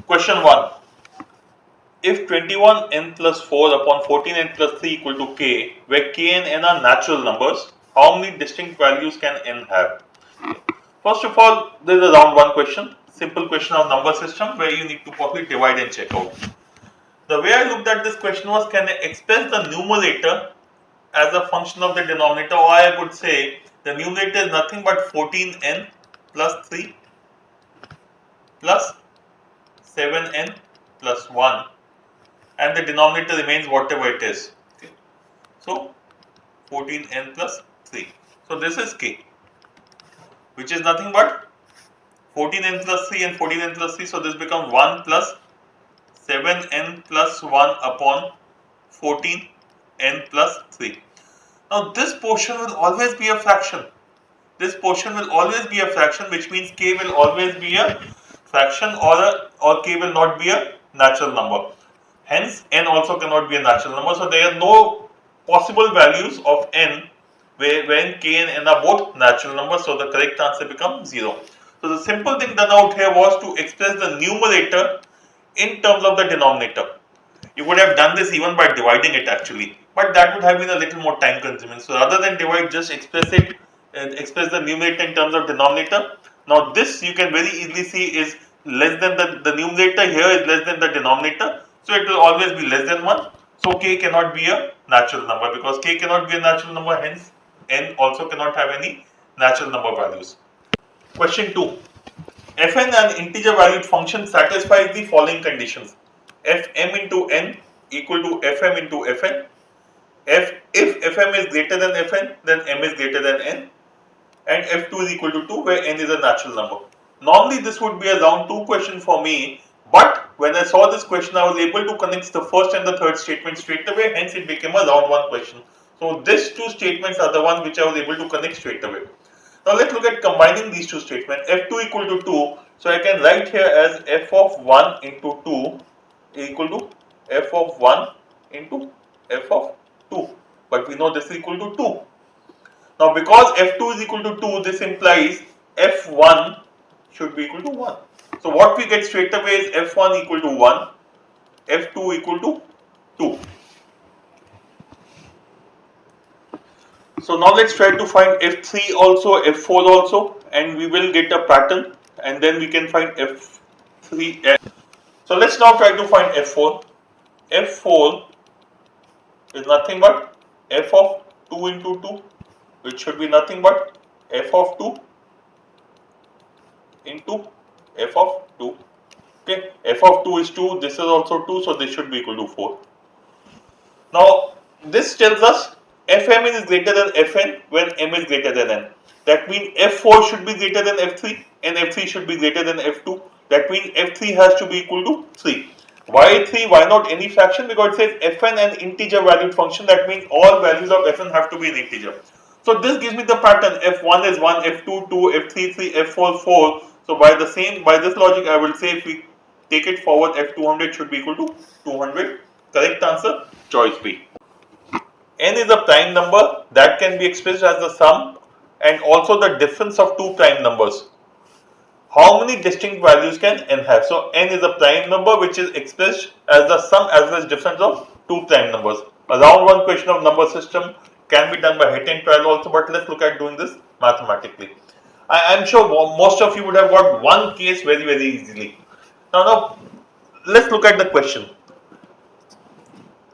Question 1. If 21n plus 4 upon 14n plus 3 equal to k, where k and n are natural numbers, how many distinct values can n have? First of all, there is a round 1 question, simple question of number system where you need to probably divide and check out. The way I looked at this question was, can I express the numerator as a function of the denominator, or I could say the numerator is nothing but 14n plus 3 plus 7n plus 1, and the denominator remains whatever it is. Okay. So 14n plus 3. So this is k, which is nothing but 14n plus 3 and 14n plus 3. So this becomes 1 plus 7n plus 1 upon 14n plus 3. Now this portion will always be a fraction. This portion will always be a fraction, which means k will always be a fraction, or k will not be a natural number. Hence, n also cannot be a natural number. So there are no possible values of n when k and n are both natural numbers. So the correct answer becomes 0. So the simple thing done out here was to express the numerator in terms of the denominator. You would have done this even by dividing it actually, but that would have been a little more time consuming. So rather than divide, just express it and express the numerator in terms of denominator. Now this you can very easily see is less than the numerator here is less than the denominator. So it will always be less than 1. So k cannot be a natural number. Because k cannot be a natural number, hence n also cannot have any natural number values. Question 2. Fn, an integer valued function, satisfies the following conditions. Fm into n equal to fm into fn. If fm is greater than fn, then m is greater than n. And f2 is equal to 2, where n is a natural number. Normally this would be a round 2 question for me, but when I saw this question, I was able to connect the first and the third statement straight away, hence it became a round 1 question. So these two statements are the ones which I was able to connect straight away. Now let's look at combining these two statements. F2 equal to 2, so I can write here as f of 1 into 2 equal to f of 1 into f of 2, but we know this is equal to 2. Now because f2 is equal to 2, this implies f1 should be equal to 1. So what we get straight away is f1 equal to 1, f2 equal to 2. So now let's try to find f3 also, f4 also, and we will get a pattern, and then we can find f3. So let's now try to find f4. f4 is nothing but f of 2 into 2, which should be nothing but f of 2 into f of 2. Okay, f of 2 is 2, this is also 2, so this should be equal to 4. Now this tells us fm is greater than fn when m is greater than n. That means f4 should be greater than f3 and f3 should be greater than f2. That means f3 has to be equal to 3. Why 3? Why not any fraction? Because it says fn an integer valued function. That means all values of fn have to be an integer. So this gives me the pattern. f1 is 1, f2 2, f3 3, f4 4. So by this logic, I will say if we take it forward, f200 should be equal to 200. Correct answer, choice B. N is a prime number that can be expressed as the sum and also the difference of two prime numbers. How many distinct values can n have? So n is a prime number which is expressed as the sum as well as difference of two prime numbers. A round 1 question of number system can be done by hit and trial also, but let's look at doing this mathematically. I am sure most of you would have got one case very easily. Now let's look at the question.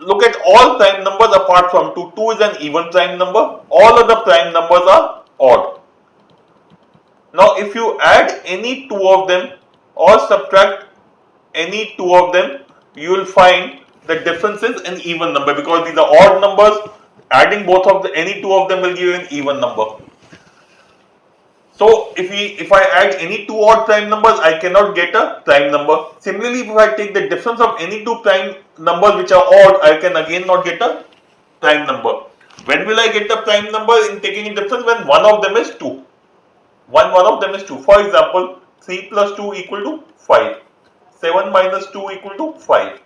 Look at all prime numbers apart from 2. 2 is an even prime number. All other prime numbers are odd. Now if you add any two of them or subtract any two of them, you will find the difference is an even number, because these are odd numbers. Adding both of any two of them will give you an even number. So if I add any two odd prime numbers, I cannot get a prime number. Similarly, if I take the difference of any two prime numbers which are odd, I can again not get a prime number. When will I get a prime number in taking a difference? When one of them is 2. One of them is 2. For example, 3 plus 2 equal to 5. 7 minus 2 equal to 5.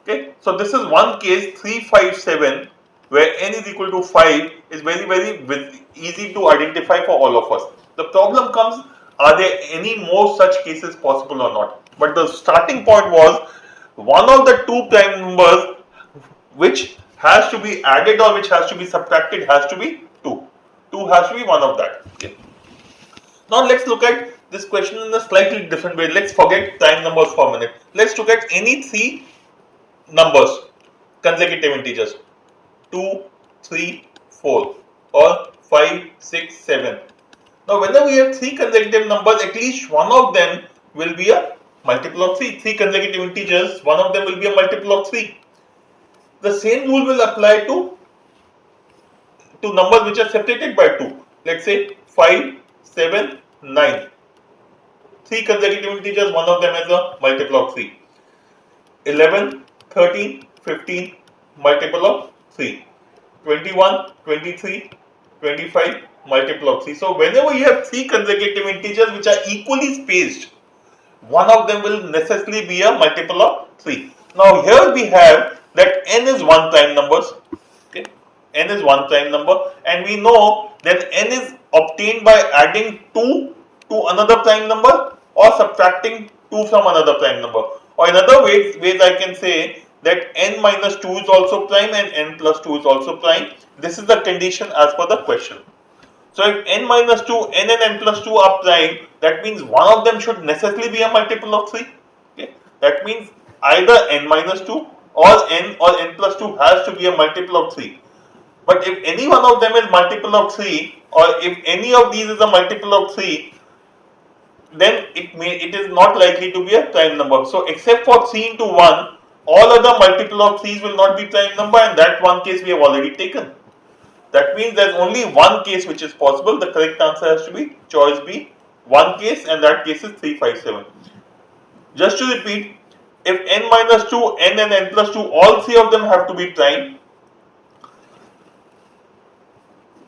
Okay, so this is one case 3, 5, 7 where n is equal to 5 is very easy to identify for all of us. The problem comes, are there any more such cases possible or not? But the starting point was one of the two prime numbers which has to be added or which has to be subtracted has to be 2. 2 has to be one of that. Okay. Now let's look at this question in a slightly different way. Let's forget prime numbers for a minute. Let's look at any three numbers, consecutive integers, 2, 3, 4 or 5, 6, 7. Now whenever we have three consecutive numbers, at least one of them will be a multiple of 3. Three consecutive integers, one of them will be a multiple of 3. The same rule will apply to numbers which are separated by 2. Let's say 5, 7, 9. Three consecutive integers, one of them is a multiple of 3. 11, 13, 15, multiple of 3. 21, 23, 25, multiple of 3. So whenever you have three consecutive integers which are equally spaced, one of them will necessarily be a multiple of 3. Now here we have that n is one prime numbers. Okay, n is one prime number, and we know that n is obtained by adding 2 to another prime number or subtracting 2 from another prime number. Or in other ways I can say that n minus 2 is also prime and n plus 2 is also prime. This is the condition as per the question. So if n minus 2, n and n plus 2 are prime, that means one of them should necessarily be a multiple of 3. Okay? That means either n minus 2 or n plus 2 has to be a multiple of 3. But if any one of them is multiple of 3, or if any of these is a multiple of 3, then it is not likely to be a prime number. So except for 3 into 1, all other multiple of 3's will not be prime number, and that one case we have already taken. That means there is only one case which is possible. The correct answer has to be choice B, one case, and that case is 3, 5, 7. Just to repeat, if n minus 2, n and n plus 2, all three of them have to be prime.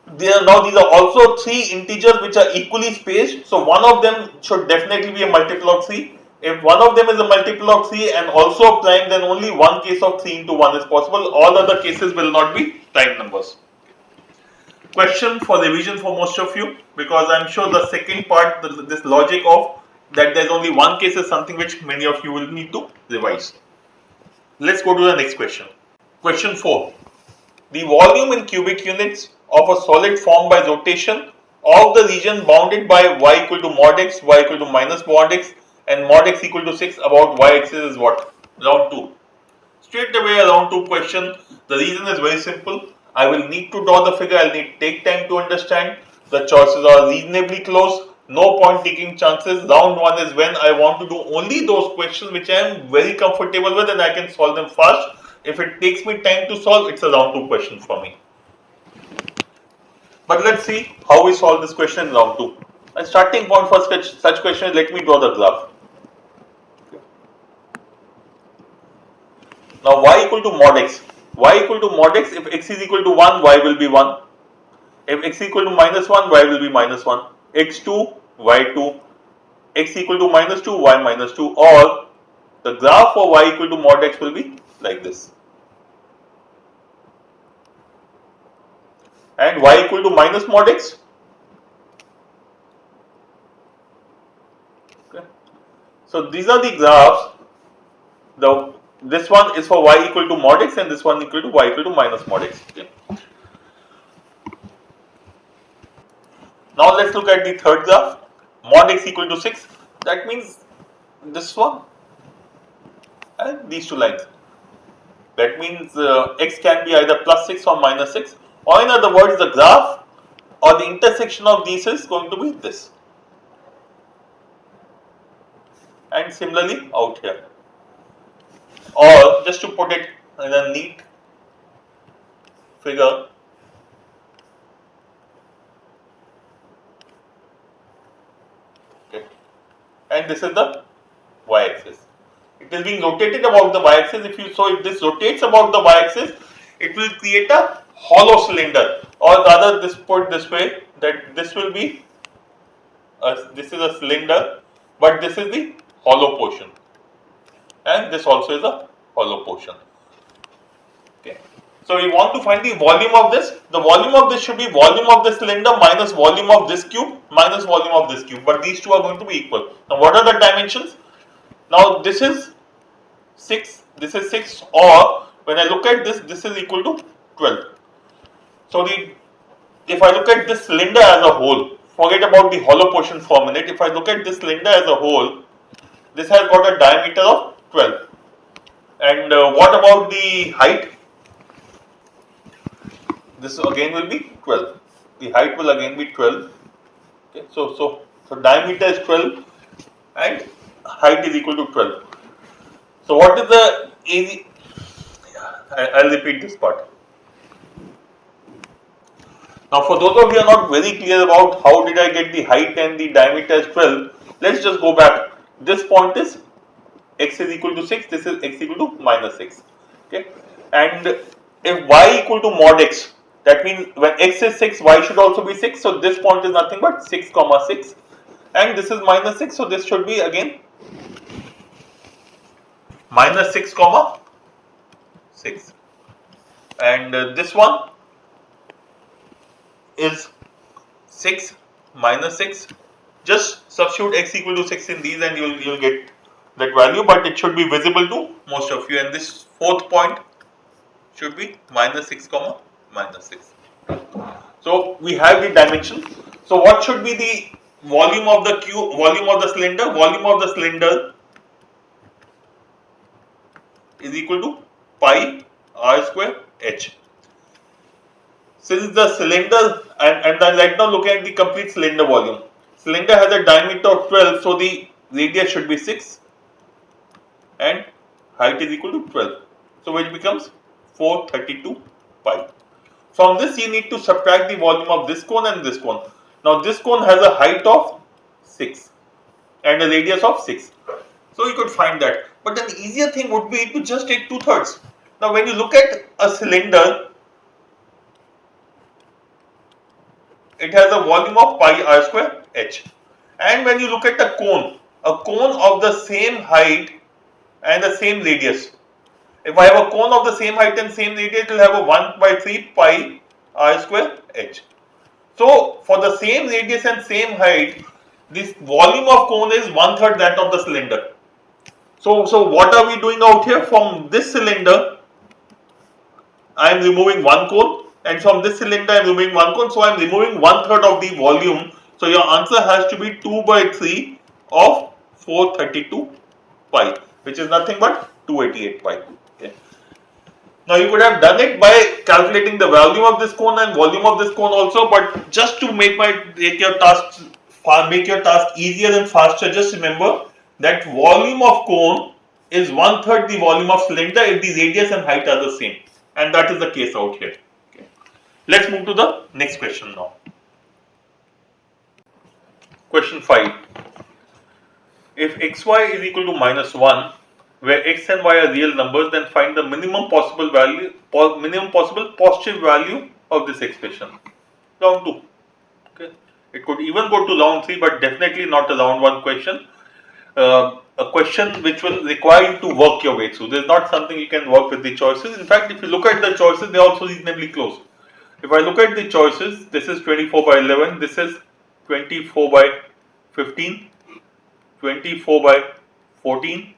Now these are also three integers which are equally spaced, so one of them should definitely be a multiple of 3. If one of them is a multiple of 3 and also prime, then only one case of 3 into 1 is possible. All other cases will not be prime numbers. Question for revision for most of you, because I am sure the second part, this logic of that there is only one case, is something which many of you will need to revise. Let's go to the next question. Question 4. The volume in cubic units of a solid formed by rotation of the region bounded by y equal to mod x, y equal to minus mod x, and mod x equal to 6 about y axis is what? Round 2. Straight away a round 2 question. The reason is very simple. I will need to draw the figure, I will need to take time to understand. The choices are reasonably close, no point taking chances. Round 1 is when I want to do only those questions which I am very comfortable with and I can solve them fast. If it takes me time to solve, it's a round 2 question for me. But let's see how we solve this question in round 2. A starting point for such questions, let me draw the graph. Now y equal to mod x. Y equal to mod x, if x is equal to 1, y will be 1. If x equal to minus 1, y will be minus 1. x2, y2. X equal to minus 2, y minus 2. Or the graph for y equal to mod x will be like this. And y equal to minus mod x. Okay. So these are the graphs. This one is for y equal to mod x and this one equal to y equal to minus mod x. Okay. Now let's look at the third graph. Mod x equal to 6. That means this one and these two lines. That means x can be either plus 6 or minus 6. Or in other words, the graph or the intersection of these is going to be this. And similarly out here. Or just to put it in a neat figure, okay, and this is the y-axis. It is being rotated about the y-axis. If this rotates about the y-axis, it will create a hollow cylinder, or rather, put this way, that this will be this is a cylinder, but this is the hollow portion. And this also is a hollow portion. Okay. So we want to find the volume of this. The volume of this should be volume of this cylinder minus volume of this cube minus volume of this cube. But these two are going to be equal. Now what are the dimensions? Now this is 6, this is 6, or when I look at this, this is equal to 12. So if I look at this cylinder as a whole, forget about the hollow portion for a minute. If I look at this cylinder as a whole, this has got a diameter of 12. And what about the height? This again will be 12. The height will again be 12. Okay, so diameter is 12 and height is equal to 12. So what is the area? I'll repeat this part. Now for those of you who are not very clear about how did I get the height and the diameter as 12, let's just go back. This point is x is equal to 6, this is x equal to minus 6. Okay, and if y equal to mod x, that means when x is 6, y should also be 6. So this point is nothing but 6 comma 6, and this is minus 6. So this should be again minus 6 comma 6, and this one is 6 minus 6. Just substitute x equal to 6 in these and you'll get that value, but it should be visible to most of you, and this fourth point should be minus 6 comma minus 6. So we have the dimension. So what should be the volume of the volume of the cylinder? Volume of the cylinder is equal to pi r square h. Since the cylinder, and then right now look at the complete cylinder volume. Cylinder has a diameter of 12, so the radius should be 6 and height is equal to 12. So which becomes 432 pi. From this you need to subtract the volume of this cone and this cone. Now this cone has a height of 6 and a radius of 6. So you could find that. But an easier thing would be to just take 2/3. Now when you look at a cylinder, it has a volume of pi r square h. And when you look at a cone of the same height and the same radius. If I have a cone of the same height and same radius, it will have a 1/3 pi r square h. So for the same radius and same height, this volume of cone is 1/3 that of the cylinder. So what are we doing out here? From this cylinder, I am removing one cone, and from this cylinder I am removing one cone. So I am removing 1/3 of the volume. So your answer has to be 2/3 of 432 pi, which is nothing but 288 pi. Okay. Now you could have done it by calculating the volume of this cone and volume of this cone also, but just to make your task easier and faster, just remember that volume of cone is 1/3 the volume of cylinder if the radius and height are the same, and that is the case out here. Okay. Let's move to the next question now. Question 5. If xy is equal to -1, where x and y are real numbers, then find the minimum possible positive value of this expression. Round 2. Okay. It could even go to round 3, but definitely not a round 1 question. A question which will require you to work your way through. This is not something you can work with the choices. In fact, if you look at the choices, they are also reasonably close. If I look at the choices, this is 24/11, this is 24/15, 24/14,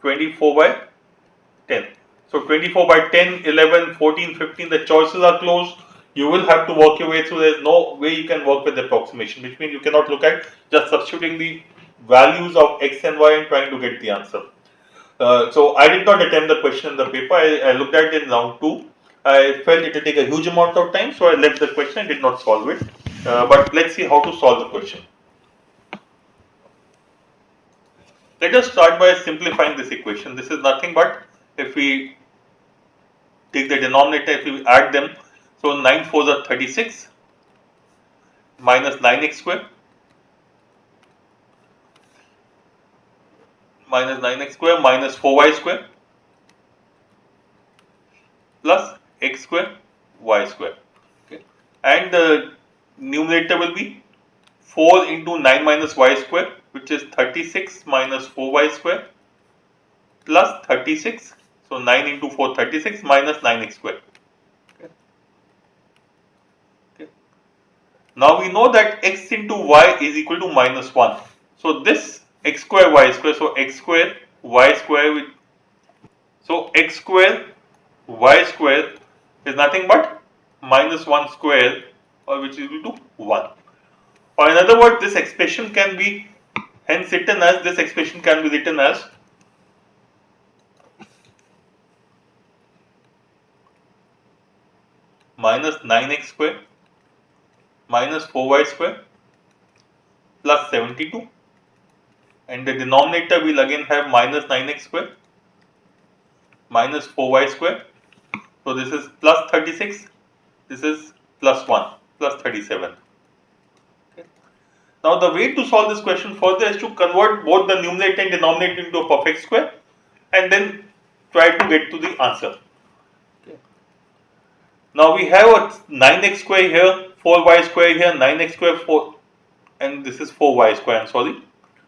24/10. So 24/10, 11, 14, 15, the choices are close. You will have to work your way through. There is no way you can work with approximation, which means you cannot look at just substituting the values of x and y and trying to get the answer. So I did not attempt the question in the paper. I looked at it in round 2. I felt it would take a huge amount of time, so I left the question and did not solve it. But let's see how to solve the question. Let us start by simplifying this equation. This is nothing but, if we take the denominator, if we add them, so 9 4s are 36 minus 9x square minus 4y square plus x square y square. Okay. And the numerator will be 4 into 9 minus y square, which is 36 minus 4y square plus 36. So 9 into 4, 36 minus 9x square. Okay. Okay. Now we know that x into y is equal to -1. So this x square y square. So x square y square with, so x square y square is nothing but minus 1 square, or which is equal to 1. Or in other words, this expression can be hence written as, this expression can be written as minus 9x square minus 4y square plus 72, and the denominator will again have minus 9x square minus 4y square. So this is plus 36, this is plus 1, plus 37. Okay. Now the way to solve this question further is to convert both the numerator and denominator into a perfect square and then try to get to the answer. Okay. Now we have a 9x square here, 4y square here, 9x square 4, and this is 4y square, I am sorry.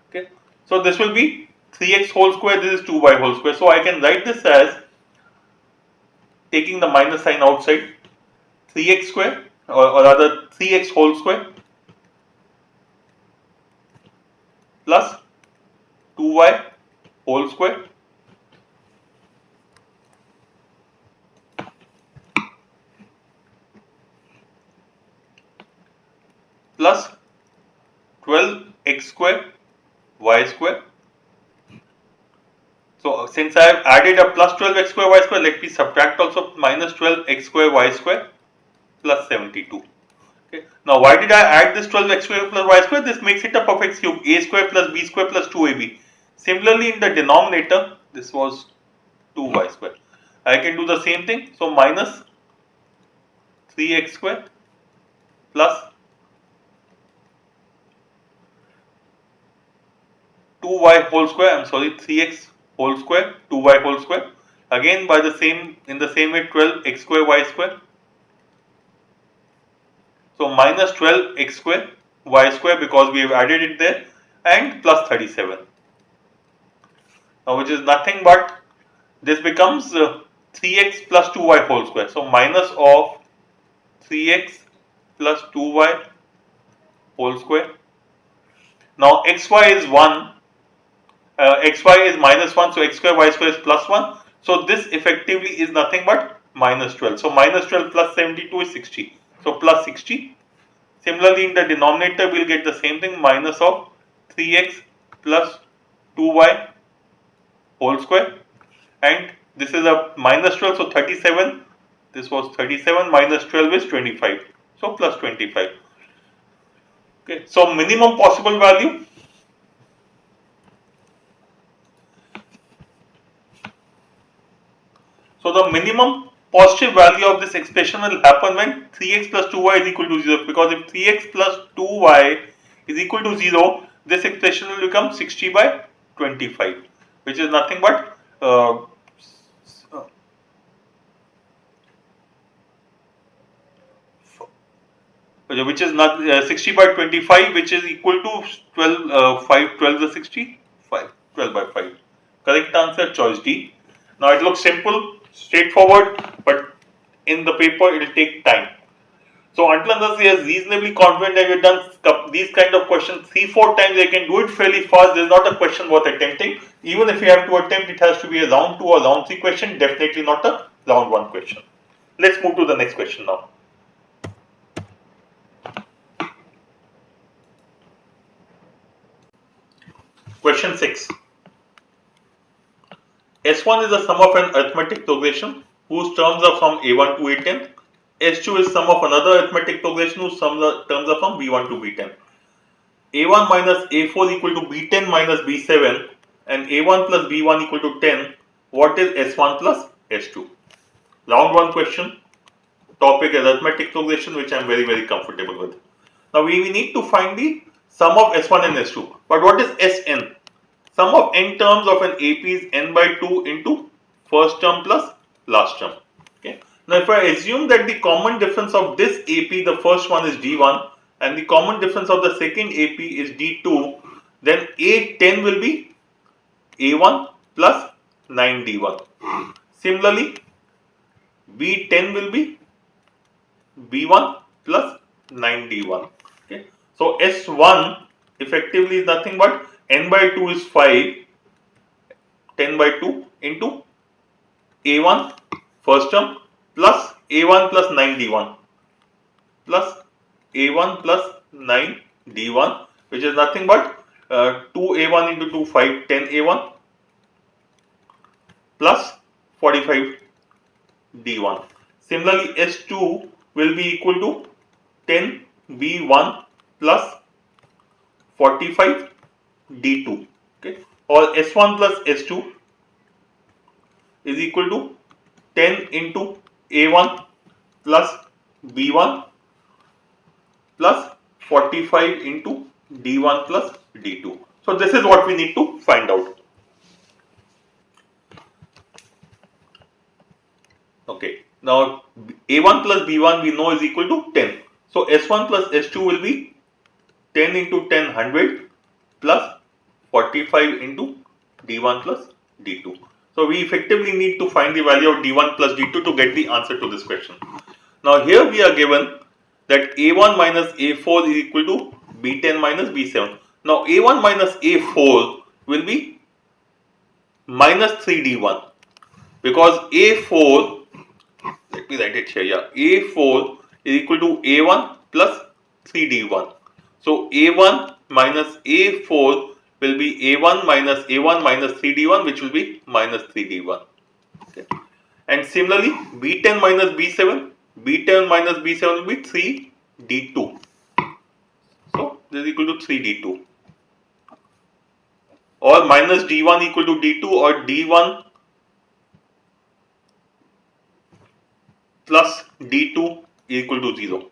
Okay. So this will be 3x whole square, this is 2y whole square. So I can write this as, taking the minus sign outside, 3x square, or rather 3x whole square plus 2y whole square plus 12x square y square. So since I have added a plus 12x square y square, let me subtract also minus 12x square y square plus 72. Okay. Now why did I add this 12x square plus y square? This makes it a perfect cube, a square plus b square plus 2ab. Similarly in the denominator, this was 2y square. I can do the same thing. So minus 3x square plus 2y whole square, I am sorry, 3x whole square, 2y whole square. Again by the same, in the same way, 12x square y square. So minus 12x square y square, because we have added it there, and plus 37. Now which is nothing but, this becomes 3x plus 2y whole square. So minus of 3x plus 2y whole square. Now xy is 1, xy is minus 1, so x square y square is plus 1. So this effectively is nothing but minus 12. So minus 12 plus 72 is 60. So plus 60. Similarly in the denominator we will get the same thing, minus of 3x plus 2y whole square, and this is a minus 12, so 37. This was 37 minus 12 is 25. So plus 25. Okay. So minimum possible value. So the minimum positive value of this expression will happen when 3x plus 2y is equal to 0, because if 3x plus 2y is equal to 0, this expression will become 60 by 25, which is nothing but which is not 60 by 25, which is equal to 12, 5, 12 is 60, 5, 12 by 5. Correct answer, choice D. Now it looks simple, straightforward, but in the paper it will take time. So until unless we are reasonably confident that we have done these kind of questions 3-4 times, they can do it fairly fast. There is not a question worth attempting. Even if you have to attempt, it has to be a round 2 or round 3 question, definitely not a round 1 question. Let's move to the next question now. Question 6. S1 is the sum of an arithmetic progression whose terms are from A1 to A10. S2 is sum of another arithmetic progression whose terms are from B1 to B10. A1 minus A4 equal to B10 minus B7 and A1 plus B1 equal to 10. What is S1 plus S2? Round 1 question. Topic is arithmetic progression, which I am very comfortable with. Now we need to find the sum of S1 and S2. But what is Sn? Sum of n terms of an AP is n by 2 into first term plus last term. Okay. Now if I assume that the common difference of this AP, the first one is D1, and the common difference of the second AP is D2, then A10 will be A1 plus 9D1. Similarly, B10 will be B1 plus 9D1. Okay. So S1 effectively is nothing but n by 2 is 5, 10 by 2 into a1 first term plus a1 plus 9d1 plus a1 plus 9d1, which is nothing but 2a1 into 2, 5, 10a1 plus 45d1. Similarly, S2 will be equal to 10b1 plus 45d2. Okay, or S1 plus S2 is equal to 10 into a1 plus b1 plus 45 into d1 plus d2. So this is what we need to find out. Okay, now a1 plus b1 we know is equal to 10. So S1 plus S2 will be 10 into 10, 100 plus 45 into d1 plus d2. So we effectively need to find the value of d1 plus d2 to get the answer to this question. Now here we are given that a1 minus a4 is equal to b10 minus b7. Now a1 minus a4 will be minus 3d1, because a4, let me write it here, yeah, a4 is equal to a1 plus 3d1. So a1 minus a4 will be a1 minus 3d1, which will be minus 3d1. Okay. And similarly, b10 minus b7, b10 minus b7 will be 3d2. So this is equal to 3d2. Or minus d1 equal to d2, or d1 plus d2 equal to 0.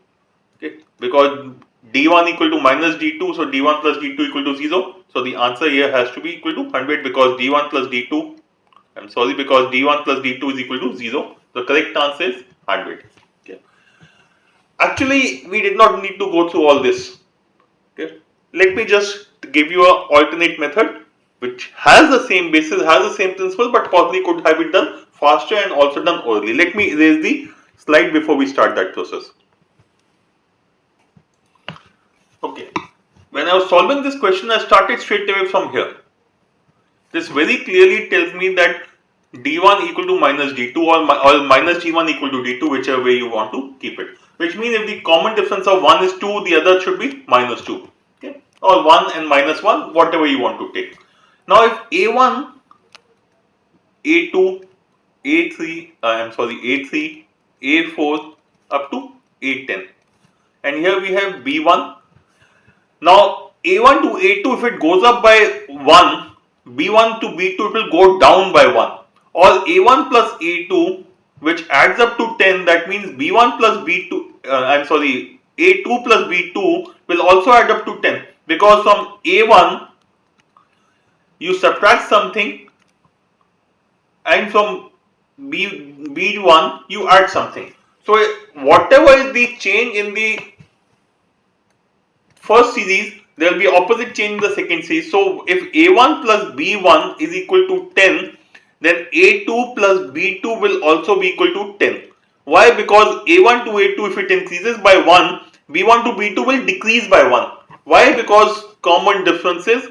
Okay, because d1 equal to minus d2, so d1 plus d2 equal to 0. So the answer here has to be equal to 100, because d1 plus d2, because d1 plus d2 is equal to 0. The correct answer is 100. Okay. Actually, we did not need to go through all this. Okay. Let me just give you an alternate method which has the same basis, has the same principle, but possibly could have been done faster and also done orally. Let me erase the slide before we start that process. Okay, when I was solving this question, I started straight away from here. This very clearly tells me that d1 equal to minus d2, or minus d1 equal to d2, whichever way you want to keep it. Which means if the common difference of 1 is 2, the other should be minus 2. Okay, or 1 and minus 1, whatever you want to take. Now if a1, a2, a3, a3, a4 up to a10, and here we have b1. Now a1 to a2, if it goes up by 1, b1 to b2 it will go down by 1. Or a1 plus a2, which adds up to 10, that means b1 plus b2, a2 plus b2 will also add up to 10, because from a1 you subtract something, and from b1 you add something. So whatever is the change in the first series, there will be opposite change in the second series. So if a1 plus b1 is equal to 10, then a2 plus b2 will also be equal to 10. Why? Because a1 to a2, if it increases by 1, b1 to b2 will decrease by 1. Why? Because common differences,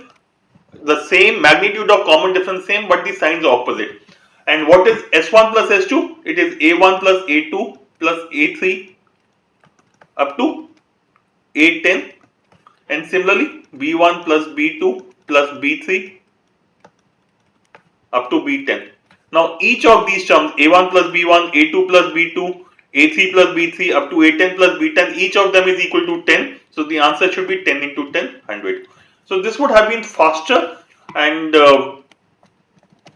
the same magnitude of common difference same, but the signs are opposite. And what is S1 plus S2? It is a1 plus a2 plus a3 up to a10. And similarly, b1 plus b2 plus b3 up to b10. Now each of these terms, a1 plus b1, a2 plus b2, a3 plus b3 up to a10 plus b10, each of them is equal to 10. So the answer should be 10 into 10, 100. So this would have been faster and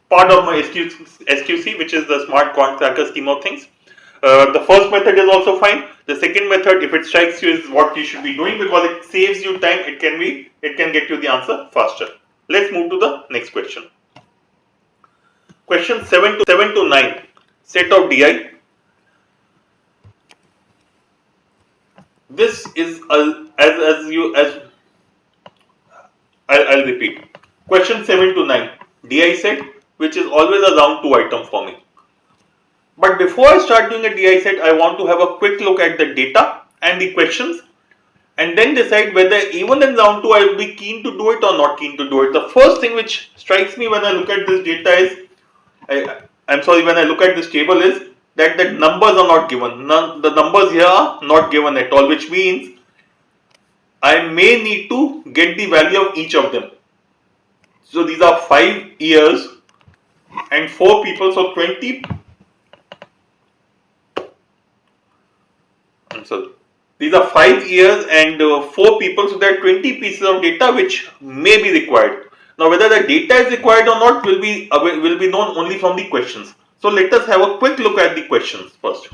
part of my SQC, which is the smart quant tracker scheme of things. The first method is also fine. The second method, if it strikes you, is what you should be doing, because it saves you time. It can get you the answer faster. Let's move to the next question. Question 7 to 9, set of DI. This is I'll repeat. Question 7 to 9, DI set, which is always a round 2 item for me. But before I start doing a DI set, I want to have a quick look at the data and the questions, and then decide whether even in round 2 I will be keen to do it or not keen to do it. The first thing which strikes me when I look at this data is, when I look at this table is that the numbers are not given. The numbers here are not given at all, which means I may need to get the value of each of them. So these are 5 years and 4 people, so 20. These are 5 years and 4 people, so there are 20 pieces of data which may be required. Now whether the data is required or not will be known only from the questions. So let us have a quick look at the questions first.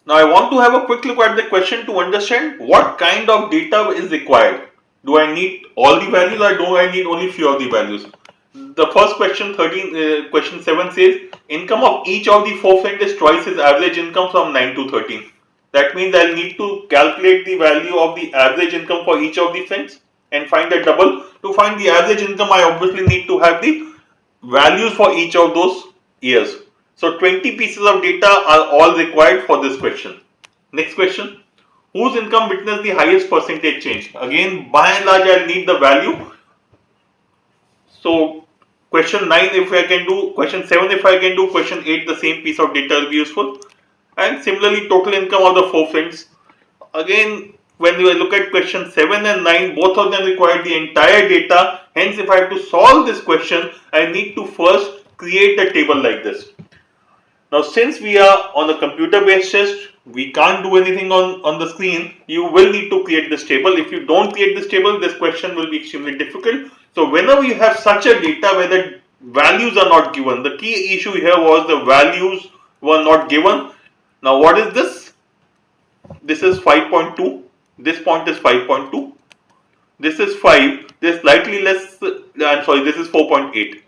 Now I want to have a quick look at the question to understand what kind of data is required. Do I need all the values or do I need only few of the values? The first question, question 7 says income of each of the 4 friends is twice his average income from 9 to 13. That means I'll need to calculate the value of the average income for each of the friends and find a double. To find the average income, I obviously need to have the values for each of those years. So 20 pieces of data are all required for this question. Next question. Whose income witnessed the highest percentage change? Again, by and large, I'll need the value. So question 9 if I can do, question 7 if I can do, question 8 the same piece of data will be useful. And similarly total income of the 4 friends. Again, when we look at question 7 and 9, both of them require the entire data. Hence, if I have to solve this question, I need to first create a table like this. Now, since we are on a computer based test, we can't do anything on the screen. You will need to create this table. If you don't create this table, this question will be extremely difficult. So, whenever you have such a data where the values are not given, the key issue here was the values were not given. Now, what is this? This is 5.2. This point is 5.2. This is 5. This is slightly less. This is 4.8.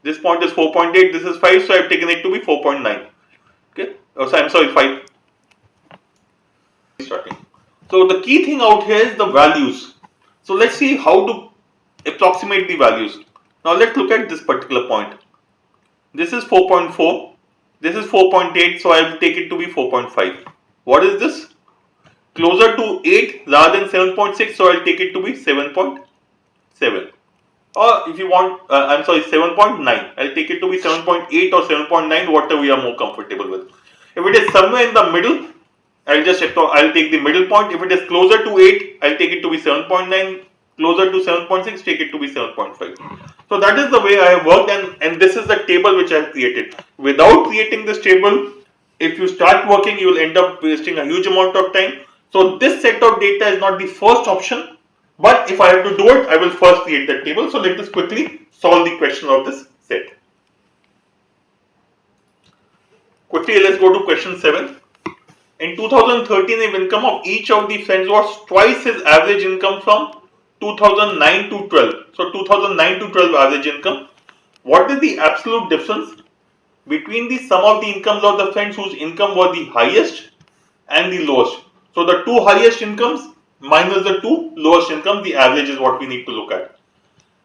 This point is 4.8. This is 5. So I have taken it to be 4.9. Okay. Oh, so I'm sorry, 5. Starting. So the key thing out here is the values. So let's see how to approximate the values. Now let's look at this particular point. This is 4.4. This is 4.8. So I will take it to be 4.5. What is this? Closer to 8 rather than 7.6, so I'll take it to be 7.7. Or if you want, 7.9. I'll take it to be 7.8 or 7.9, whatever we are more comfortable with. If it is somewhere in the middle, I'll take the middle point. If it is closer to 8, I'll take it to be 7.9. Closer to 7.6, take it to be 7.5. So that is the way I have worked, and this is the table which I have created. Without creating this table, if you start working, you will end up wasting a huge amount of time. So this set of data is not the first option, but if I have to do it, I will first create that table. So let us quickly solve the question of this set. Quickly, let's go to question 7. In 2013, if income of each of the friends was twice his average income from 2009 to 12. So 2009 to 12 average income. What is the absolute difference between the sum of the incomes of the friends whose income was the highest and the lowest? So the two highest incomes minus the two lowest incomes, the average is what we need to look at.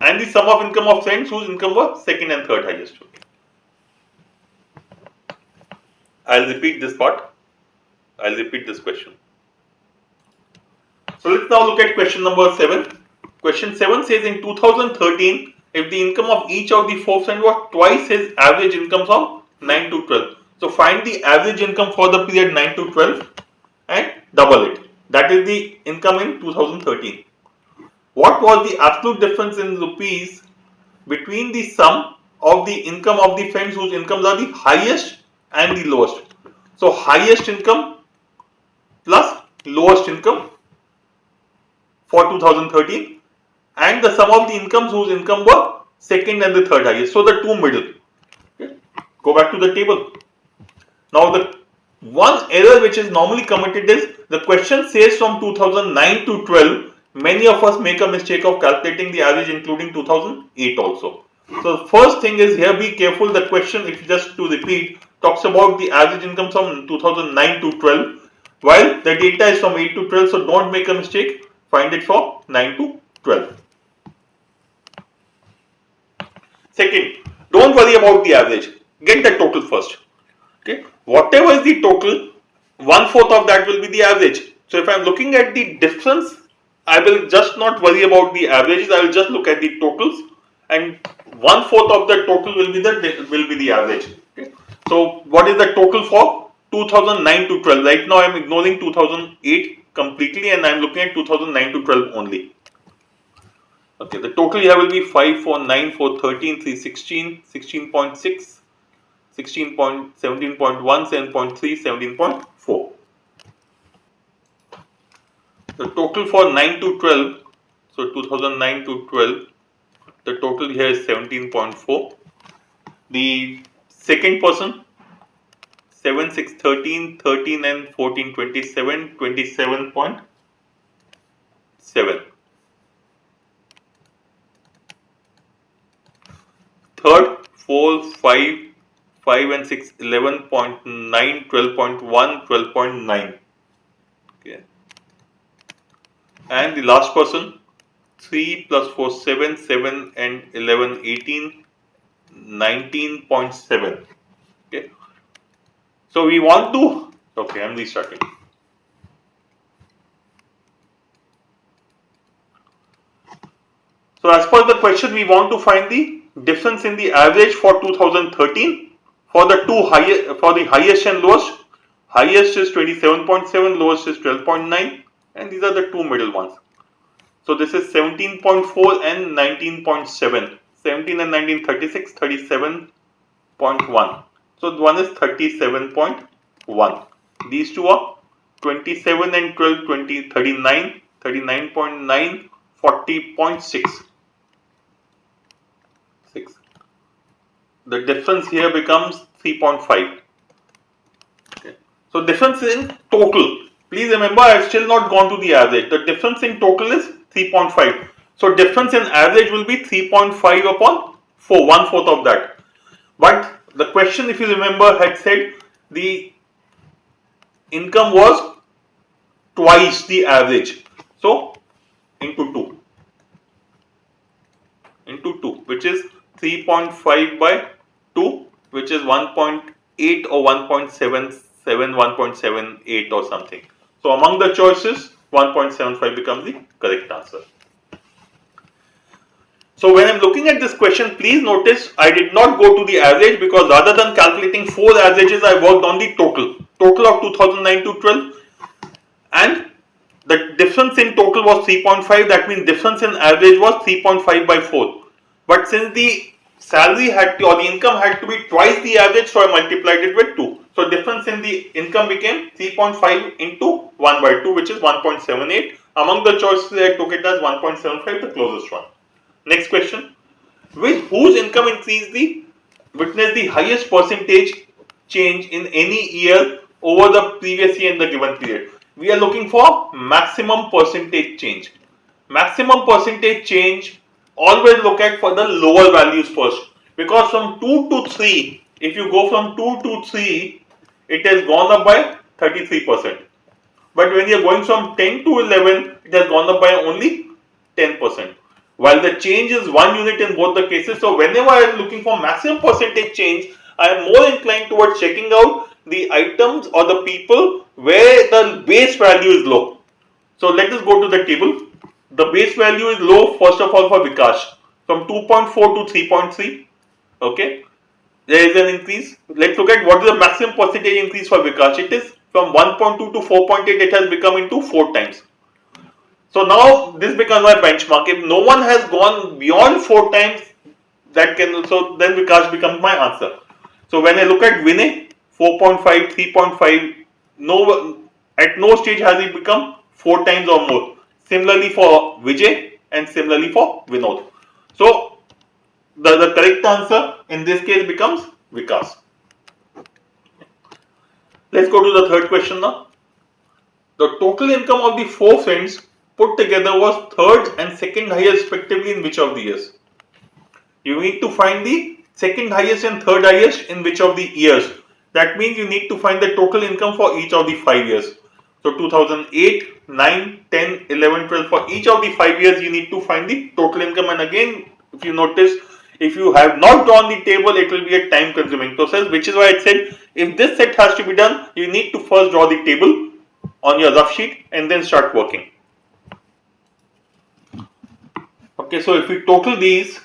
And the sum of income of friends whose income was second and third highest. I'll repeat this part. I'll repeat this question. So let's now look at question number 7. Question 7 says in 2013, if the income of each of the 4 friends was twice his average income from 9 to 12. So find the average income for the period 9 to 12 and double it. That is the income in 2013. What was the absolute difference in rupees between the sum of the income of the friends whose incomes are the highest and the lowest? So highest income plus lowest income for 2013 and the sum of the incomes whose income were second and the third highest. So the two middle. Okay. Go back to the table. Now the one error which is normally committed is the question says from 2009 to 12. Many of us make a mistake of calculating the average including 2008 also. So the first thing is here, be careful. The question, if just to repeat, talks about the average income from 2009 to 12 while the data is from 8 to 12. So don't make a mistake. Find it for 9 to 12. Second, don't worry about the average. Get the total first. Okay. Whatever is the total, 1/4 of that will be the average. So if I am looking at the difference, I will just not worry about the averages. I will just look at the totals, and 1/4 of the total will be the average. Okay. So what is the total for 2009 to 12? Right now I am ignoring 2008 completely, and I am looking at 2009 to 12 only. Okay, the total here will be 5, 4, 9, 4, 13, 3, 16, 16.6, 16.17.1, 7.3, 17.4. The total for 9 to 12, so 2009 to 12, the total here is 17.4. The second person, 7, 6, 13, 13 and 14, 27, 27.7. Third, 4, 5, 5 and 6, 11.9, 12.1, 12.9. Okay. And the last person, 3 plus 4, 7, 7 and 11, 18, 19.7. Okay. So we want to, okay, I'm restarting. So as per the question, we want to find the difference in the average for 2013 for the highest and lowest. Highest is 27.7, lowest is 12.9, and these are the two middle ones. So this is 17.4 and 19.7. 17 and 19, 36, 37.1. So one is 37.1. These two are 27 and 12, 20, 39, 39.9, 40.6. The difference here becomes 3.5. Okay. So difference in total. Please remember, I have still not gone to the average. The difference in total is 3.5. So difference in average will be 3.5 upon 4, 1/4 of that. But the question, if you remember, had said the income was twice the average. So into 2, which is 3.5 by 2, which is 1.8 or 1.77, 1.78 or something. So among the choices, 1.75 becomes the correct answer. So when I am looking at this question, please notice I did not go to the average, because rather than calculating 4 averages, I worked on the total of 2009 to 12, and the difference in total was 3.5. That means difference in average was 3.5 by 4. But since the salary had to, or the income had to be twice the average, so I multiplied it with 2. So difference in the income became 3.5 into 1 by 2, which is 1.78. Among the choices, I took it as 1.75, the closest one. Next question. Whose income witnessed the highest percentage change in any year over the previous year in the given period? We are looking for maximum percentage change. Maximum percentage change, always look at for the lower values first, because from 2 to 3, if you go from 2 to 3, it has gone up by 33%. But when you are going from 10 to 11, it has gone up by only 10%. While the change is 1 unit in both the cases. So whenever I am looking for maximum percentage change, I am more inclined towards checking out the items or the people where the base value is low. So let us go to the table. The base value is low, first of all, for Vikash, from 2.4 to 3.3. Okay, there is an increase. Let's look at what is the maximum percentage increase for Vikash. It is from 1.2 to 4.8. It has become into 4 times. So now this becomes my benchmark. If no one has gone beyond 4 times, that can also, then Vikash becomes my answer. So when I look at Vinay, 4.5, 3.5, at no stage has he become 4 times or more. Similarly for Vijay and similarly for Vinod. So the correct answer in this case becomes Vikas. Let's go to the third question now. The total income of the 4 friends put together was third and second highest respectively in which of the years? You need to find the second highest and third highest in which of the years. That means you need to find the total income for each of the 5 years. So 2008, 9, 10, 11, 12, for each of the 5 years you need to find the total income. And again, if you notice, If you have not drawn the table, it will be a time consuming process, which is why I said if this set has to be done, you need to first draw the table on your rough sheet and then start working. Okay, so if we total these,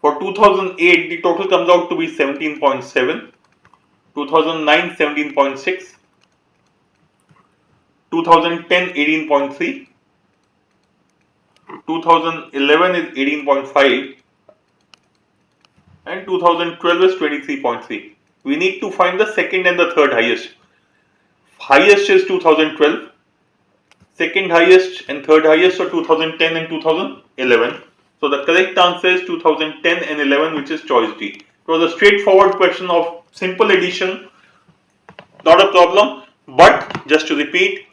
for 2008 the total comes out to be 17.7, 2009 17.6, 2010 18.3, 2011 is 18.5, and 2012 is 23.3. We need to find the second and the third highest. Highest is 2012, second highest and third highest are 2010 and 2011. So the correct answer is 2010 and 11, which is choice D. It was a straightforward question of simple addition, not a problem. But just to repeat,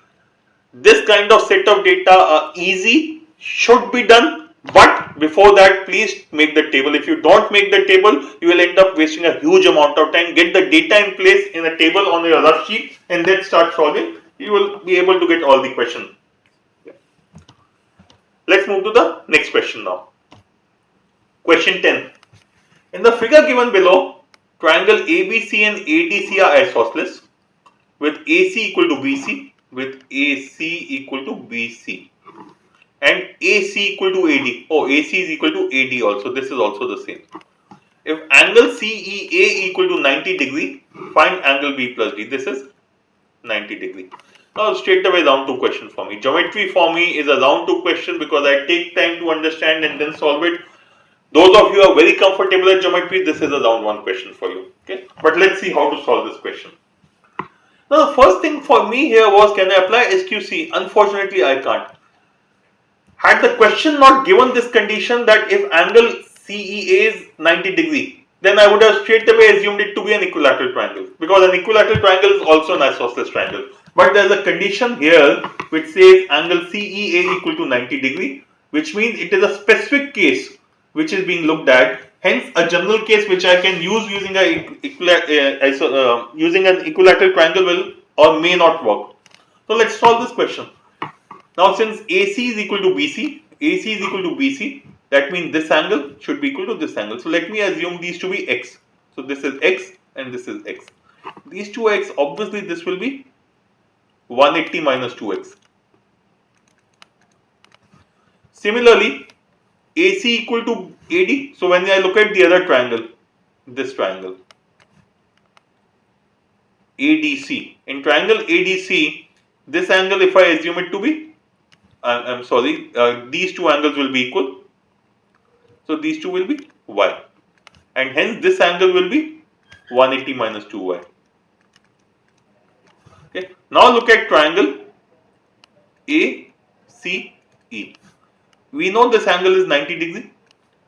this kind of set of data are easy, should be done, but before that please make the table. If you don't make the table, you will end up wasting a huge amount of time. Get the data in place in a table on your rough sheet and then start solving. You will be able to get all the questions. Let's move to the next question now. Question 10. In the figure given below, triangle ABC and ADC are isosceles with AC equal to BC, with AC equal to BC, and AC equal to AD. Oh, AC is equal to AD also. This is also the same. If angle CEA equal to 90 degree, find angle B plus D. This is 90 degree. Now straight away round 2 question for me. Geometry for me is a round 2 question because I take time to understand and then solve it. Those of you who are very comfortable at geometry, this is a round 1 question for you. Okay, but let's see how to solve this question. Now the first thing for me here was, can I apply SQC? Unfortunately I can't. Had the question not given this condition that if angle CEA is 90 degree, then I would have straight away assumed it to be an equilateral triangle, because an equilateral triangle is also an isosceles triangle. But there is a condition here which says angle CEA equal to 90 degree, which means it is a specific case which is being looked at. Hence, a general case which I can use using an equilateral triangle will or may not work. So let's solve this question. Now, since AC is equal to BC, AC is equal to BC, that means this angle should be equal to this angle. So let me assume these to be x. So this is x and this is x. These two x, obviously this will be 180 minus 2x. Similarly, AC equal to AD. So when I look at the other triangle, this triangle, ADC. In triangle ADC, this angle, if I assume it to be, these two angles will be equal. So these two will be y. And hence this angle will be 180 minus 2y. Okay. Now look at triangle ACE. We know this angle is 90 degree.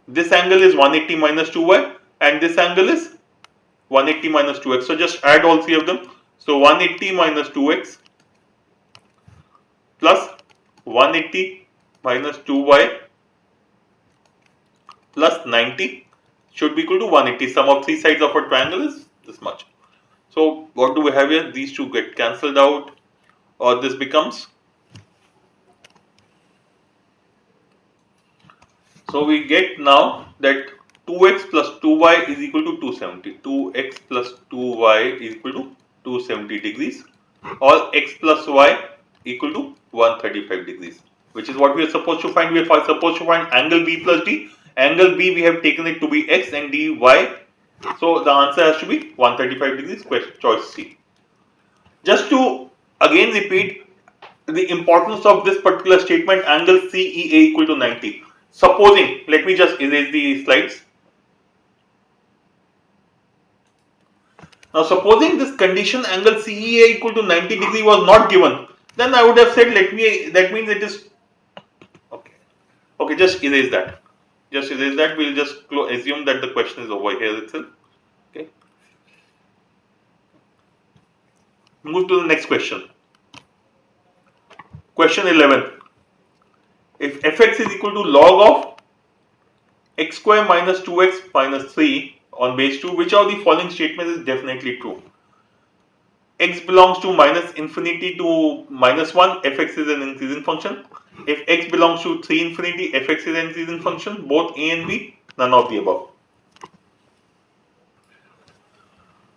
This angle is 180 minus 2y and this angle is 180 minus 2x. So just add all three of them. So 180 minus 2x plus 180 minus 2y plus 90 should be equal to 180. Sum of three sides of a triangle is this much. So what do we have here? These two get cancelled out, or this becomes, so we get now that 2x plus 2y is equal to 270. 2x plus 2y is equal to 270 degrees, or x plus y equal to 135 degrees, which is what we are supposed to find. We are supposed to find angle B plus D. Angle B, we have taken it to be x and D y. So the answer has to be 135 degrees, choice C. Just to again repeat the importance of this particular statement, angle CEA equal to 90. Supposing, let me just erase the slides. Now supposing this condition angle CEA equal to 90 degree was not given, then I would have said that means it is okay, just erase that. Just erase that. We'll just assume that the question is over here itself. Okay. Move to the next question. Question 11. If fx is equal to log of x square minus 2x minus 3 on base 2, which of the following statements is definitely true? X belongs to minus infinity to minus 1, fx is an increasing function. If x belongs to 3 infinity, fx is an increasing function, both a and b. None of the above.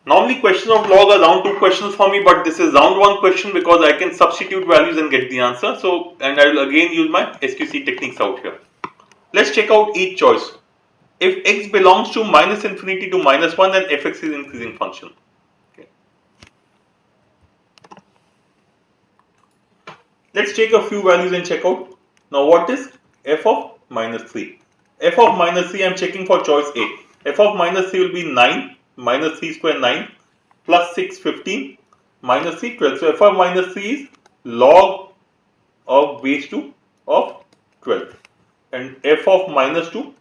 Normally questions of log are round 2 questions for me, but this is round 1 question because I can substitute values and get the answer. So, and I will again use my SQC techniques out here. Let's check out each choice. If x belongs to minus infinity to minus 1, then fx is increasing function. Okay. Let's take a few values and check out. Now what is f of minus 3? F of minus 3 I am checking for choice A. F of minus 3 will be 9, minus 3 square 9, plus 6 15, minus 3 12. So f of minus 3 is log of base 2 of 12. And f of minus 2,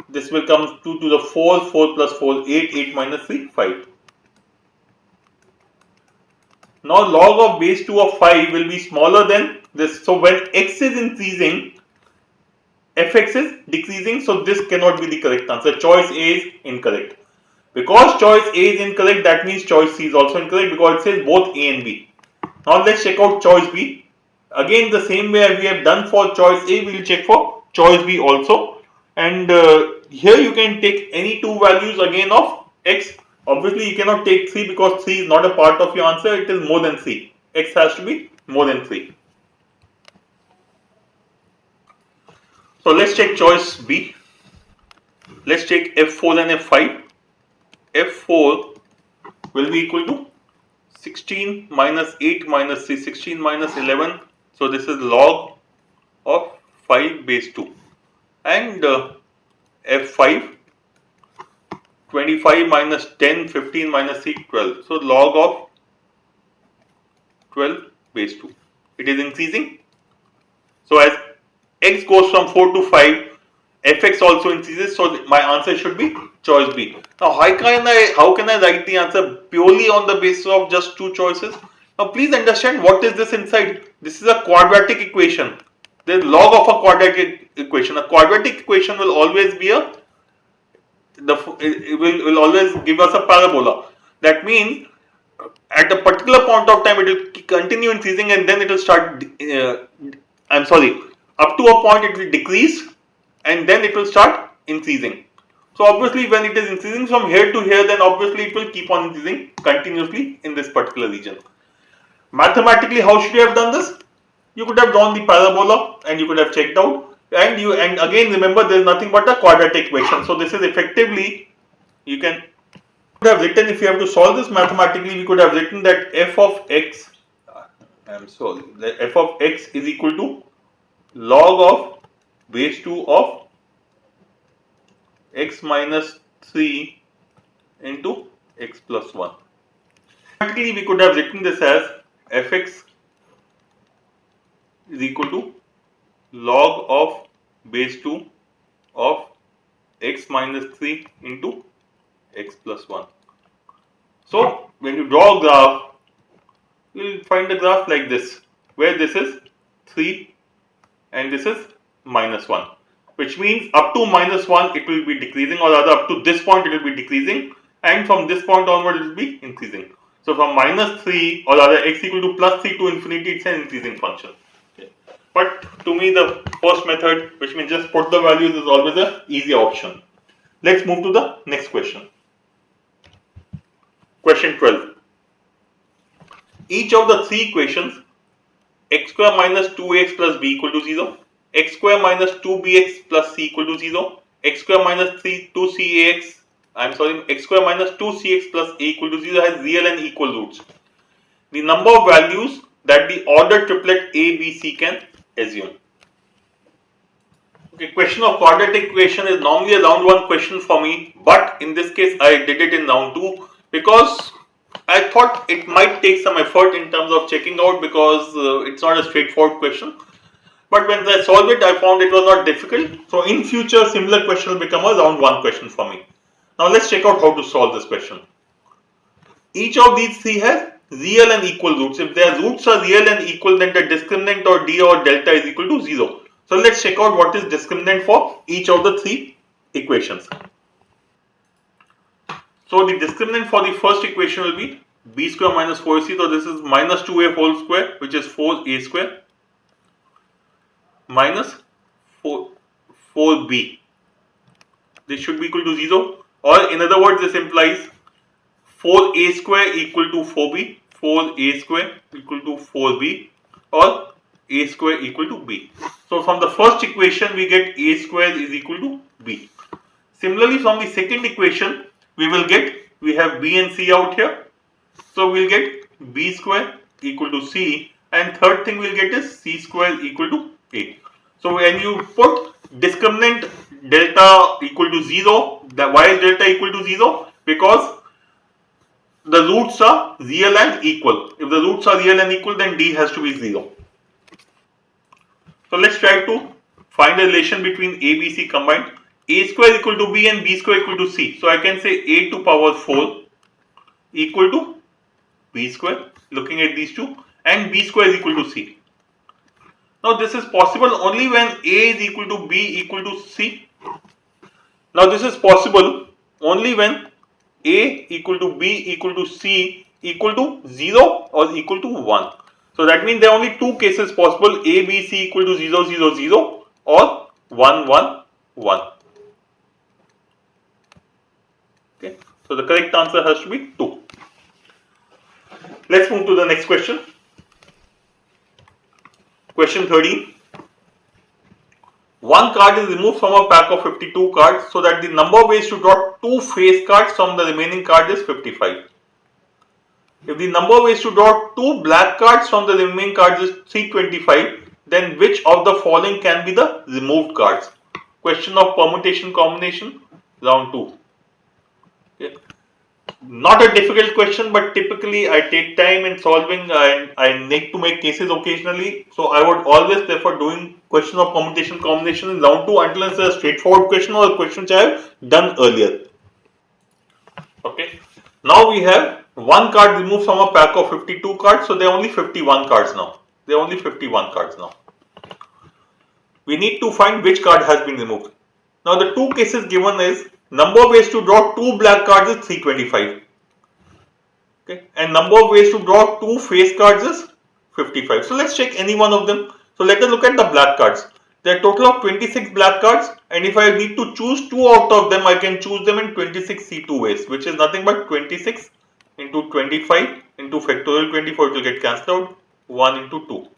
this will come 2 to the 4, 4 plus 4, 8, 8 minus 3, 5. Now log of base 2 of 5 will be smaller than this. So when x is increasing, fx is decreasing. So this cannot be the correct answer. Choice A is incorrect. Because choice A is incorrect, that means choice C is also incorrect because it says both A and B. Now let's check out choice B. Again the same way we have done for choice A, we will check for choice B also. And here you can take any two values again of x. Obviously you cannot take 3 because 3 is not a part of your answer, it is more than 3. X has to be more than 3. So let's check choice B. Let's check F4 and F5. F4 will be equal to 16 minus 8 minus 3, 16 minus 11. So this is log of 5 base 2. And F5, 25 minus 10, 15 minus 3, 12. So log of 12 base 2. It is increasing. So as x goes from 4 to 5, fx also increases. So my answer should be choice B. Now how can I write the answer purely on the basis of just two choices? Now please understand what is this inside. This is a quadratic equation. The log of a quadratic equation. A quadratic equation will always be it will always give us a parabola. That means at a particular point of time it will continue increasing and then it will start up to a point it will decrease and then it will start increasing. So obviously when it is increasing from here to here, then obviously it will keep on increasing continuously in this particular region. Mathematically, how should you have done this? You could have drawn the parabola and you could have checked out, and again remember there is nothing but a quadratic equation. So this is effectively, you could have written, if you have to solve this mathematically, we could have written that f of x, that f of x is equal to log of base 2 of x minus 3 into x plus 1. Practically we could have written this as fx is equal to log of base 2 of x minus 3 into x plus 1. So when you draw a graph, you will find a graph like this, where this is 3 and this is minus 1, which means up to minus 1 it will be decreasing, or rather up to this point it will be decreasing, and from this point onward it will be increasing. So from minus 3, or rather x equal to plus 3 to infinity, it's an increasing function. Okay. But to me the first method, which means just put the values, is always an easier option. Let's move to the next question. Question 12. Each of the three equations, x square minus 2ax plus b equal to 0, x square minus 2bx plus c equal to 0, x square minus 2cax, x square minus 2cx plus a equal to 0 has real and equal roots. The number of values that the ordered triplet a, b, c can assume. Okay, question of quadratic equation is normally a round 1 question for me, but in this case I did it in round 2 because I thought it might take some effort in terms of checking out, because it's not a straightforward question. But when I solved it, I found it was not difficult. So in future, similar question will become a round 1 question for me. Now let's check out how to solve this question. Each of these three has real and equal roots. If their roots are real and equal, then the discriminant or d or delta is equal to 0. So let's check out what is discriminant for each of the three equations. So the discriminant for the first equation will be b square minus 4ac. So this is minus 2a whole square, which is 4a square, minus 4b. This should be equal to 0, or in other words, this implies 4a square equal to 4b, 4a square equal to 4b, or a square equal to b. So from the first equation we get a square is equal to b. Similarly, from the second equation we have b and c out here. So we'll get b square equal to c, and third thing we'll get is c square equal to a. So when you put discriminant delta equal to 0, why is delta equal to 0? Because the roots are real and equal. If the roots are real and equal, then d has to be 0. So let's try to find a relation between a, b, c combined. A square equal to b and b square equal to c. So I can say a to power 4 equal to b square, looking at these two, and b square is equal to c. Now this is possible only when a is equal to b equal to c. Now this is possible only when a equal to b equal to c equal to 0 or equal to 1. So that means there are only two cases possible: a, b, c equal to 0, 0, 0 or 1, 1, 1. Okay. So the correct answer has to be 2. Let's move to the next question. Question 13. One card is removed from a pack of 52 cards so that the number of ways to draw 2 face cards from the remaining card is 55. If the number of ways to draw 2 black cards from the remaining cards is 325, then which of the following can be the removed cards? Question of permutation combination, round 2. Okay. Not a difficult question, but typically I take time in solving and I need to make cases occasionally. So I would always prefer doing question of permutation combination in round 2 until it's a straightforward question or a question which I have done earlier. Okay. Now we have one card removed from a pack of 52 cards, so there are only 51 cards now. There are only 51 cards now. We need to find which card has been removed. Now the two cases given is number of ways to draw 2 black cards is 325. Okay, and number of ways to draw 2 face cards is 55. So let's check any one of them. So let us look at the black cards. There are a total of 26 black cards, and if I need to choose 2 out of them, I can choose them in 26 C2 ways, which is nothing but 26 into 25 into factorial 24, it will get cancelled out, 1 into 2.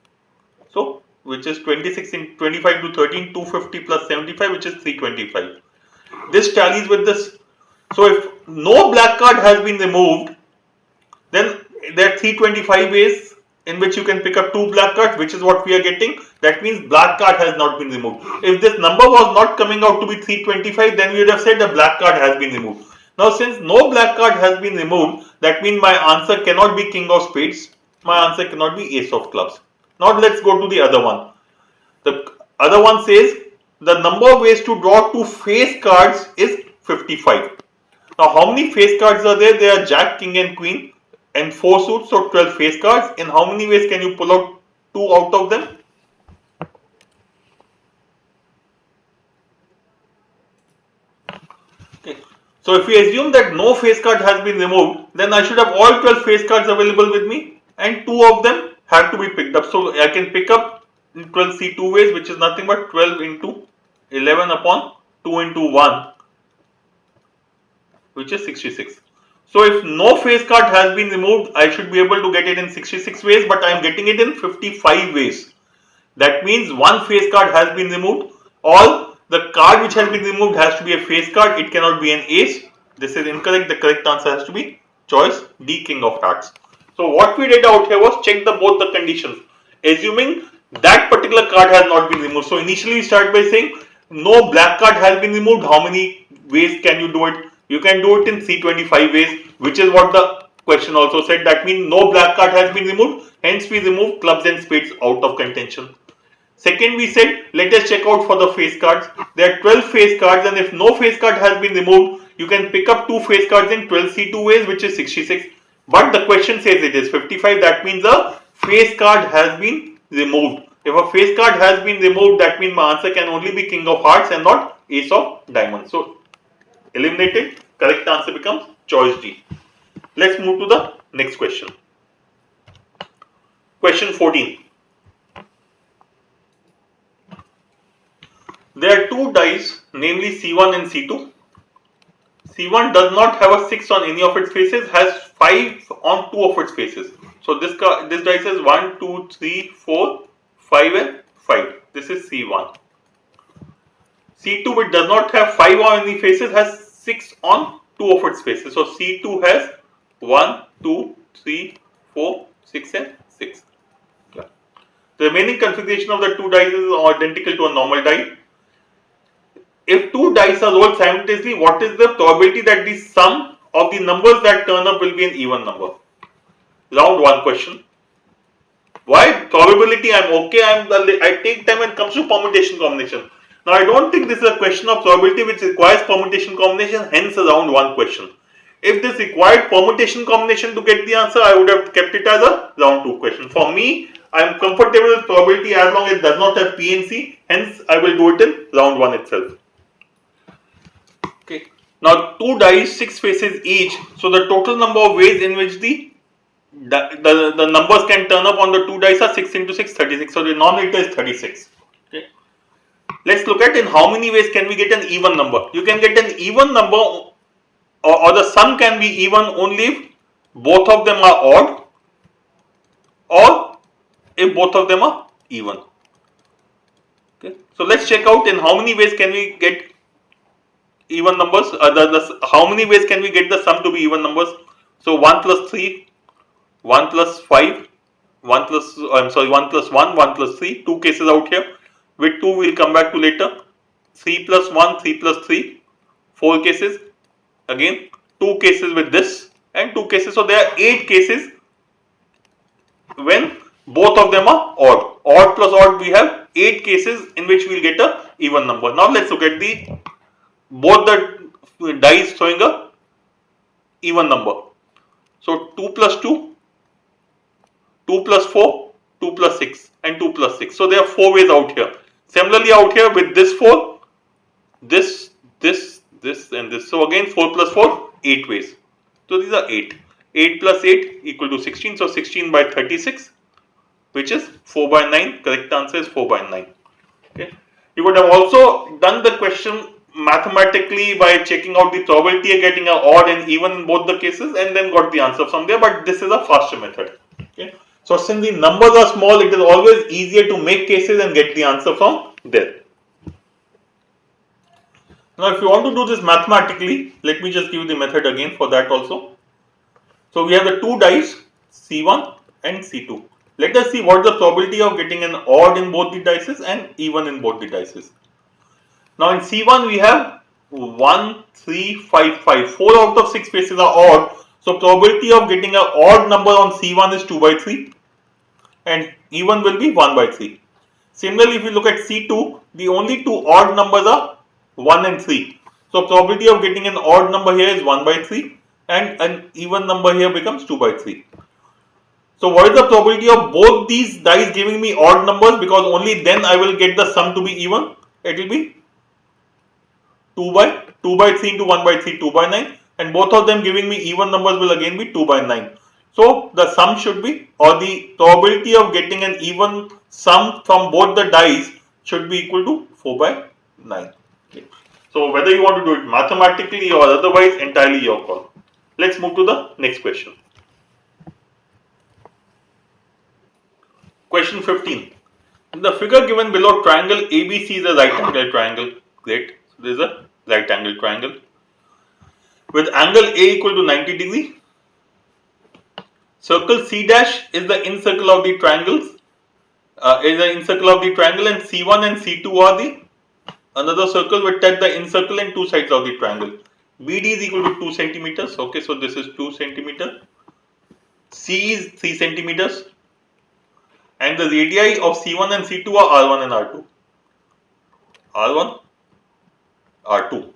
So which is 26 in 25 to 13, 250 plus 75, which is 325. This tallies with this. So if no black card has been removed, then there are 325 ways in which you can pick up 2 black cards, which is what we are getting. That means black card has not been removed. If this number was not coming out to be 325, then we would have said the black card has been removed. Now since no black card has been removed, that means my answer cannot be king of spades. My answer cannot be ace of clubs. Now let's go to the other one. The other one says the number of ways to draw 2 face cards is 55. Now how many face cards are there? There are jack, king and queen and 4 suits, so 12 face cards. In how many ways can you pull out 2 out of them? Okay. So if we assume that no face card has been removed, then I should have all 12 face cards available with me and 2 of them have to be picked up. So I can pick up in 12 C2 ways, which is nothing but 12 into 11 upon 2 into 1, which is 66. So if no face card has been removed, I should be able to get it in 66 ways, but I am getting it in 55 ways. That means one face card has been removed. All the card which has been removed has to be a face card. It cannot be an ace. This is incorrect. The correct answer has to be choice D, king of hearts. So what we did out here was check both the conditions, assuming that particular card has not been removed. So initially we start by saying no black card has been removed. How many ways can you do it? You can do it in 325 ways, which is what the question also said. That means no black card has been removed. Hence we remove clubs and spades out of contention. Second, we said let us check out for the face cards. There are 12 face cards, and if no face card has been removed, you can pick up 2 face cards in 12 C2 ways, which is 66. But the question says it is 55. That means a face card has been removed. If a face card has been removed, that means my answer can only be king of hearts and not ace of diamonds. So eliminated. Correct answer becomes choice D. Let's move to the next question. Question 14. There are 2 dice, namely C1 and C2. C1 does not have a 6 on any of its faces, has 5 on 2 of its faces. So this dice has 1, 2, 3, 4, 5 and 5. This is C1. C2, which does not have 5 on any faces, has 6 on 2 of its faces. So C2 has 1, 2, 3, 4, 6 and 6. Yeah. The remaining configuration of the two dice is identical to a normal die. If two dice are rolled simultaneously, what is the probability that the sum of the numbers that turn up will be an even number? Round 1 question. Why probability? I'm okay. I take time when it comes to permutation combination. Now I don't think this is a question of probability which requires permutation combination. Hence a round 1 question. If this required permutation combination to get the answer, I would have kept it as a round 2 question. For me, I am comfortable with probability as long as it does not have P and C. Hence, I will do it in round 1 itself. Okay. Now, 2 dice, 6 faces each. So the total number of ways in which the numbers can turn up on the 2 dice are 6 into 6, 36. So the denominator is 36. Okay. Let's look at in how many ways can we get an even number. You can get an even number or the sum can be even only if both of them are odd or if both of them are even. Okay. So let's check out in how many ways can we get even numbers. How many ways can we get the sum to be even numbers? So 1 plus 3, 1 plus 5, 1 plus 1, 1 plus 3. 2 cases out here. With 2 we'll come back to later. 3 plus 1, 3 plus 3. 4 cases. Again 2 cases with this and 2 cases. So there are 8 cases when both of them are odd. Odd plus odd, we have 8 cases in which we will get a even number. Now let's look at both the dice showing a even number. So 2 plus 2, 2 plus 4, 2 plus 6 and 2 plus 6. So there are 4 ways out here. Similarly out here with this 4, this and this. So again 4 plus 4, 8 ways. So these are 8. 8 plus 8 equal to 16. So 16 by 36, which is 4 by 9. Correct answer is 4 by 9. Okay. You would have also done the question mathematically by checking out the probability of getting an odd and even in both the cases and then got the answer from there, but this is a faster method. Okay. So since the numbers are small, it is always easier to make cases and get the answer from there. Now if you want to do this mathematically, let me just give you the method again for that also. So we have the two dice C1 and C2. Let us see what is the probability of getting an odd in both the dices and even in both the dices. Now in C1 we have 1, 3, 5, 5. 4 out of 6 faces are odd. So probability of getting an odd number on C1 is 2 by 3 and even will be 1 by 3. Similarly, if you look at C2, the only two odd numbers are 1 and 3. So probability of getting an odd number here is 1 by 3 and an even number here becomes 2 by 3. So what is the probability of both these dice giving me odd numbers, because only then I will get the sum to be even? It will be 2 by 3 into 1 by 3, 2 by 9, and both of them giving me even numbers will again be 2 by 9. So the sum should be, or the probability of getting an even sum from both the dice should be equal to 4 by 9. Okay. So whether you want to do it mathematically or otherwise, entirely your call. Let's move to the next question. Question 15. In the figure given below, triangle ABC is a right angle triangle. Great. So this is a right angle triangle with angle A equal to 90 degree. Circle C dash is the inner circle of the triangles. And C1 and C2 are the another circle which touch the inner circle and two sides of the triangle. BD is equal to 2 centimeters. Okay, so this is 2 centimeter. C is 3 centimeters. And the radii of C1 and C2 are R1 and R2. R1, R2.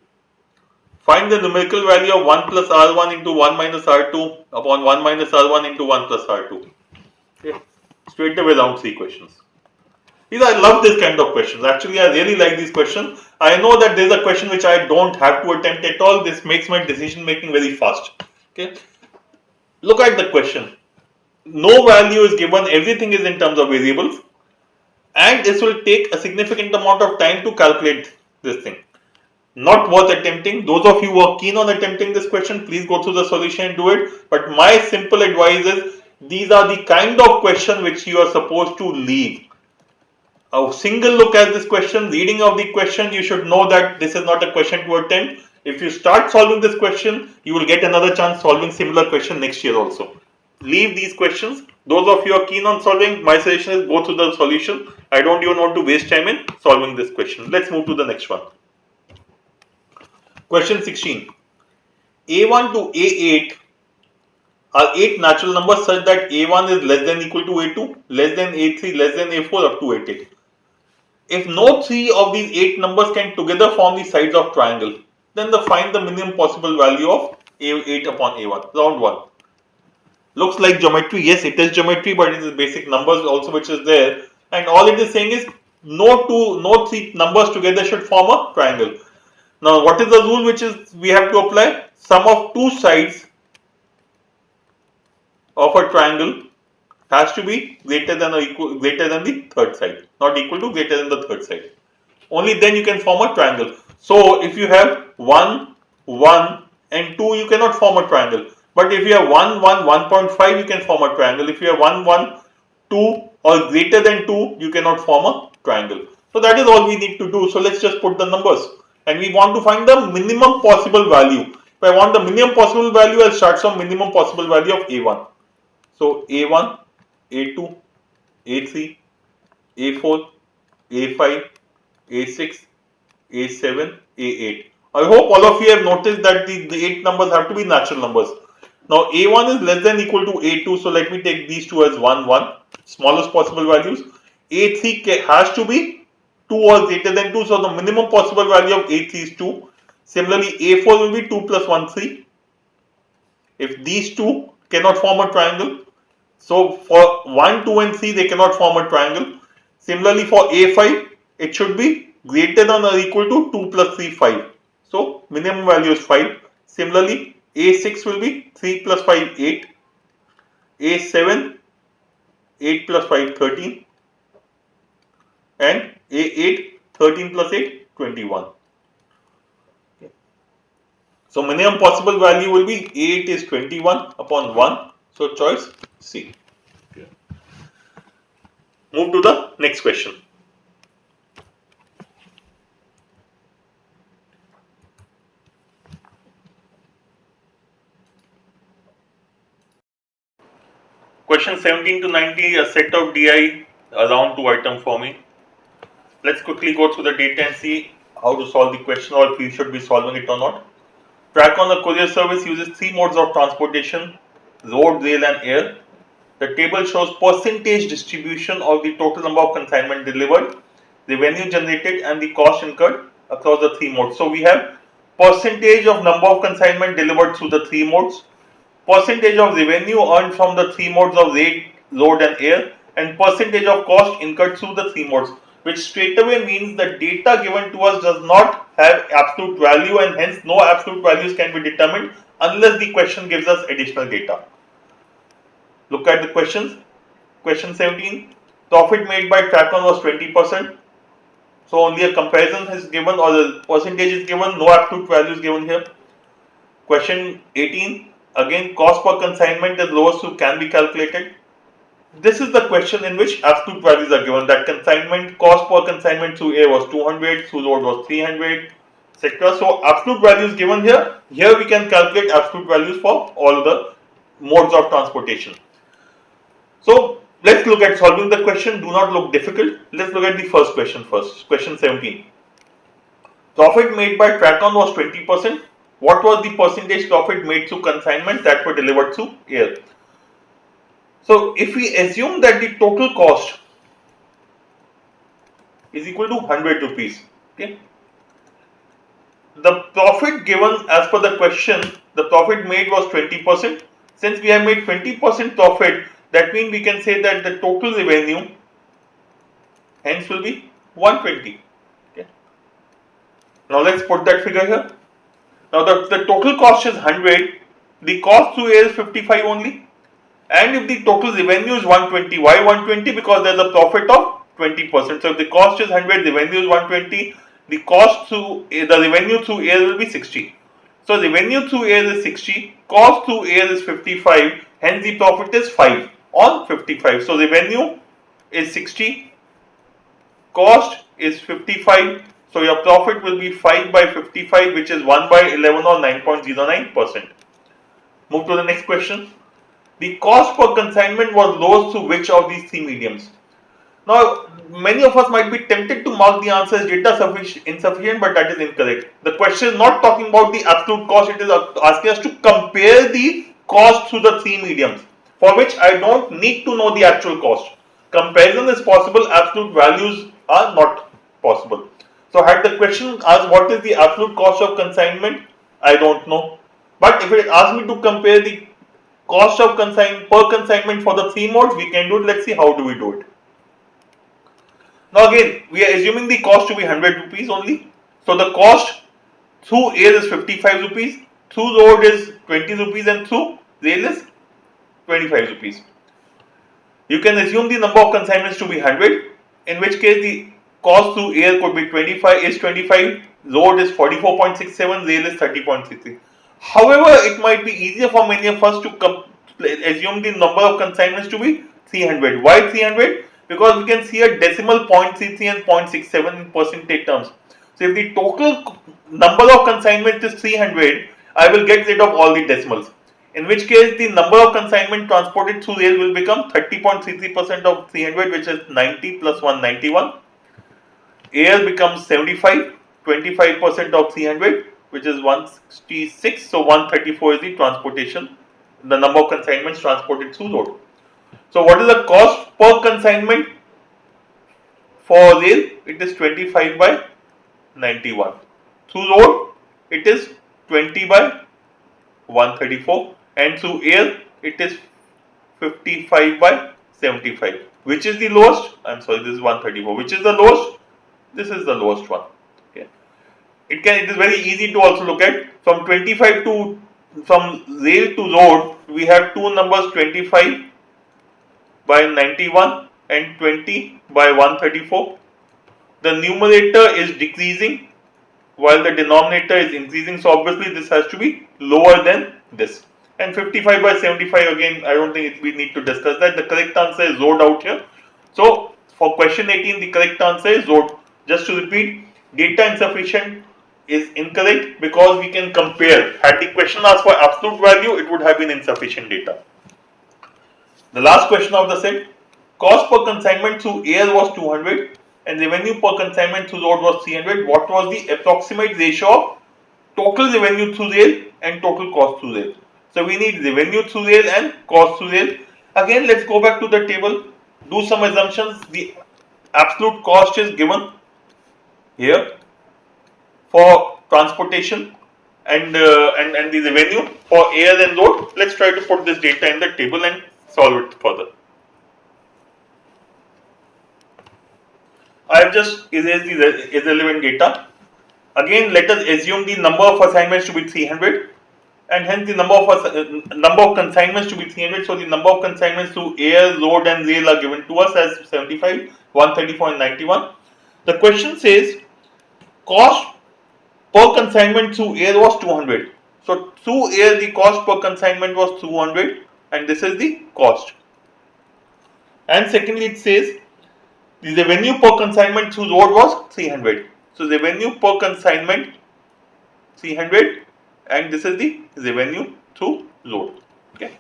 Find the numerical value of 1 plus R1 into 1 minus R2 upon 1 minus R1 into 1 plus R2. Okay. Straight away round 3 questions. I love this kind of questions. Actually, I really like these questions. I know that there is a question which I don't have to attempt at all. This makes my decision making very fast. Okay. Look at the question. No value is given, everything is in terms of variables, and this will take a significant amount of time to calculate this thing. Not worth attempting. Those of you who are keen on attempting this question, please go through the solution and do it. But my simple advice is, these are the kind of question which you are supposed to leave. A single look at this question, reading of the question, you should know that this is not a question to attempt. If you start solving this question, you will get another chance solving similar question next year also. Leave these questions. Those of you who are keen on solving, my suggestion is go through the solution. I don't even want to waste time in solving this question. Let's move to the next one. Question 16. A1 to A8 are 8 natural numbers such that A1 is less than equal to A2, less than A3, less than A4 up to A8. If no 3 of these 8 numbers can together form the sides of triangle, then find the minimum possible value of A8 upon A1. Round 1. Looks like geometry. Yes, it is geometry, but it is basic numbers also which is there. And all it is saying is no 3 numbers together should form a triangle. Now, what is the rule which is we have to apply? Sum of two sides of a triangle has to be greater than the third side, not equal to, greater than the third side. Only then you can form a triangle. So if you have 1, 1 and 2, you cannot form a triangle. But if you have 1, 1, 1.5, you can form a triangle. If you have 1, 1, 2 or greater than 2, you cannot form a triangle. So that is all we need to do. So let's just put the numbers. And we want to find the minimum possible value. If I want the minimum possible value, I'll start from minimum possible value of A1. So A1, A2, A3, A4, A5, A6, A7, A8. I hope all of you have noticed that the 8 numbers have to be natural numbers. Now A1 is less than equal to A2, so let me take these two as 1, 1, smallest possible values. A3 has to be 2 or greater than 2, so the minimum possible value of A3 is 2. Similarly, A4 will be 2 plus 1, 3. If these two cannot form a triangle, so for 1, 2 and 3 they cannot form a triangle. Similarly for A5, it should be greater than or equal to 2 plus 3, 5. So minimum value is 5. Similarly, A6 will be 3 plus 5, 8. A7, 8 plus 5, 13. And A8, 13 plus 8, 21. So minimum possible value will be A8 is 21 upon 1. So choice C. Move to the next question. Question 17 to 90, a set of DI around 2 items forming. Let's quickly go through the data and see how to solve the question, or if you should be solving it or not. Tracon, the courier service, uses 3 modes of transportation: road, rail and air. The table shows percentage distribution of the total number of consignment delivered, revenue generated and the cost incurred across the 3 modes. So we have percentage of number of consignment delivered through the 3 modes, percentage of revenue earned from the 3 modes of rate, road and air, and percentage of cost incurred through the 3 modes, which straight away means the data given to us does not have absolute value, and hence no absolute values can be determined unless the question gives us additional data. Look at the questions. Question 17, profit made by Tracon was 20%. So only a comparison is given, or the percentage is given, no absolute value is given here. Question 18, again cost per consignment is lowest, so can be calculated. This is the question in which absolute values are given, that consignment cost per consignment through air was 200, through road was 300, etc. So absolute values given here. Here we can calculate absolute values for all the modes of transportation. So let's look at solving the question. Do not look difficult. Let's look at the first question first. Question 17. Profit made by Tracon was 20%. What was the percentage profit made through consignments that were delivered through air? So if we assume that the total cost is equal to 100 rupees, okay, the profit given as per the question, the profit made was 20%. Since we have made 20% profit, that means we can say that the total revenue hence will be 120. Okay. Now let's put that figure here. Now the total cost is 100, the cost through air is 55 only, and if the total revenue is 120, why 120? Because there is a profit of 20%. So if the cost is 100, revenue is 120, the revenue through air will be 60. So revenue through air is 60, cost through air is 55, hence the profit is 5 on 55. So revenue is 60, cost is 55, so your profit will be 5 by 55, which is 1 by 11 or 9.09%. Move to the next question. The cost per consignment was lowest through which of these three mediums? Now, many of us might be tempted to mark the answer as data insufficient, but that is incorrect. The question is not talking about the absolute cost, it is asking us to compare the cost through the three mediums, for which I don't need to know the actual cost. Comparison is possible, absolute values are not possible. So, had the question asked what is the absolute cost of consignment, I don't know. But if it asks me to compare the cost of per consignment for the three modes, we can do it. Let's see how do we do it. Now again, we are assuming the cost to be 100 rupees only. So the cost through air is 55 rupees, through road is 20 rupees and through rail is 25 rupees. You can assume the number of consignments to be 100, in which case the cost through air could be 25, road is 44.67, rail is 30.63. However, it might be easier for many of us to assume the number of consignments to be 300. Why 300? Because we can see a decimal 0.33 and 0.67 in percentage terms. So if the total number of consignments is 300, I will get rid of all the decimals. In which case the number of consignment transported through rail will become 30.33% of 300, which is 90 plus 191. Air becomes 75, 25% of 300, which is 166. So 134 is the transportation, the number of consignments transported through road. So what is the cost per consignment for rail? It is 25 by 91. Through road, it is 20 by 134, and through air, it is 55 by 75. Which is the lowest? I'm sorry, this is 134. Which is the lowest? This is the lowest one. Okay. It is very easy to also look at. From 25 to from rail to road, we have two numbers, 25 by 91 and 20 by 134. The numerator is decreasing while the denominator is increasing, so obviously this has to be lower than this. And 55 by 75, again, I don't think we need to discuss that. The correct answer is road out here. So for question 18, the correct answer is road. Just to repeat, data insufficient is incorrect because we can compare. Had the question asked for absolute value, it would have been insufficient data. The last question of the set, cost per consignment through air was 200 and revenue per consignment through road was 300. What was the approximate ratio of total revenue through rail and total cost through rail? So we need revenue through rail and cost through rail. Again, let's go back to the table, do some assumptions. The absolute cost is given here for transportation and the revenue for air and road. Let's try to put this data in the table and solve it further. I have just erased the irrelevant data. Again, let us assume the number of assignments to be 300 and hence the number of consignments to be 300. So the number of consignments through air, road and rail are given to us as 75, 134 and 91. The question says cost per consignment through air was 200. So through air the cost per consignment was 200 and this is the cost. And secondly it says the revenue per consignment through road was 300. So revenue per consignment 300 and this is the revenue through road. Okay.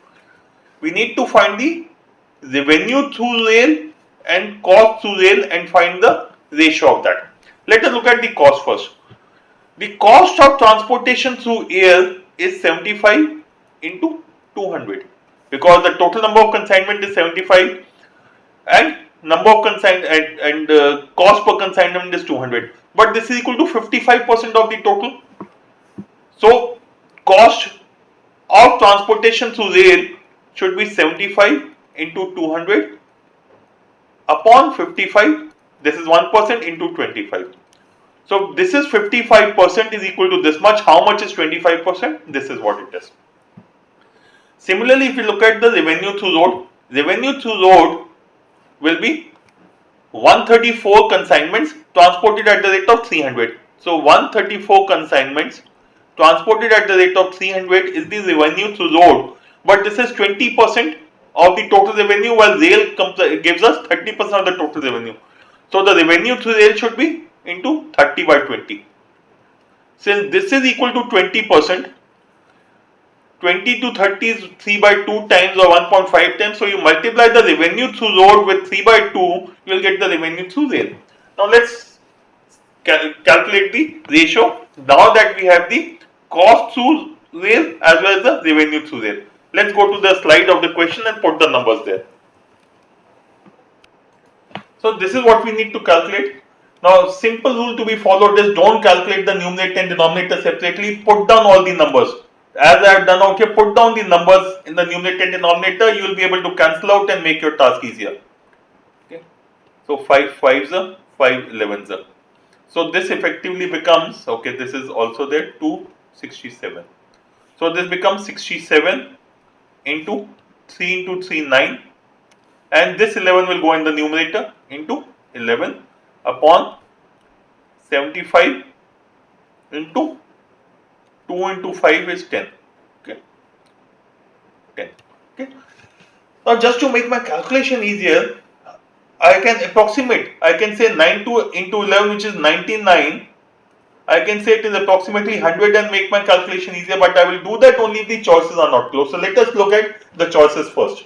We need to find the revenue through rail and cost through rail and find the ratio of that. Let us look at the cost first. The cost of transportation through air is 75 into 200 because the total number of consignment is 75 and number of cost per consignment is 200. But this is equal to 55% of the total. So cost of transportation through rail should be 75 into 200 upon 55. This is 1% into 25. So this is 55% is equal to this much. How much is 25%? This is what it is. Similarly, if you look at the revenue through road will be 134 consignments transported at the rate of 300. So 134 consignments transported at the rate of 300 is the revenue through road, but this is 20% of the total revenue, while rail gives us 30% of the total revenue. So the revenue through rail should be into 30 by 20. Since this is equal to 20%, 20 to 30 is 3 by 2 times or 1.5 times. So you multiply the revenue through road with 3 by 2, you will get the revenue through rail. Now let's calculate the ratio. Now that we have the cost through rail as well as the revenue through rail. Let's go to the slide of the question and put the numbers there. So this is what we need to calculate. Now simple rule to be followed is don't calculate the numerator and denominator separately, put down all the numbers. As I have done out here, put down the numbers in the numerator and denominator, you will be able to cancel out and make your task easier. Okay. So 5 5s are 5 11s are. So this effectively becomes, okay, this is also there, 267. So this becomes 67 into 3 into 3 9, and this 11 will go in the numerator into 11 upon 75 into 2 into 5 is 10. Okay, 10. Okay. Now just to make my calculation easier, I can approximate. I can say 9 into 11, which is 99. I can say it is approximately 100 and make my calculation easier, but I will do that only if the choices are not close. So let us look at the choices first.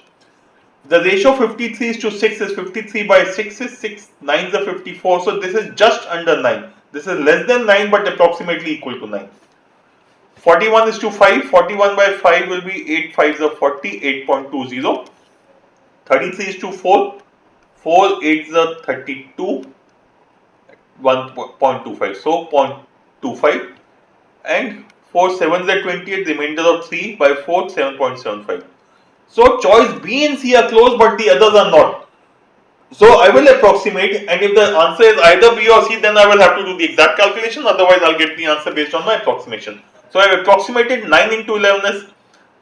The ratio 53 is to 6 is 53 by 6 is 6, 9 is 54. So this is just under 9. This is less than 9 but approximately equal to 9. 41 is to 5, 41 by 5 will be 8 5s are 40, 8.20. 33 is to 4, 4 8s are 32, 1.25, so 0.25, and 4 7s are 28, remainder of 3 by 4, 7.75. So choice B and C are close but the others are not. So I will approximate, and if the answer is either B or C, then I will have to do the exact calculation, otherwise I'll get the answer based on my approximation. So I have approximated 9 into 11 is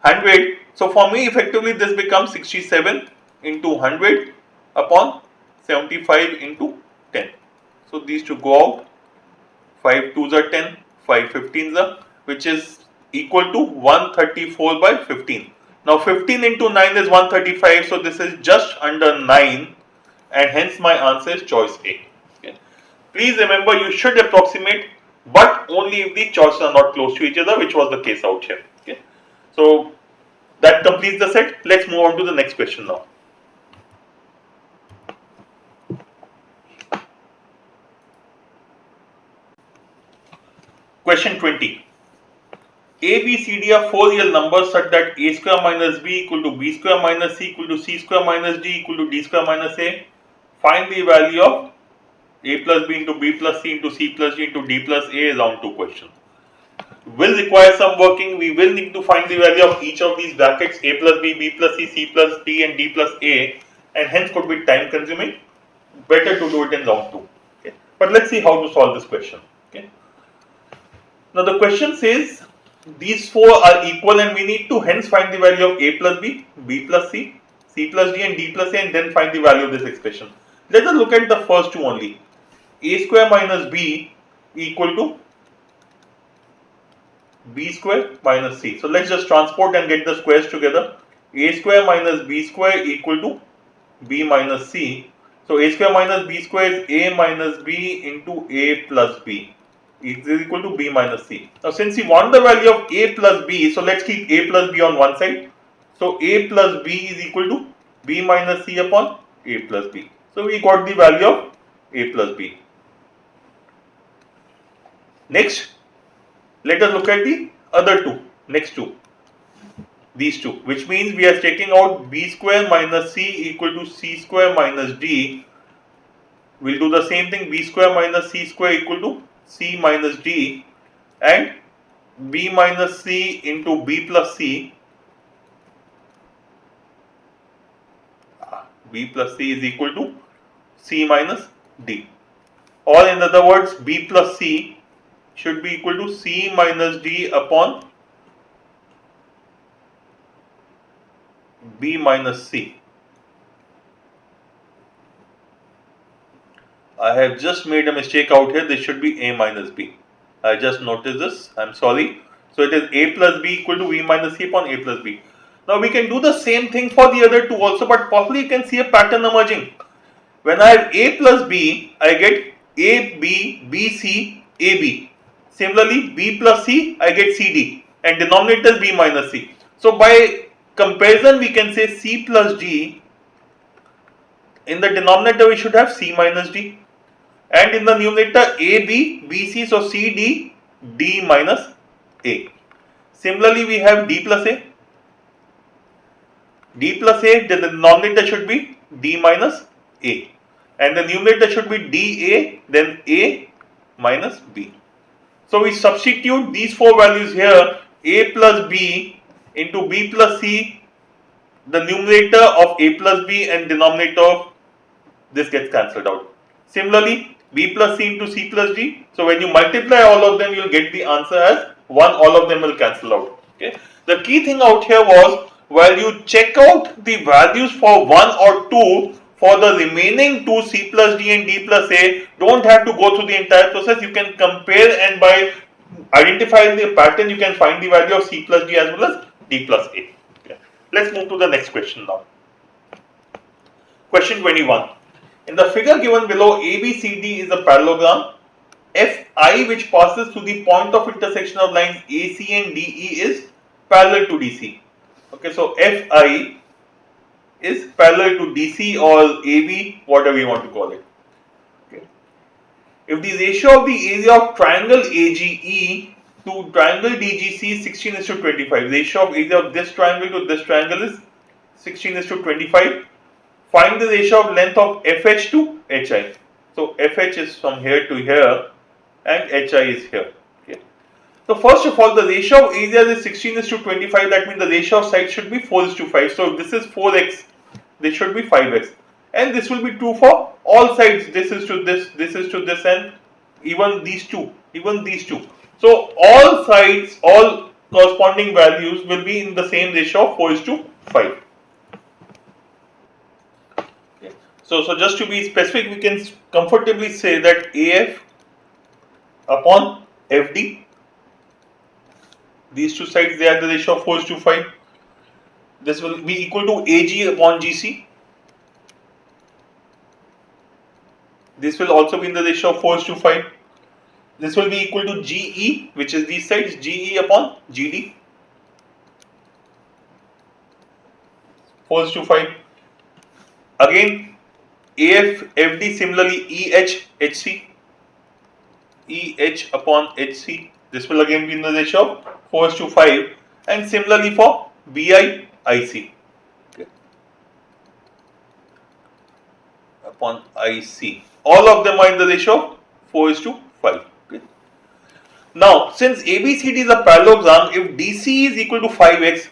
100. So for me effectively this becomes 67 into 100 upon 75 into 10. So these two go out, 5 2s are 10, 5 15s are, which is equal to 134 by 15. Now 15 into 9 is 135, so this is just under 9, and hence my answer is choice A. Okay. Please remember you should approximate, but only if the choices are not close to each other, which was the case out here. Okay. So that completes the set. Let's move on to the next question now. Question 20. A, B, C, D are 4 real numbers such that A square minus B equal to B square minus C equal to C square minus D equal to D square minus A. Find the value of A plus B into B plus C into C plus D into D plus A is round 2 question. Will require some working. We will need to find the value of each of these brackets, A plus B, B plus C, C plus D and D plus A, and hence could be time consuming. Better to do it in round 2. Okay. But let's see how to solve this question. Okay. Now the question says these 4 are equal and we need to hence find the value of A plus B, B plus C, C plus D and D plus A, and then find the value of this expression. Let us look at the first two only. A square minus B equal to B square minus C. So let's just transport and get the squares together. A square minus B square equal to B minus C. So A square minus B square is A minus B into A plus B. Is equal to B minus C. Now since we want the value of A plus B, so let's keep A plus B on one side. So A plus B is equal to B minus C upon A plus B. So we got the value of A plus B. Next, let us look at the other two, next two. These two, which means we are taking out B square minus C equal to C square minus D. We'll do the same thing, B square minus C square equal to C minus D, and B minus C into B plus C. B plus C is equal to C minus D. Or in other words, B plus C should be equal to C minus D upon B minus C. I have just made a mistake out here. This should be A minus B. I just noticed this. I'm sorry. So it is A plus B equal to V minus C upon A plus B. Now we can do the same thing for the other two also, but possibly you can see a pattern emerging. When I have A plus B, I get A B, B C, A B. Similarly, B plus C, I get C D, and denominator is B minus C. So by comparison, we can say C plus D. In the denominator, we should have C minus D, and in the numerator A B, B C, so C D, D minus A. Similarly, we have D plus A. D plus A, the denominator should be D minus A, and the numerator should be DA, then A minus B. So we substitute these four values here, A plus B into B plus C, the numerator of A plus B and denominator of this gets cancelled out. Similarly, B plus C into C plus D, so when you multiply all of them, you will get the answer as 1, all of them will cancel out. Okay. The key thing out here was, while you check out the values for 1 or 2, for the remaining two C plus D and D plus A, don't have to go through the entire process. You can compare, and by identifying the pattern, you can find the value of C plus D as well as D plus A. Okay. Let's move to the next question now. Question 21. In the figure given below, ABCD is a parallelogram. FI, which passes through the point of intersection of lines AC and DE, is parallel to DC. Okay, so FI is parallel to DC or AB, whatever you want to call it. Okay. If the ratio of the area of triangle AGE to triangle DGC is 16:25, ratio of area of this triangle to this triangle is 16:25. Find the ratio of length of FH to HI. So FH is from here to here and HI is here. Okay. So first of all, the ratio of areas is 16:25. That means the ratio of sides should be 4:5. So if this is 4x, this should be 5x. And this will be true for all sides. This is to this is to this, and even these two. So all sides, all corresponding values will be in the same ratio of 4:5. So just to be specific, we can comfortably say that AF upon FD, these two sides, they are the ratio of 4:5. This will be equal to AG upon GC. This will also be in the ratio of 4:5. This will be equal to GE, which is these sides, GE upon GD, 4:5. Again, AF, FD, similarly EH, HC, EH upon HC. This will again be in the ratio of 4:5, and similarly for BI, IC, okay, upon IC. All of them are in the ratio of 4:5. Okay. Now, since ABCD is a parallelogram, if DC is equal to 5x,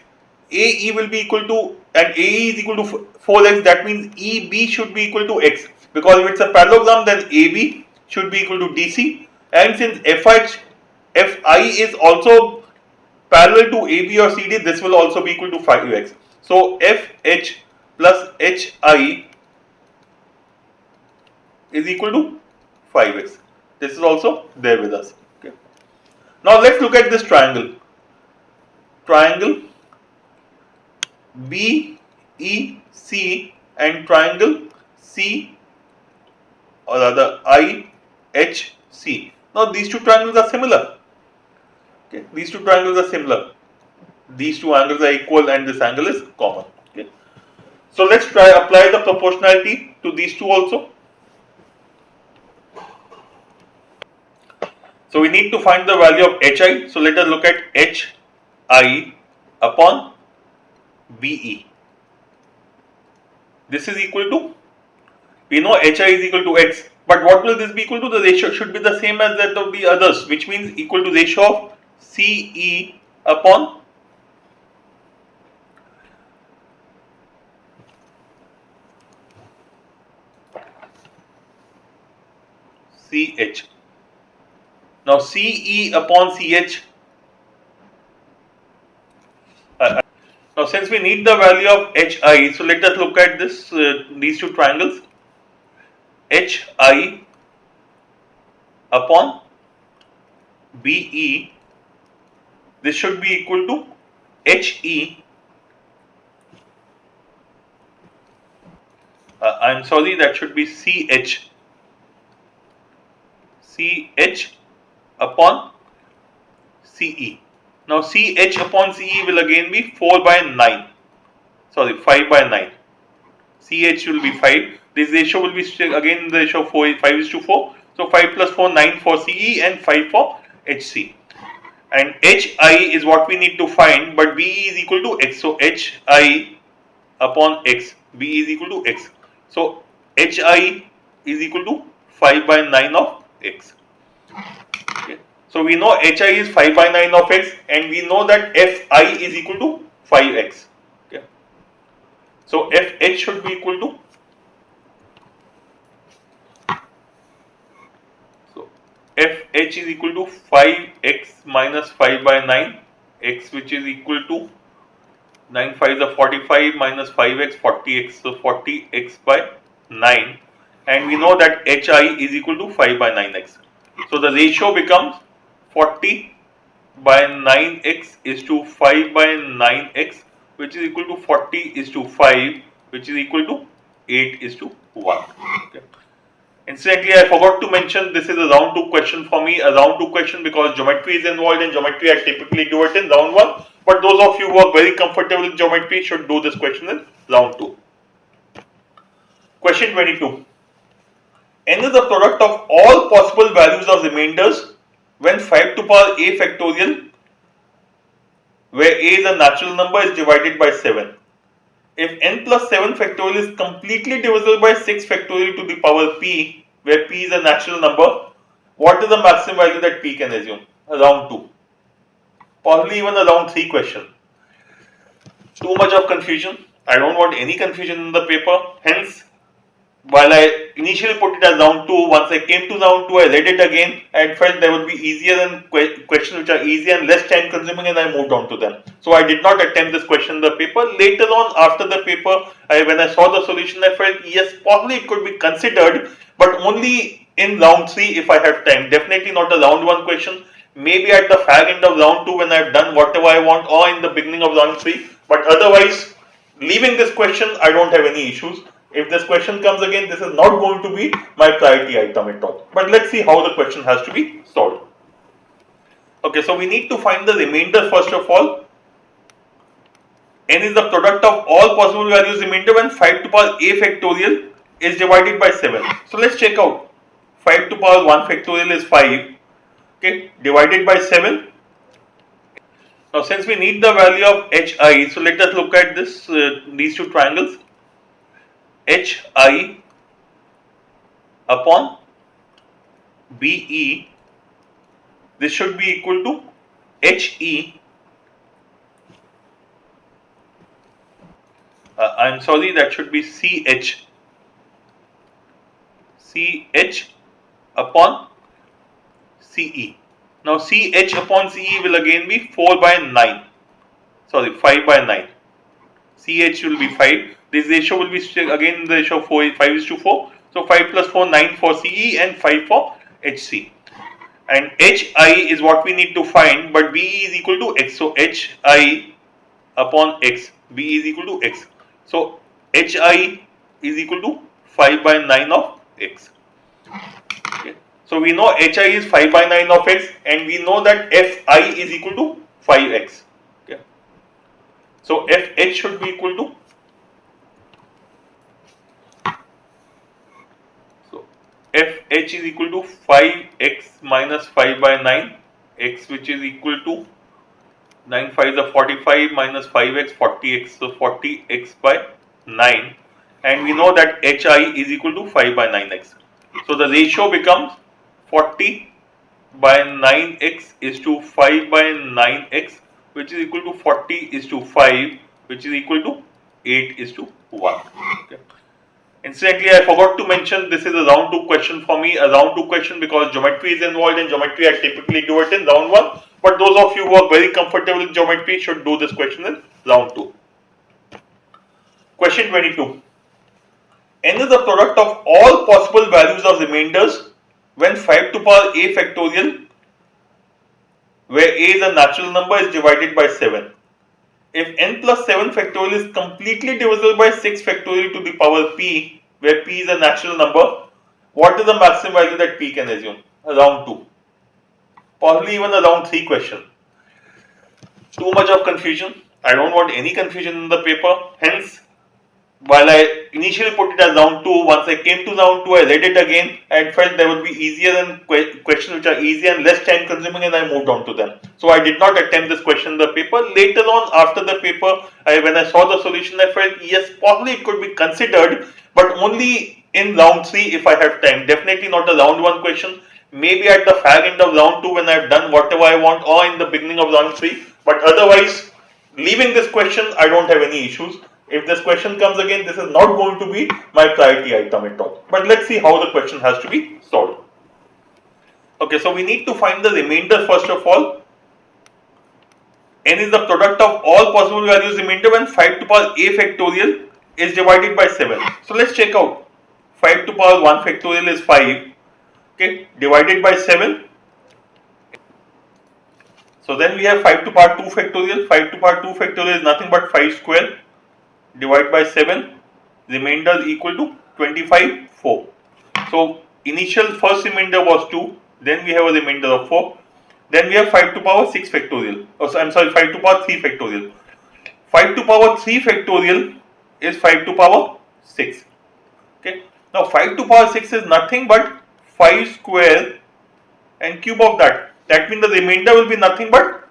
AE will be equal to, and AE is equal to 4x, that means EB should be equal to x, because if it's a parallelogram, then AB should be equal to DC, and since FI is also parallel to AB or CD, this will also be equal to 5x. So FH plus HI is equal to 5x. This is also there with us. Okay. Now let's look at this triangle. Triangle BEC and triangle C, or rather IHC. Now these two triangles are similar. Okay. These two triangles are similar. These two angles are equal and this angle is common. Okay. So let's try apply the proportionality to these two also. So we need to find the value of HI. So let us look at HI upon BE. This is equal to, we know HI is equal to x, but what will this be equal to? The ratio should be the same as that of the others, which means equal to ratio of CE upon CH. Now CE upon CH. Now since we need the value of HI, so let us look at this these two triangles. HI upon BE, this should be equal to HE. I'm sorry, that should be CH. CH upon CE. Now CH upon CE will again be 4 by 9. Sorry, 5 by 9. CH will be 5. This ratio will be still again the ratio of 5 is to 4. So 5 plus 4, 9 for CE and 5 for HC. And HI is what we need to find, but BE is equal to X. So HI upon X. BE is equal to X. So HI is equal to 5 by 9 of X. Okay. So we know HI is 5 by 9 of X, and we know that FI is equal to 5X. Okay. So FH should be equal to, so FH is equal to 5X minus 5 by 9, X which is equal to 9 5 is 45 minus 5X 40X, so 40X by 9, and we know that HI is equal to 5 by 9X. So the ratio becomes 40 by 9X is to 5 by 9X, which is equal to 40 is to 5, which is equal to 8 is to 1. Okay. Incidentally, I forgot to mention this is a round 2 question for me, a round 2 question because geometry is involved. In geometry, I typically do it in round 1, but those of you who are very comfortable with geometry should do this question in round 2. Question 22. N is the product of all possible values of remainders when 5 to power a factorial, where a is a natural number, is divided by 7. If n plus 7 factorial is completely divisible by 6 factorial to the power p, where p is a natural number, what is the maximum value that p can assume? Round 2. Possibly even a round 3 question. Too much of confusion. I don't want any confusion in the paper. Hence, while I initially put it as round 2, once I came to round 2, I read it again and felt there would be easier and questions which are easier and less time consuming, and I moved on to them. So I did not attempt this question in the paper. Later on, after the paper, when I saw the solution, I felt yes, possibly it could be considered, but only in round 3 if I have time. Definitely not a round 1 question. Maybe at the fag end of round 2 when I have done whatever I want, or in the beginning of round 3. But otherwise, leaving this question, I don't have any issues. If this question comes again, this is not going to be my priority item at all. But let's see how the question has to be solved. Okay, so we need to find the remainder first of all. N is the product of all possible values remainder when 5 to power a factorial is divided by 7. So let's check out. 5 to power 1 factorial is 5. Okay, divided by 7. Now since we need the value of HI, so let us look at this these two triangles. HI upon BE, this should be equal to HE. I'm sorry, that should be CH. CH upon CE. Now CH upon CE will again be 4 by 9. Sorry, 5 by 9. CH will be 5. This ratio will be still again the ratio of 5 is to 4. So 5 plus 4, 9 for CE and 5 for HC. And HI is what we need to find, but BE is equal to X. So HI upon X. BE is equal to X. So HI is equal to 5 by 9 of X. Okay. So we know HI is 5 by 9 of X, and we know that FI is equal to 5X. Okay. So FH should be equal to, FH is equal to 5x minus 5 by 9, x which is equal to 9 5 is 45 minus 5x 40x, so 40x by 9, and we know that HI is equal to 5 by 9x. So the ratio becomes 40 by 9x is to 5 by 9x, which is equal to 40 is to 5, which is equal to 8 is to 1. Okay. Incidentally, I forgot to mention this is a round 2 question for me, a round 2 question because geometry is involved. In geometry, I typically do it in round 1, but those of you who are very comfortable with geometry should do this question in round 2. Question 22. N is the product of all possible values of remainders when 5 to power a factorial, where a is a natural number, is divided by 7. If n plus 7 factorial is completely divisible by 6 factorial to the power p, where p is a natural number, what is the maximum value that p can assume? Around 2. Possibly even around 3 question. Too much of confusion. I don't want any confusion in the paper. Hence, while I initially put it as round 2, once I came to round 2, I read it again and felt there would be easier and questions which are easier and less time consuming, and I moved on to them. So I did not attempt this question in the paper. Later on, after the paper, when I saw the solution, I felt yes, possibly it could be considered, but only in round 3 if I have time. Definitely not a round 1 question. Maybe at the fag end of round 2 when I have done whatever I want, or in the beginning of round 3. But otherwise, leaving this question, I don't have any issues. If this question comes again, this is not going to be my priority item at all. But let's see how the question has to be solved. Okay, so we need to find the remainder first of all. N is the product of all possible values remainder when 5 to power a factorial is divided by 7. So let's check out. 5 to power 1 factorial is 5. Okay, divided by 7. So then we have 5 to power 2 factorial. 5 to power 2 factorial is nothing but 5 square. Divide by 7, remainder equal to 25, 4. So initial first remainder was 2, then we have a remainder of 4. Then we have 5 to power 6 factorial. Oh, so I'm sorry, 5 to power 3 factorial. 5 to power 3 factorial is 5 to power 6. Okay. Now 5 to power 6 is nothing but 5 square and cube of that. That means the remainder will be nothing but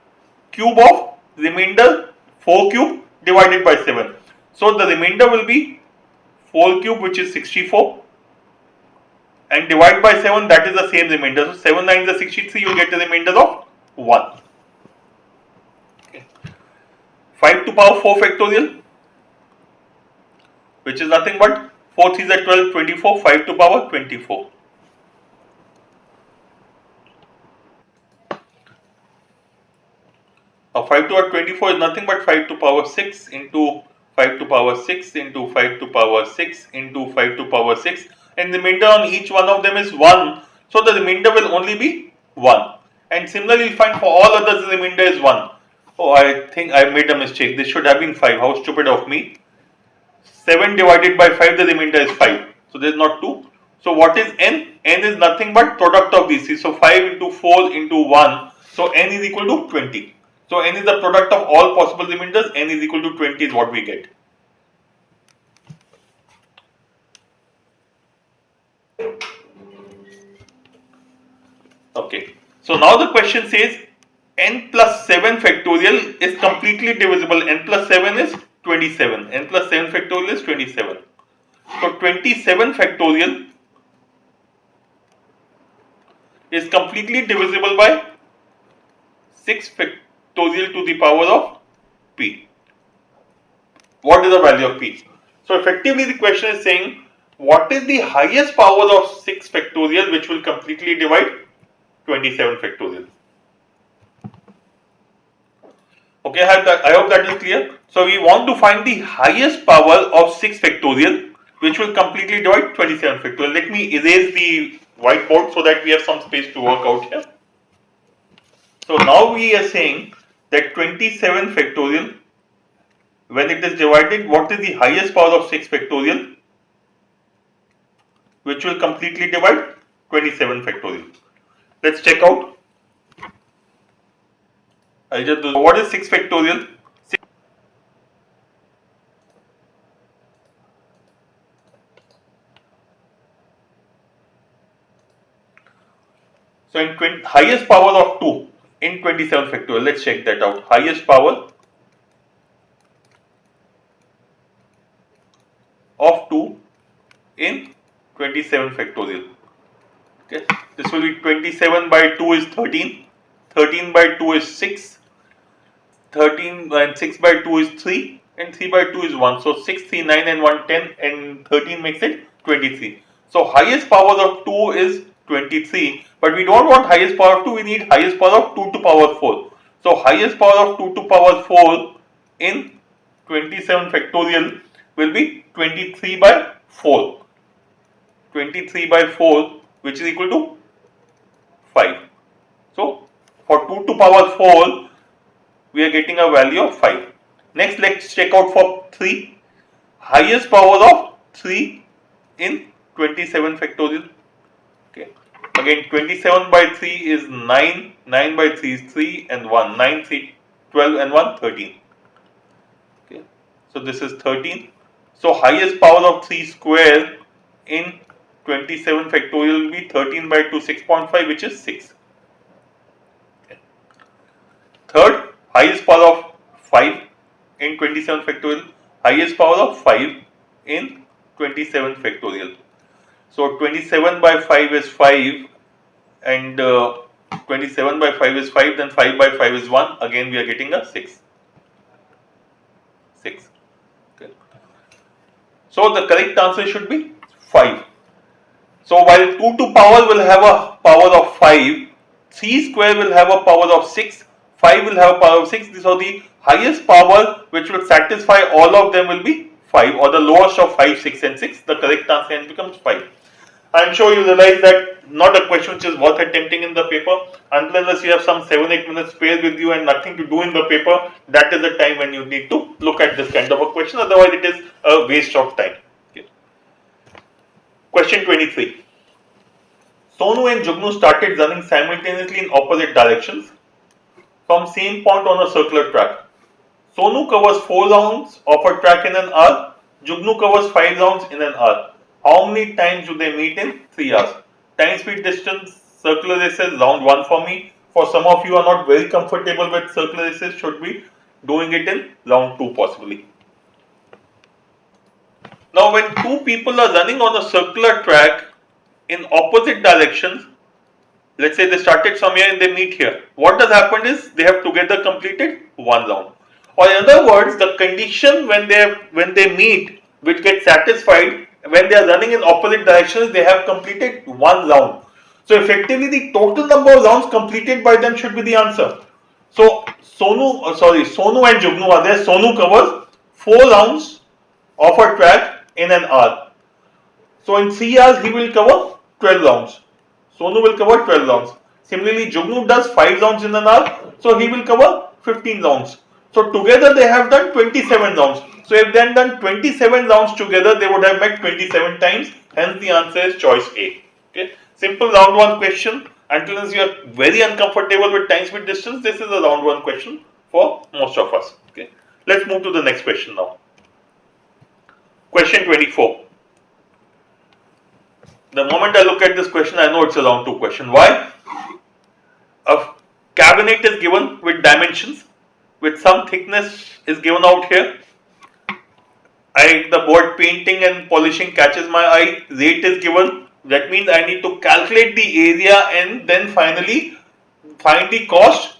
cube of remainder 4 cube divided by 7. So the remainder will be 4 cube, which is 64, and divide by 7, that is the same remainder. So 7 9 is 63, you will get a remainder of 1. Okay. 5 to power 4 factorial, which is nothing but 4 3 is 12, 24, 5 to power 24. Now 5 to power 24 is nothing but 5 to power 6 into 5 to power 6 into 5 to power 6 into 5 to power 6, and the remainder on each one of them is 1. So the remainder will only be 1. And similarly, you find for all others the remainder is 1. Oh, I think I made a mistake. This should have been 5. How stupid of me. 7 divided by 5, the remainder is 5. So there is not 2. So what is n? N is nothing but product of these. So 5 into 4 into 1. So n is equal to 20. So n is the product of all possible remainders, n is equal to 20 is what we get. Okay, so now the question says n plus 7 factorial is completely divisible. N plus 7 is 27. N plus 7 factorial is 27. So 27 factorial is completely divisible by 6 factorial to the power of p. What is the value of p? So effectively the question is saying what is the highest power of 6 factorial which will completely divide 27 factorial. Okay, I hope that is clear. So we want to find the highest power of 6 factorial which will completely divide 27 factorial. Let me erase the whiteboard so that we have some space to work out here. So now we are saying that 27 factorial, when it is divided, what is the highest power of 6 factorial which will completely divide 27 factorial. Let's check out. I'll just do, what is 6 factorial? So in highest power of 2 in 27 factorial, let's check that out. Highest power of 2 in 27 factorial. Okay, this will be 27 by 2 is 13, 13 by 2 is 6, 13 and 6 by 2 is 3, and 3 by 2 is 1. So 6, 3, 9 and 1, 10, and 13 makes it 23. So highest power of 2 is 23, but we don't want highest power of 2, we need highest power of 2 to power 4. So highest power of 2 to power 4 in 27 factorial will be 23 by 4. 23 by 4, which is equal to 5. So for 2 to power 4, we are getting a value of 5. Next, let's check out for 3. Highest power of 3 in 27 factorial. Okay. Again, 27 by 3 is 9, 9 by 3 is 3 and 1, 9, 3, 12 and 1, 13. Okay. So this is 13. So highest power of 3 square in 27 factorial will be 13 by 2, 6.5, which is 6. Okay. Third, highest power of 5 in 27 factorial, highest power of 5 in 27 factorial. So 27 by 5 is 5 and 27 by 5 is 5, then 5 by 5 is 1, again we are getting a 6. 6. Okay. So the correct answer should be 5. So while 2 to power will have a power of 5, 3 square will have a power of 6, 5 will have a power of 6. So the highest power which will satisfy all of them will be 5, or the lowest of 5, 6 and 6. The correct answer becomes 5. I am sure you realize that not a question which is worth attempting in the paper unless you have some 7-8 minutes spare with you and nothing to do in the paper. That is the time when you need to look at this kind of a question, otherwise it is a waste of time. Okay. Question 23. Sonu and Jugnu started running simultaneously in opposite directions from same point on a circular track. Sonu covers 4 rounds of a track in an hour, Jugnu covers 5 rounds in an hour. How many times do they meet in 3 hours? Time, speed, distance, circular races, round 1 for me. For some of you are not very comfortable with circular races, should be doing it in round 2 possibly. Now when 2 people are running on a circular track in opposite directions, let's say they started somewhere and they meet here. What has happened is they have together completed 1 round. Or in other words, the condition when they meet, which gets satisfied when they are running in opposite directions, they have completed 1 round. So effectively, the total number of rounds completed by them should be the answer. So Sonu and Jugnu are there. Sonu covers 4 rounds of a track in an hour. So in 3 hours, he will cover 12 rounds. Sonu will cover 12 rounds. Similarly, Jugnu does 5 rounds in an hour, so he will cover 15 rounds. So together they have done 27 rounds. So if they had done 27 rounds together, they would have met 27 times. Hence the answer is choice A. Okay. Simple round 1 question. Until you are very uncomfortable with time, speed, distance, this is a round 1 question for most of us. Okay. Let's move to the next question now. Question 24. The moment I look at this question, I know it's a round 2 question. Why? A cabinet is given with dimensions, with some thickness is given out here. The board painting and polishing catches my eye. Rate is given. That means I need to calculate the area and then finally find the cost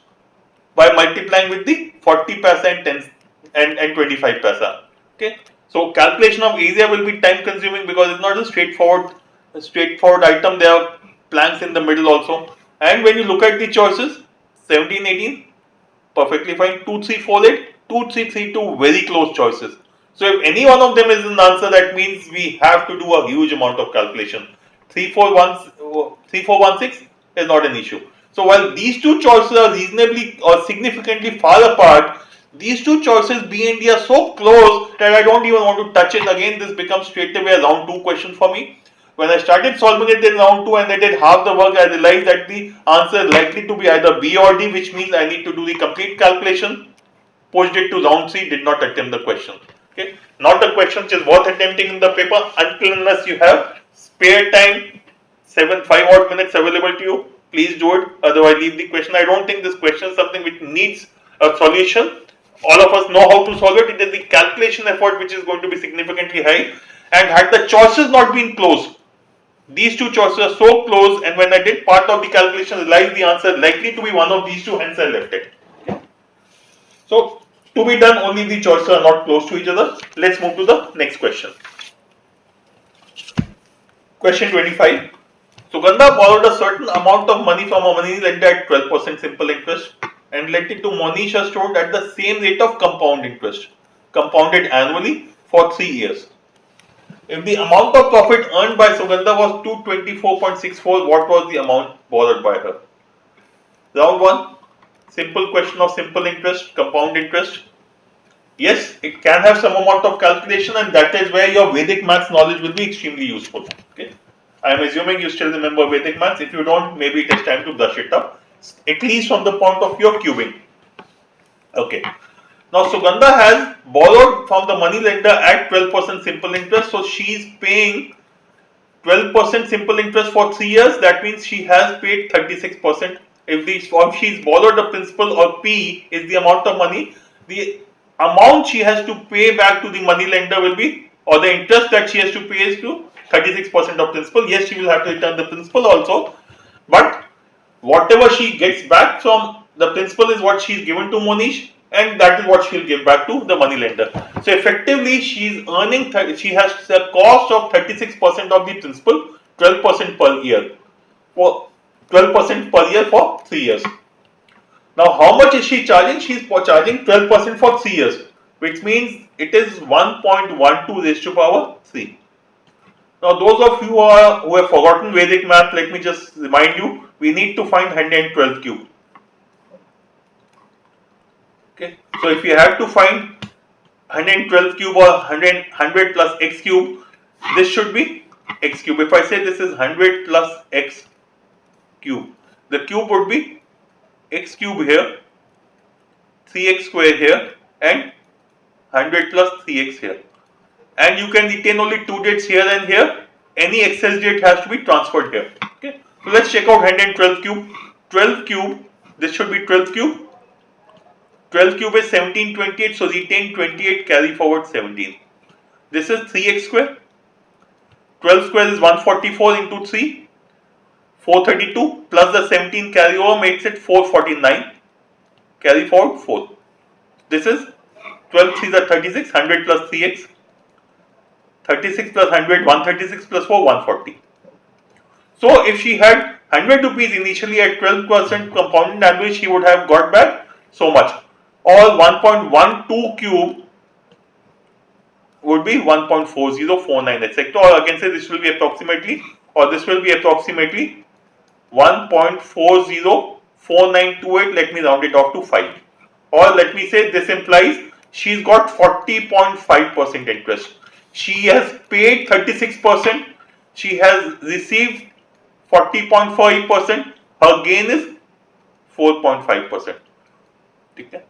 by multiplying with the 40 paisa and 25 paisa. Okay. So calculation of area will be time consuming because it's not a straightforward item. There are planks in the middle also. And when you look at the choices, 17, 18, perfectly fine. 2, 3, 4, 8, 2, 3, 3, 2, very close choices. So if any one of them is an answer, that means we have to do a huge amount of calculation. 3, 4, 1, 6 is not an issue. So while these 2 choices are reasonably or significantly far apart, these 2 choices B and D are so close that I don't even want to touch it. Again, this becomes straight away a round 2 question for me. When I started solving it in round 2 and I did half the work, I realized that the answer is likely to be either B or D, which means I need to do the complete calculation. Pushed it to round 3, did not attempt the question. Okay, not a question which is worth attempting in the paper until unless you have spare time, 5 odd minutes available to you. Please do it. Otherwise, leave the question. I don't think this question is something which needs a solution. All of us know how to solve it. It is the calculation effort which is going to be significantly high. And had the choices not been close, these 2 choices are so close, and when I did part of the calculation, I realized the answer is likely to be one of these 2, hence I left it. So, to be done, only the choices are not close to each other. Let's move to the next question. Question 25. Sugandha borrowed a certain amount of money from a money lender at 12% simple interest and lent it to Monisha stored at the same rate of compound interest, compounded annually for 3 years. If the amount of profit earned by Sugandha was 224.64, what was the amount borrowed by her? Round 1, simple question of simple interest, compound interest. Yes, it can have some amount of calculation, and that is where your Vedic maths knowledge will be extremely useful. Okay, I am assuming you still remember Vedic maths. If you don't, maybe it is time to brush it up, at least from the point of view of cubing. Okay. Now Sugandha has borrowed from the money lender at 12% simple interest, so she is paying 12% simple interest for 3 years. That means she has paid 36%. If she's borrowed the principal, or P is the amount of money, the amount she has to pay back to the money lender will be, or the interest that she has to pay is to 36% of principal. Yes, she will have to return the principal also, but whatever she gets back from the principal is what she is given to Monish, and that is what she will give back to the money lender. So effectively, she is earning. She has the cost of 36% of the principal, 12% per year, for 12% per year for 3 years. Now, how much is she charging? She is charging 12% for 3 years, which means it is 1.12 raised to power 3. Now, those of you who have forgotten Vedic math, let me just remind you, we need to find 112 cube. Okay, so if you have to find 112 cube or 100 plus x cube, this should be x cube. If I say this is 100 plus x cube, the cube would be x cube here, 3x square here, and 100 plus 3x here. And you can retain only 2 dates here and here. Any excess date has to be transferred here. Okay, so let's check out 112 cube. 12 cube, this should be 12 cube. 12 cube is 1728, so retain 28, carry forward 17. This is 3x square. 12 square is 144 into 3, 432, plus the 17 carry over makes it 449, carry forward 4. This is 12 3s are 36, 100 plus 3x, 36 plus 100, 136 plus 4, 140. So if she had 100 rupees initially at 12% compounded annually, she would have got back so much. Or 1.12 cube would be 1.4049, etc. Or I can say this will be approximately, or this will be approximately 1.404928. Let me round it off to 5. Or let me say this implies she's got 40.5% interest. She has paid 36%. She has received 40.5%. Her gain is 4.5%. Okay.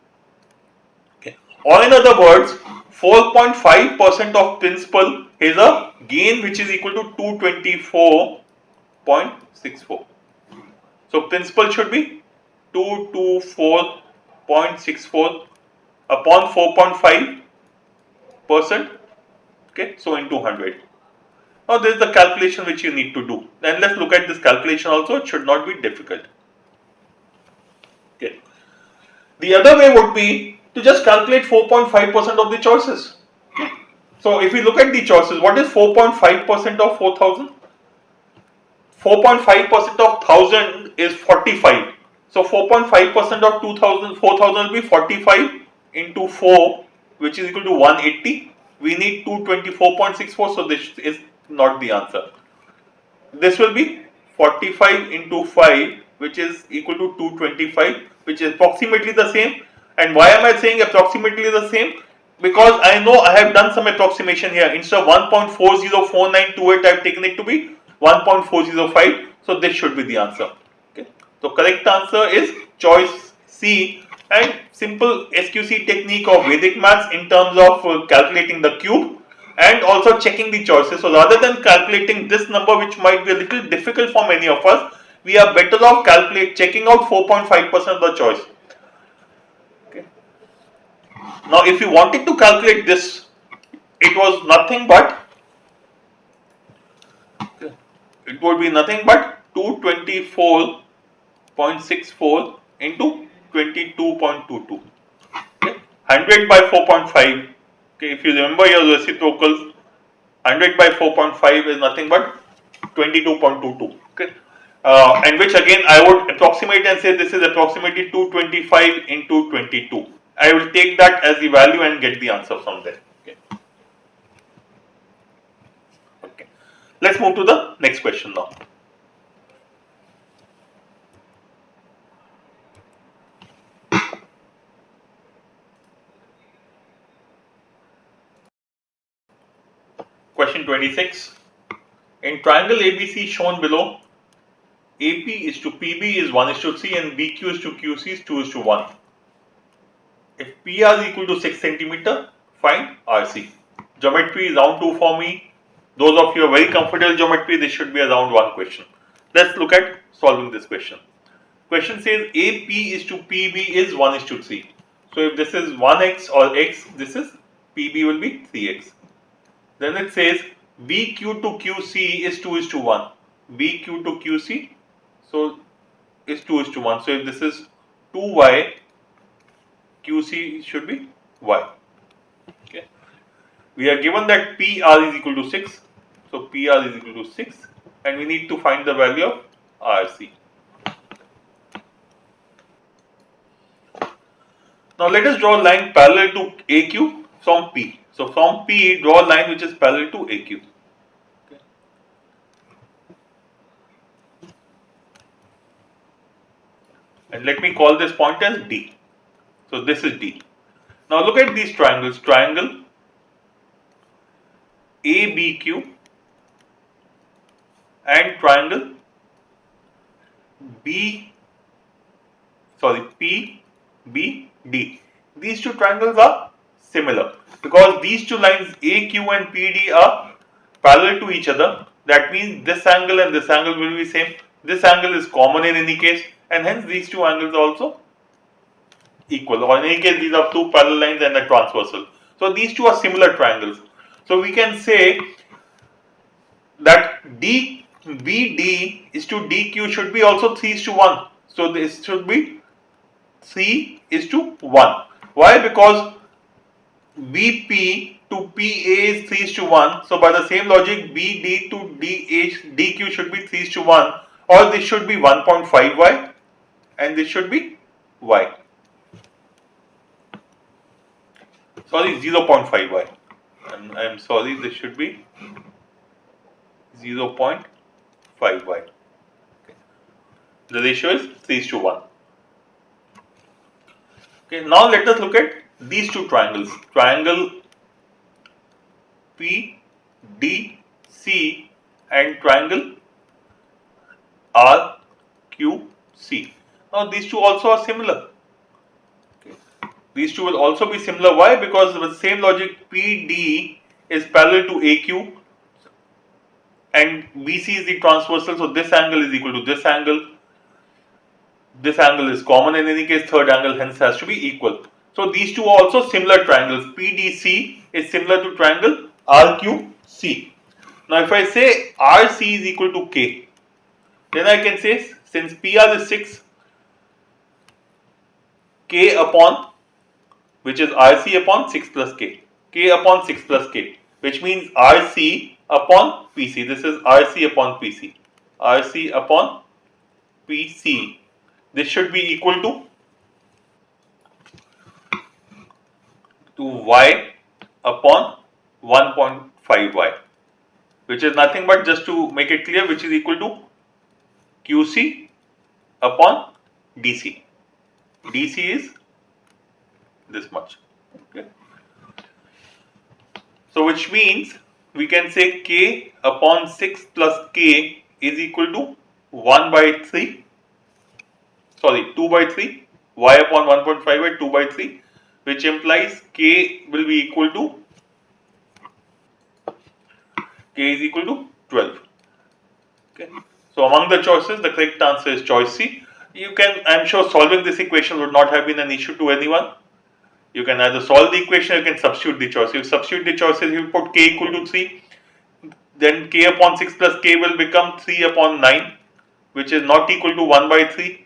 Or in other words, 4.5% of principal is a gain which is equal to 224.64. So principal should be 224.64 upon 4.5%. Okay, so into 100. Now this is the calculation which you need to do. And let's look at this calculation also. It should not be difficult. Okay. The other way would be to just calculate 4.5% of the choices. Okay. So if we look at the choices, what is 4.5% of 4,000? 4.5% of 1,000 is 45. So 4.5% of 2,000, 4,000 will be 45 into 4, which is equal to 180. We need 224.64, so this is not the answer. This will be 45 into 5, which is equal to 225, which is approximately the same. And why am I saying approximately the same? Because I know I have done some approximation here. Instead of 1.404928, I have taken it to be 1.405. So this should be the answer. Okay. So correct answer is choice C, and simple SQC technique of Vedic maths in terms of calculating the cube and also checking the choices. So rather than calculating this number, which might be a little difficult for many of us, we are better off checking out 4.5% of the choice. Okay. Now if you wanted to calculate this, it was nothing but, it would be nothing but 224.64 into 22.22. Okay. 100 by 4.5. Okay, if you remember your reciprocals, 100 by 4.5 is nothing but 22.22. Okay, and which again I would approximate and say this is approximately 225 into 22. I will take that as the value and get the answer from there. Okay. Let's move to the next question now. Question 26. In triangle ABC shown below, AP is to PB is 1 is to 3 and BQ is to QC is 2 is to 1. If PR is equal to 6 centimeter, find RC. Geometry is round 2 for me. Those of you who are very comfortable with geometry, this should be a round 1 question. Let's look at solving this question. Question says AP is to PB is 1 is to 3. So if this is 1x or x, this is PB will be 3x. Then it says BQ to QC is 2 is to 1. BQ to QC, so is 2 is to 1. So if this is 2y, QC should be y. Okay. We are given that PR is equal to 6. So PR is equal to 6 and we need to find the value of RC. Now let us draw a line parallel to AQ from P. So from P, draw a line which is parallel to AQ. Okay. And let me call this point as D. So this is D. Now look at these triangles. Triangle ABQ and triangle PBD. These two triangles are similar because these two lines AQ and PD are parallel to each other. That means this angle and this angle will be same. This angle is common in any case and hence these two angles are also equal, or in any case these are two parallel lines and a transversal. So these two are similar triangles. So we can say that BD is to DQ should be also 3 is to 1. So this should be 3 is to 1. Why? Because BP to PA is 3 is to 1. So by the same logic, BD to DQ should be 3 is to 1, or this should be 1.5y and this should be y. Sorry, 0.5y. I am sorry, this should be 0.5y. Okay. The ratio is 3 is to 1. Okay, now let us look at these two triangles. Triangle PDC and triangle RQC. Now these two also are similar. Okay. These two will also be similar. Why? Because with the same logic, PD is parallel to AQ and BC is the transversal, so this angle is equal to this angle. This angle is common in any case, third angle hence has to be equal. So these two are also similar triangles. PDC is similar to triangle RQC. Now if I say RC is equal to K, then I can say since PR is 6, K upon, which is RC upon 6 plus K. K upon 6 plus K, which means RC upon PC. This is RC upon PC. RC upon PC. This should be equal to y upon 1.5y, which is nothing but, just to make it clear, which is equal to QC upon DC. DC is this much. Okay. So which means we can say K upon 6 plus K is equal to 1 by 3. Sorry, 2 by 3. Y upon 1.5 by 2 by 3, which implies K will be equal to, K is equal to 12. Okay. So among the choices, the correct answer is choice C. You can, I am sure solving this equation would not have been an issue to anyone. You can either solve the equation or you can substitute the choice. If you substitute the choices, you put K equal to 3, then K upon 6 plus K will become 3 upon 9, which is not equal to 1 by 3,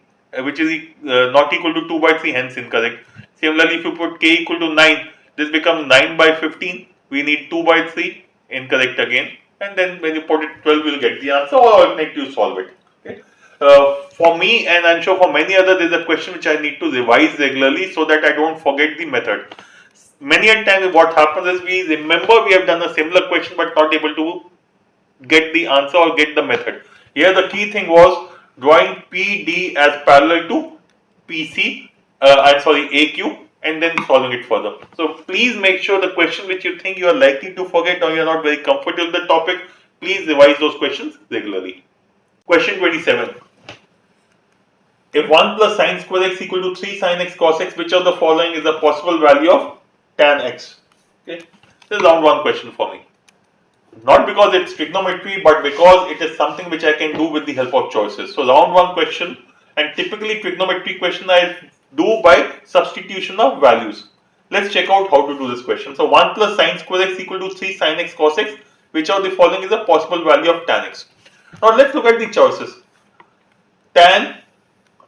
which is not equal to 2 by 3, hence incorrect. Similarly, if you put K equal to 9, this becomes 9 by 15, we need 2 by 3, incorrect again. And then when you put it 12, you will get the answer, or alternate you solve it. Okay. For me, and I'm sure for many others, there is a question which I need to revise regularly so that I don't forget the method. Many a time what happens is we remember we have done a similar question but not able to get the answer or get the method. Here the key thing was drawing PD as parallel to PC, AQ, and then solving it further. So please make sure the question which you think you are likely to forget or you are not very comfortable with the topic, please revise those questions regularly. Question 27. If 1 plus sine square x equal to 3 sin x cos x, which of the following is the possible value of tan x? Okay, this is round 1 question for me. Not because it's trigonometry, but because it is something which I can do with the help of choices. So round 1 question, and typically trigonometry question I do by substitution of values. Let's check out how to do this question. So 1 plus sine square x equal to 3 sin x cos x, which of the following is a possible value of tan x? Now let's look at the choices. Tan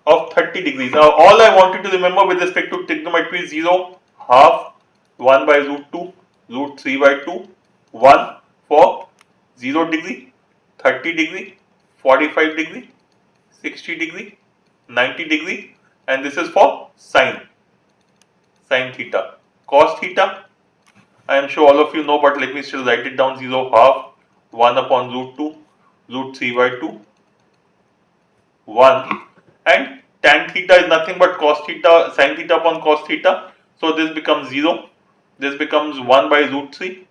of 30 degrees. Now all I wanted to remember with respect to trigonometry is 0, half, 1 by root 2, root 3 by 2, 1 for 0 degree, 30 degree, 45 degree, 60 degree, 90 degree, and this is for sine theta. Cos theta, I am sure all of you know, but let me still write it down. 0, half, 1 upon root 2, root 3 by 2, 1, and tan theta is nothing but cos theta, sin theta upon cos theta. So this becomes 0, this becomes 1 by root 3,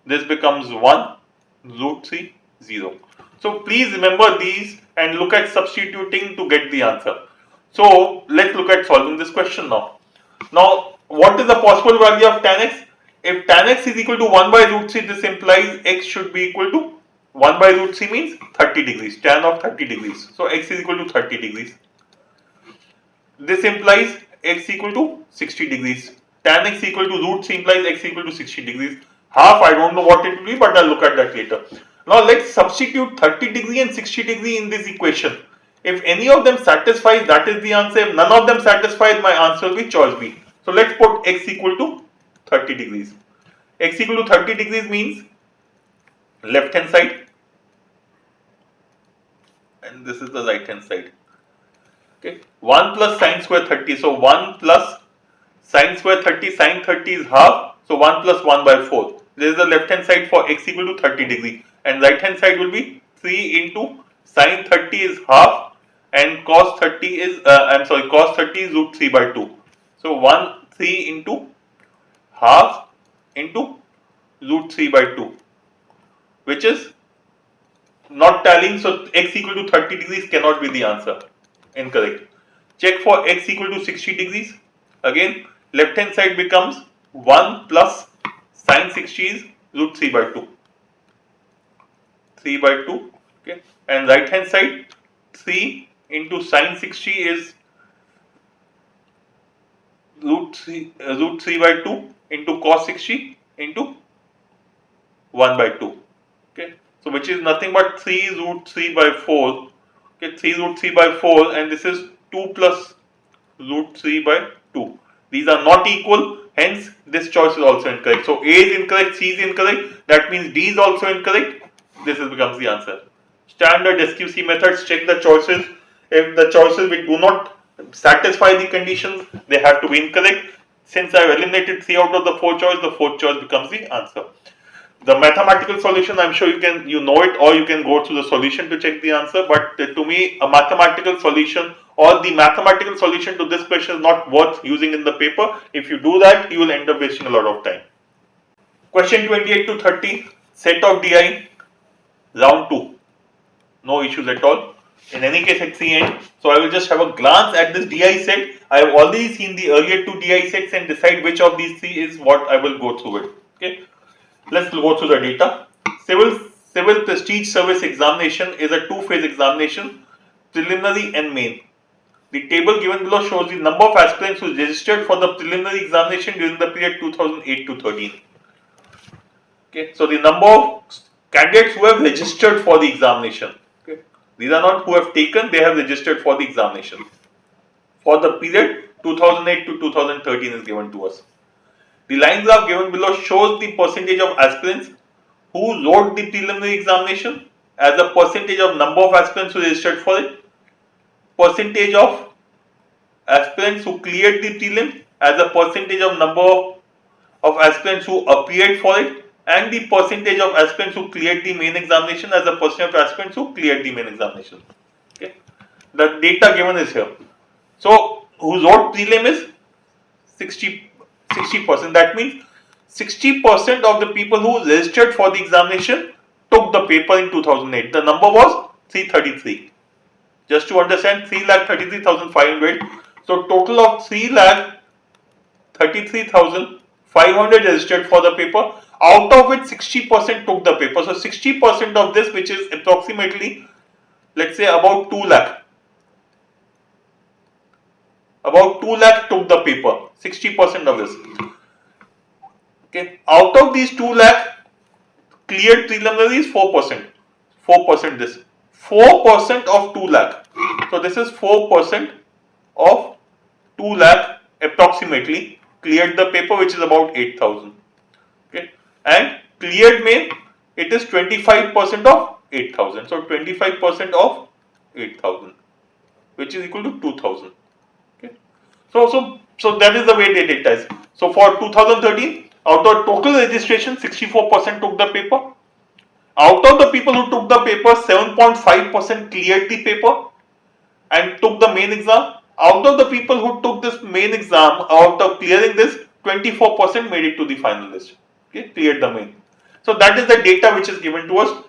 this becomes 1, root 3, 0. So please remember these and look at substituting to get the answer. So let's look at solving this question now. Now what is the possible value of tan x? If tan x is equal to 1 by root 3, this implies x should be equal to 1 by root 3 means 30 degrees, tan of 30 degrees. So x is equal to 30 degrees. This implies x equal to 60 degrees. Tan x equal to root 3 implies x equal to 60 degrees. Half, I don't know what it will be, but I'll look at that later. Now let's substitute 30 degree and 60 degree in this equation. If any of them satisfies, that is the answer. If none of them satisfies, my answer will be choice B. So let's put x equal to 30 degrees. X equal to 30 degrees means left hand side, and this is the right hand side. Okay, 1 plus sine square 30. So 1 plus sine square 30, sine 30 is half. So 1 plus 1 by 4. This is the left hand side for x equal to 30 degree, and right hand side will be 3 into sine 30 is half, and cos 30 is cos 30 is root 3 by 2. So 3 into half into root 3 by 2, which is not tallying. So x equal to 30 degrees cannot be the answer. Incorrect. Check for x equal to 60 degrees. Again, left hand side becomes 1 plus sine 60 is root 3 by 2. 3 by 2. Okay. And right hand side 3 into sine 60 is root 3 by 2 into cos 60 into 1 by 2. Okay. So which is nothing but 3 root 3 by 4. Okay, 3 root 3 by 4, and this is 2 plus root 3 by 2. These are not equal, hence this choice is also incorrect. So A is incorrect, C is incorrect, that means D is also incorrect. This becomes the answer. Standard SQC methods check the choices. If the choices which do not satisfy the conditions, they have to be incorrect. Since I have eliminated 3 out of the 4 choices, the 4th choice becomes the answer. The mathematical solution, I'm sure you know it, or you can go through the solution to check the answer, but to me a mathematical solution or the mathematical solution to this question is not worth using in the paper. If you do that, you will end up wasting a lot of time. Question 28 to 30, set of DI, round 2, no issues at all. In any case, it's the end, so I will just have a glance at this DI set. I have already seen the earlier 2 DI sets and decide which of these 3 is what I will go through it. Okay. Let's go through the data. Civil Prestige Service Examination is a 2-phase examination, preliminary and main. The table given below shows the number of aspirants who registered for the preliminary examination during the period 2008 to 13. Okay, so the number of candidates who have registered for the examination. Okay, these are not who have taken; they have registered for the examination. For the period 2008 to 2013 is given to us. The line graph given below shows the percentage of aspirants who wrote the preliminary examination as a percentage of number of aspirants who registered for it, percentage of aspirants who cleared the prelim as a percentage of number of aspirants who appeared for it, and the percentage of aspirants who cleared the main examination as a percentage of aspirants who cleared the main examination. Okay, the data given is here. So whose vote prelim is 60%. That means 60% of the people who registered for the examination took the paper in 2008. The number was 333. Just to understand, 3,33,500. So total of 3,33,500 registered for the paper. Out of which 60% took the paper. So 60% of this, which is approximately, let's say about 2 lakh. About 2 lakh took the paper. 60% of this. Okay. Out of these 2 lakh, cleared preliminary is 4%. 4% this. 4% of 2 lakh. So this is 4% of 2 lakh approximately cleared the paper, which is about 8,000. Okay. And cleared main, it is 25% of 8,000. So 25% of 8,000, which is equal to 2,000. Okay. So that is the way the data is. So for 2013, out of total registration, 64% took the paper. Out of the people who took the paper, 7.5% cleared the paper and took the main exam. Out of the people who took this main exam, out of clearing this, 24% made it to the final list. Okay, cleared the main. So that is the data which is given to us.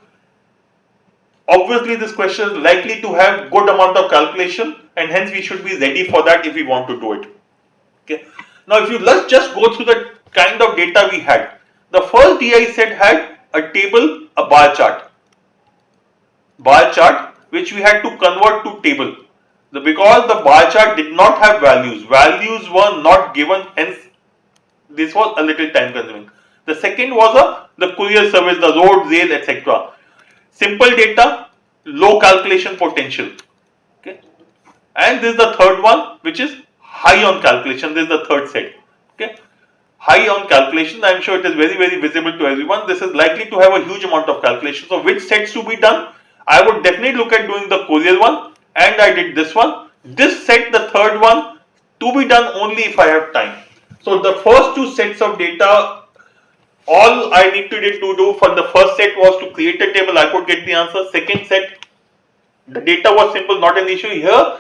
Obviously, this question is likely to have good amount of calculation, and hence we should be ready for that if we want to do it. Okay. Now, if you let's just go through the kind of data we had. The first DI set had a table, a bar chart, which we had to convert to table. Because the bar chart did not have values were not given, hence this was a little time consuming. The second was the courier service, the road, rail, etc. Simple data, low calculation potential. Okay. And this is the third one, which is high on calculation. This is the third set. Okay. High on calculation, I am sure it is very, very visible to everyone. This is likely to have a huge amount of calculation. So which sets to be done? I would definitely look at doing the courier one, and I did this one. This set, the third one, to be done only if I have time. So the first two sets of data, all I need to do for the first set was to create a table. I could get the answer. Second set, the data was simple, not an issue. Here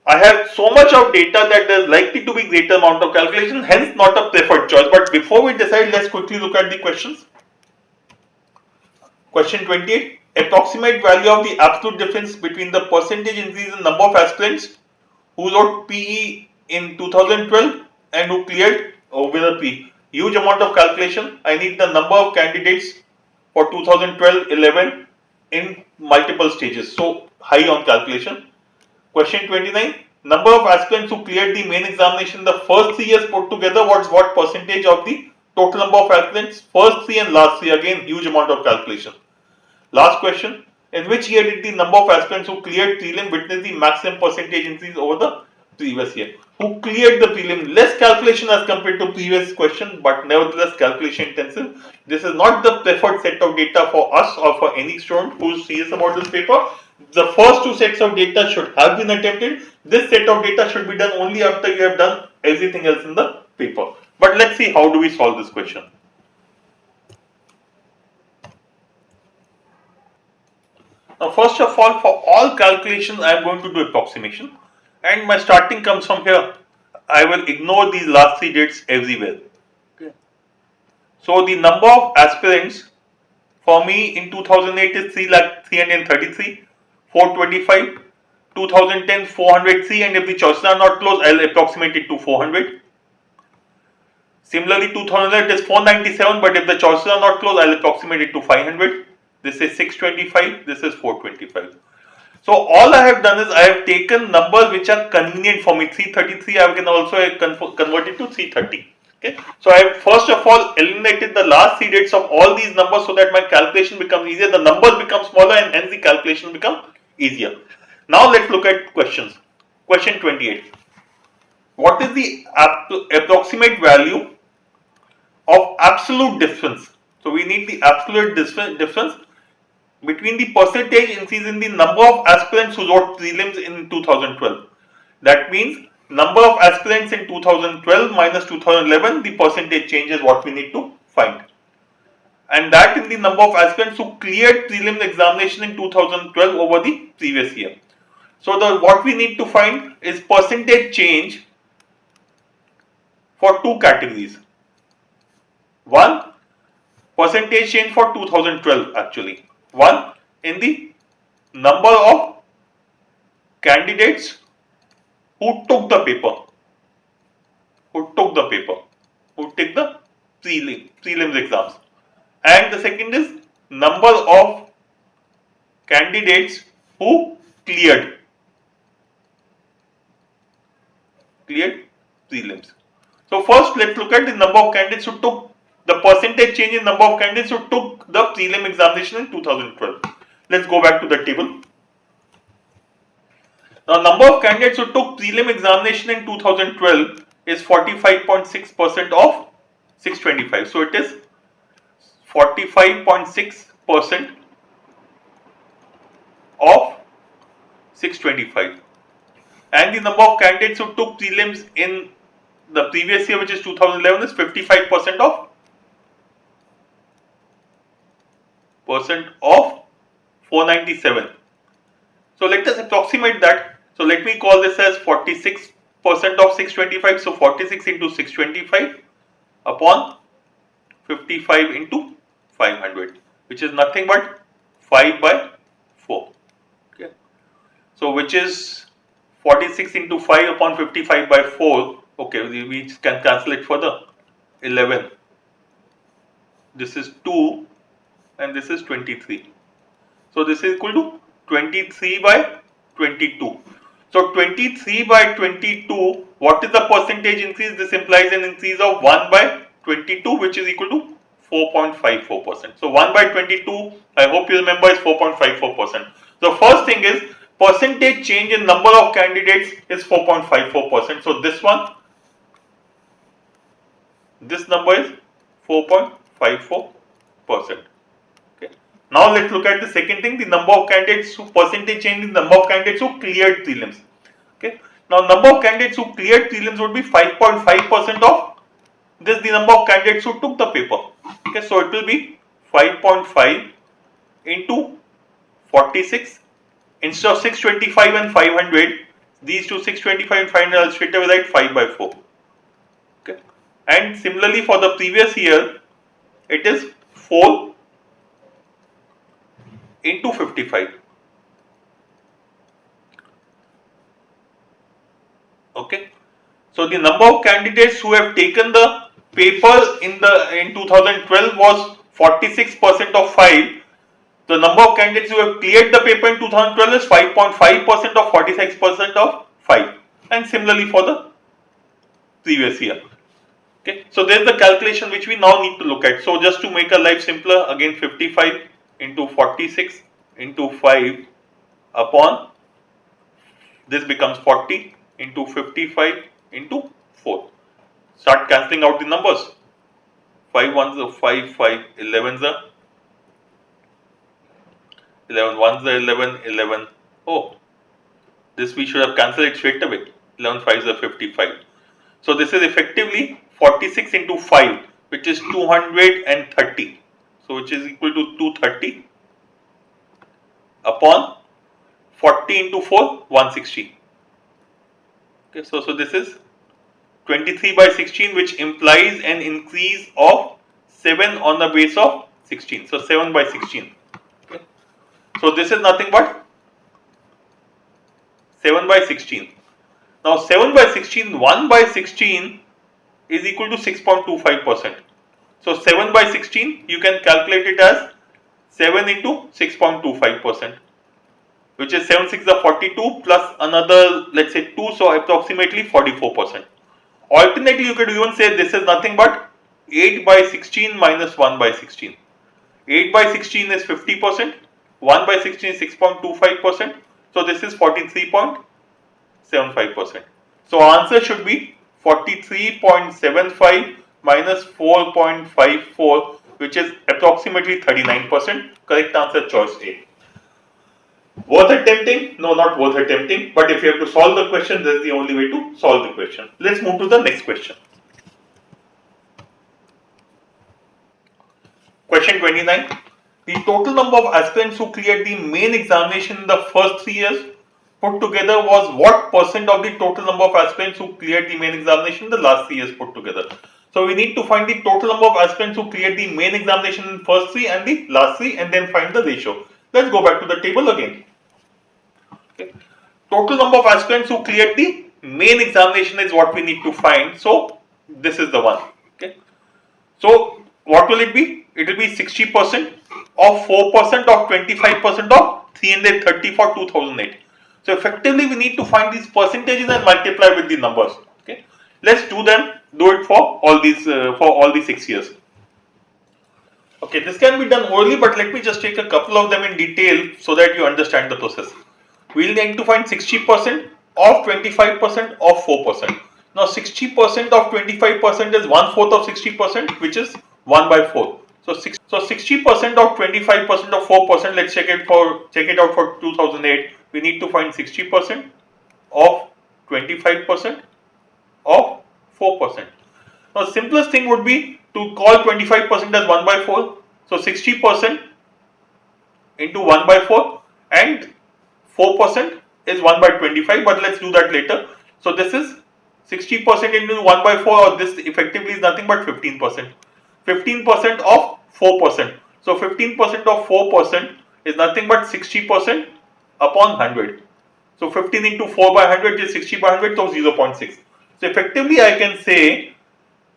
I have so much of data that there is likely to be greater amount of calculation, hence not a preferred choice. But before we decide, let's quickly look at the questions. Question 28. Approximate value of the absolute difference between the percentage increase in number of aspirants who wrote PE in 2012 and who cleared with a P. Huge amount of calculation. I need the number of candidates for 2012-11 in multiple stages. So high on calculation. Question 29. Number of aspirants who cleared the main examination the first 3 years put together, what percentage of the total number of aspirants? First 3 and last 3, again huge amount of calculation. Last question. In which year did the number of aspirants who cleared prelim witness the maximum percentage increase over the previous year? Who cleared the prelim? Less calculation as compared to previous question, but nevertheless calculation intensive. This is not the preferred set of data for us or for any student who is serious about this paper. The first two sets of data should have been attempted. This set of data should be done only after you have done everything else in the paper. But let's see how do we solve this question. Now, first of all, for all calculations, I am going to do approximation, and my starting comes from here. I will ignore these last 3 dates everywhere. Okay. So the number of aspirants for me in 2008 is 333, 425, 2010 403, and if the choices are not closed, I will approximate it to 400. Similarly, 2008 is 497, but if the choices are not closed, I will approximate it to 500. This is 625, this is 425. So all I have done is I have taken numbers which are convenient for me. 333 I can also convert it to 330. Okay. So I have first of all eliminated the last 3 dates of all these numbers so that my calculation becomes easier. The numbers become smaller and hence the calculation becomes easier. Now let's look at questions. Question 28. What is the approximate value of absolute difference? So we need the absolute difference between the percentage increase in the number of aspirants who wrote prelims in 2012. That means number of aspirants in 2012 minus 2011, the percentage change is what we need to find. and that in the number of aspirants who cleared prelims examination in 2012 over the previous year. So what we need to find is percentage change for two categories. One, percentage change for 2012 actually. One, in the number of candidates who took the paper, who took the prelims exams. And the second is number of candidates who cleared prelims. So first let's look at the number of candidates who took the percentage change in number of candidates who took the prelim examination in 2012. Let's go back to the table. Now number of candidates who took prelim examination in 2012 is 45.6% of 625. So it is 45.6% of 625. And the number of candidates who took prelims in the previous year, which is 2011, is 55% of 497. So let us approximate that. So let me call this as 46% of 625. So 46 into 625 upon 55 into 500, which is nothing but 5 by 4. Okay. So which is 46 into 5 upon 55 by 4. Okay, we can cancel it further. 11. This is 2 and this is 23. So this is equal to 23 by 22. So 23 by 22, what is the percentage increase? This implies an increase of 1 by 22, which is equal to 4.54%. So 1 by 22, I hope you remember, is 4.54%. The first thing is percentage change in number of candidates is 4.54%. So this number is 4.54%. Now let's look at the second thing, the number of candidates who percentage change in number of candidates who cleared prelims. Okay. Now number of candidates who cleared prelims would be 5.5% of this, the number of candidates who took the paper. Okay, so it will be 5.5 into 46. Instead of 625 and 500, these two 625 and 500, I'll straight away write 5 by 4. Okay. And similarly for the previous year, it is 4 into 55. Okay. So the number of candidates who have taken the paper in 2012 was 46% of 5. The number of candidates who have cleared the paper in 2012 is 5.5% of 46% of 5. And similarly for the previous year. Okay. So there is the calculation which we now need to look at. So just to make our life simpler, again 55 into 46 into 5 upon, this becomes 40 into 55 into 4. Start cancelling out the numbers. 5 ones are 5, 5, 11s are 11 ones are 11, 11. Oh, this we should have cancelled it straight away. 11 5s are 55. So this is effectively 46 into 5, which is 230. So which is equal to 230 upon 40 into 4, 160. Okay, so this is 23 by 16, which implies an increase of 7 on the base of 16. So 7 by 16. Okay. So this is nothing but 7 by 16. Now 7 by 16, 1 by 16 is equal to 6.25%. So 7 by 16, you can calculate it as 7 into 6.25%, which is 7 6 are 42 plus another, let's say 2, so approximately 44%. Alternately, you could even say this is nothing but 8 by 16 minus 1 by 16. 8 by 16 is 50%, 1 by 16 is 6.25%, so this is 43.75%. So answer should be 43.75 minus 4.54, which is approximately 39%. Correct answer, choice A. Worth attempting? No, not worth attempting. But if you have to solve the question, this is the only way to solve the question. Let's move to the next question. Question 29. The total number of aspirants who cleared the main examination in the first 3 years put together was what percent of the total number of aspirants who cleared the main examination in the last 3 years put together? So we need to find the total number of aspirants who cleared the main examination in first 3 and the last 3 and then find the ratio. Let's go back to the table again. Okay. Total number of aspirants who cleared the main examination is what we need to find. So this is the one. Okay. So what will it be? It will be 60% of 4% of 25% of 330 for 2008. So effectively we need to find these percentages and multiply with the numbers. Okay. Let's do it for all these 6 years. Okay, this can be done orally, but let me just take a couple of them in detail so that you understand the process. We will need to find 60% of 25% of 4%. Now 60% of 25% is 1/4 of 60%, which is 1 by 4. So 60% of 25% of 4%. Let's check it out for 2008. We need to find 60% of 25% of 4%. Now simplest thing would be to call 25% as 1 by 4. So 60% into 1 by 4 and 4% is 1 by 25, but let's do that later. So this is 60% into 1 by 4, or this effectively is nothing but 15%. 15% of 4%. So 15% of 4% is nothing but 60% upon 100. So 15 into 4 by 100 is 60 by 100, so 0.6. So effectively I can say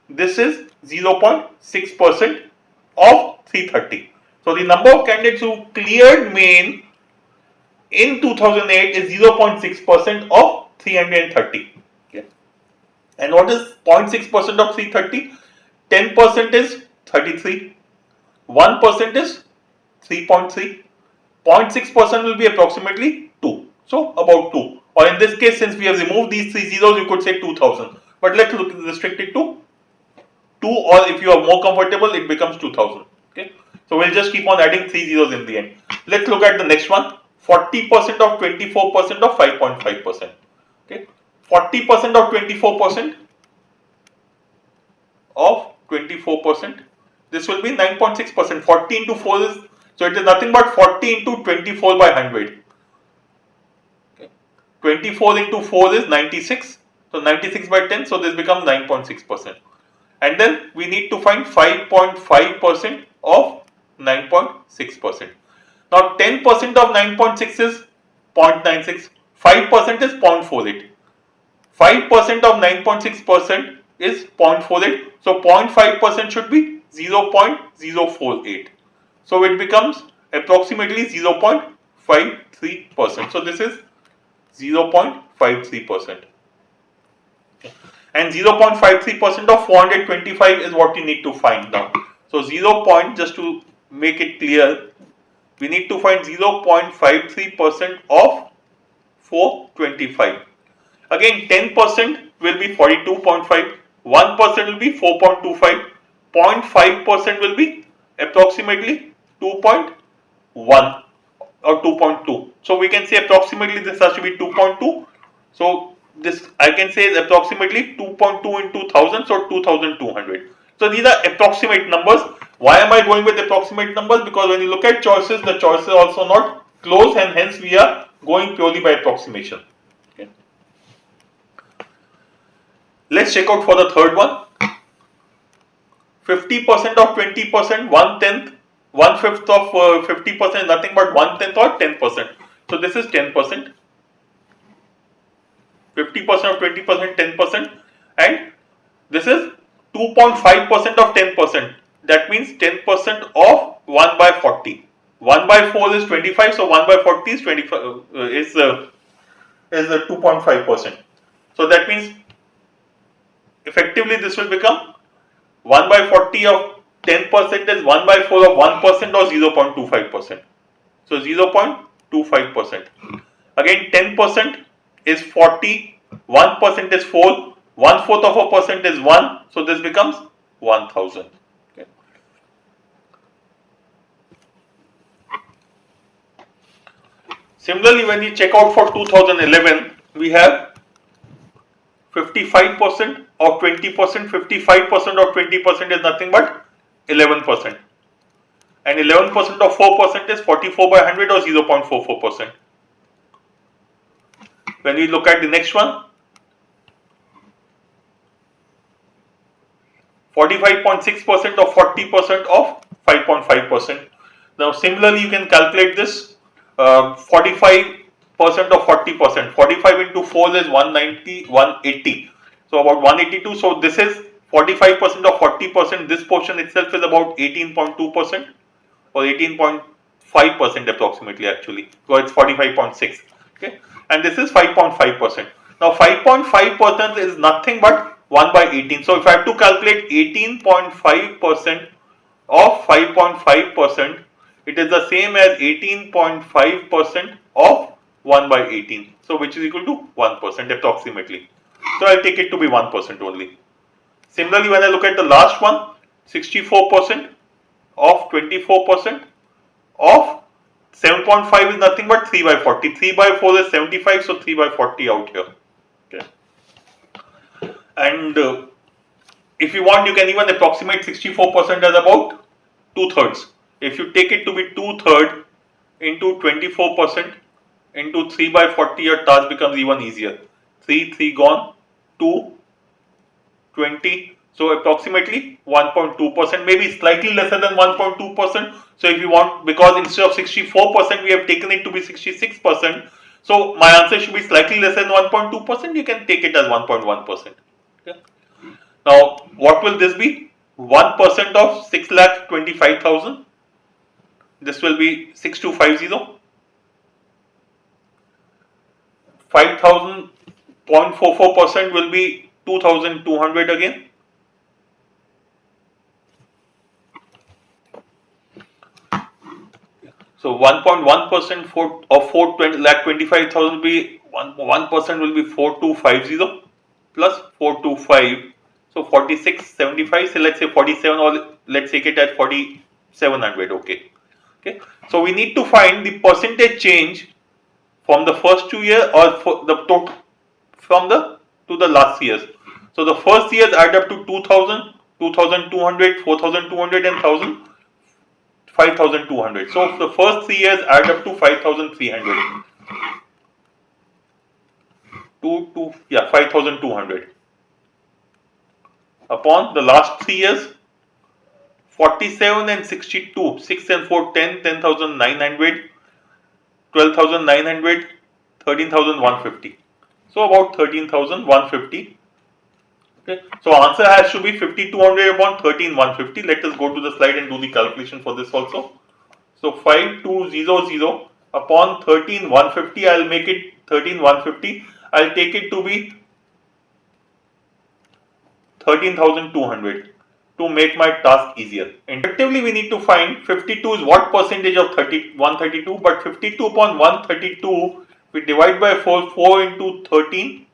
this is 0.6% of 330. So the number of candidates who cleared main in 2008 is 0.6% of 330. Okay. And what is 0.6% of 330? 10% is 33. 1% is 3.3. 0.6% will be approximately 2. So about 2. Or in this case, since we have removed these 3 zeros, you could say 2000. But let's restrict it to 2, or if you are more comfortable, it becomes 2000. Okay. So we'll just keep on adding 3 zeros in the end. Let's look at the next one. 40% of 24% of 5.5%. Okay. 40% of 24% of 24%. This will be 9.6%. 40 into 4 is, so it is nothing but 40 into 24 by 100. Okay. 24 into 4 is 96. So 96 by 10. So this becomes 9.6%. And then we need to find 5.5% of 9.6%. Now 10% of 9.6 is 0.96. 5% is 0.48. 5% of 9.6% is 0.48. So 0.5% should be 0.048. So it becomes approximately 0.53%. So this is 0.53%. And 0.53% of 425 is what you need to find now. So 0. Just to make it clear, we need to find 0.53% of 425. Again, 10% will be 42.5, 1% will be 4.25, 0.5% will be approximately 2.1 or 2.2. So we can say approximately this has to be 2.2. So this I can say is approximately 2.2 into 1000, so 2200. So these are approximate numbers. Why am I going with approximate numbers? Because when you look at choices, the choices are also not close, and hence we are going purely by approximation. Okay. Let's check out for the third one. 50% of 20%, 1/10, 1/5 of 50% is nothing but 1/10 or 10%. So this is 10%. 50% of 20%, 10%, and this is 2.5% of 10%. That means 10% of 1 by 40. 1 by 4 is 25, so 1 by 40 is 25 is 2.5%. So that means effectively this will become 1 by 40 of 10% is 1 by 4 of 1% or 0.25%. So 0.25%. Again, 10% is 40, 1% is 4, 1/4 of a percent is 1, so this becomes 1000. Okay. Similarly, when you check out for 2011, we have 55% of 20%, 55% of 20% is nothing but 11%. And 11% of 4% is 44 by 100 or 0.44%. When we look at the next one, 45.6% of 40% of 5.5%. Now similarly you can calculate this, 45% of 40%, 45 into 4 is 190, 180. So about 182, so this is 45% of 40%, this portion itself is about 18.2% or 18.5% approximately actually, so it's 45.6, okay, and this is 5.5%. Now 5.5% is nothing but 1 by 18. So if I have to calculate 18.5% of 5.5%, it is the same as 18.5% of 1 by 18. So which is equal to 1% approximately. So I'll take it to be 1% only. Similarly, when I look at the last one, 64% of 24% of 7.5 is nothing but 3 by 40. 3 by 4 is 75, so 3 by 40 out here. Okay. And if you want, you can even approximate 64% as about 2/3. If you take it to be 2/3 into 24% into 3 by 40, your task becomes even easier. 3 gone, 2, 20. So approximately 1.2%, maybe slightly lesser than 1.2%. So if you want, because instead of 64%, we have taken it to be 66%. So my answer should be slightly less than 1.2%. You can take it as 1.1%. Okay. Now, what will this be? 1% of 6,25,000. This will be 6250. 5,000 0.44% will be 2,200 again. So 1.1% of 4,25,000 will be 1% will be 4250 plus 425. So 4675. So let's say 47, or let's take it at 4700. Okay. Okay. So we need to find the percentage change from the first 2 years, or for the total from the to the last years. So the first years add up to 2,000, 2,200, 4,200 and 1,000. 5,200. So the first 3 years add up to 5,300. 5,200. Upon the last 3 years, 47 and 62, 6 and 4, 10, 10,900, 12,900, 13,150. So about 13,150. Okay. So answer has to be 5,200 upon 13,150. Let us go to the slide and do the calculation for this also. So 5,200 upon 13,150. I'll make it 13,150. I'll take it to be 13,200 to make my task easier. Effectively, we need to find 52 is what percentage of 132, but 52 upon 132 we divide by 4, 4 into 13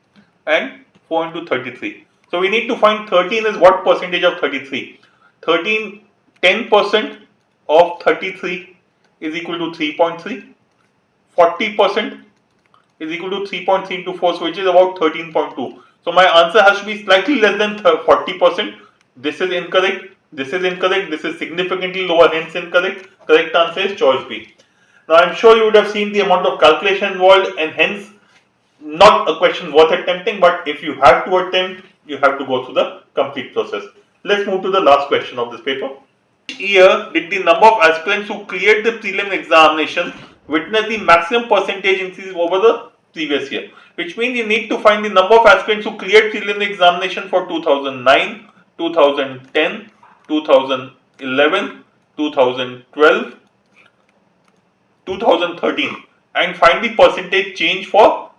and 4 into 33. So we need to find 13 is what percentage of 33. 13, 10% of 33 is equal to 3.3. 40% is equal to 3.3 into 4, so which is about 13.2. So my answer has to be slightly less than 40%. This is incorrect. This is incorrect. This is significantly lower, hence incorrect. Correct answer is choice B. Now I am sure you would have seen the amount of calculation involved, and hence not a question worth attempting, but if you have to attempt, you have to go through the complete process. Let's move to the last question of this paper. Each year did the number of aspirants who cleared the prelim examination witness the maximum percentage increase over the previous year, which means you need to find the number of aspirants who cleared prelim examination for 2009, 2010, 2011, 2012, 2013 and find the percentage change for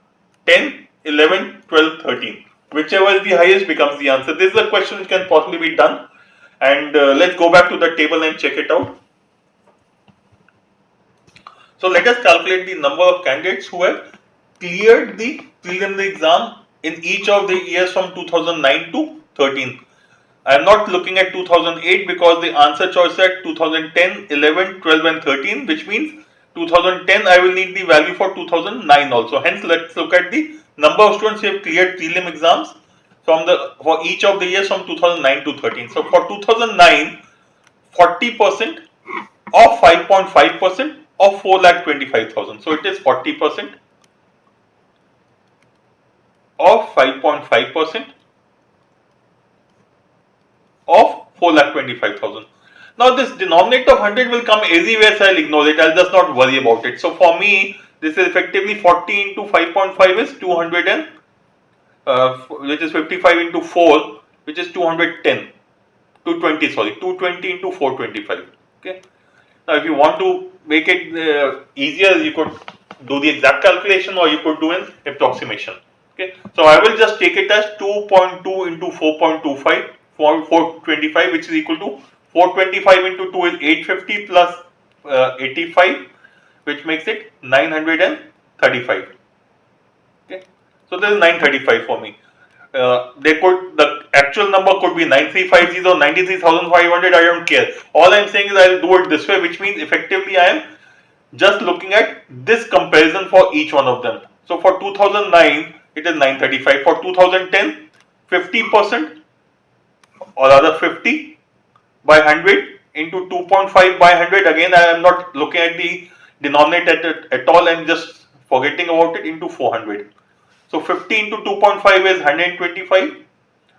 10, 11, 12, 13. Whichever is the highest becomes the answer. This is a question which can possibly be done, and let's go back to the table and check it out. So let us calculate the number of candidates who have cleared the preliminary exam in each of the years from 2009 to 13. I am not looking at 2008 because the answer choice at 2010, 11, 12 and 13, which means 2010 I will need the value for 2009 also. Hence let's look at the number of students who have cleared prelim exams for each of the years from 2009 to 13. So for 2009, 40% of 5.5% of 4,25,000. So it is 40% of 5.5% of 4,25,000. Now this denominator of 100 will come everywhere, so I'll ignore it. I'll just not worry about it. So for me, this is effectively 40 into 5.5 is 200 and which is 55 into 4, which is 210. 220, sorry, 220 into 425. Okay. Now, if you want to make it easier, you could do the exact calculation or you could do an approximation. Okay. So I will just take it as 2.2 into 4.25 for 425, which is equal to 425 into 2 is 850 plus 85, which makes it 935. Okay. So this is 935 for me. The actual number could be 9350, 93,500, I don't care. All I'm saying is I'll do it this way, which means effectively I am just looking at this comparison for each one of them. So for 2009, it is 935. For 2010, 50% or rather 50 by 100 into 2.5 by 100. Again, I am not looking at the denominator at all and just forgetting about it into 400. So 50 into 2.5 is 125.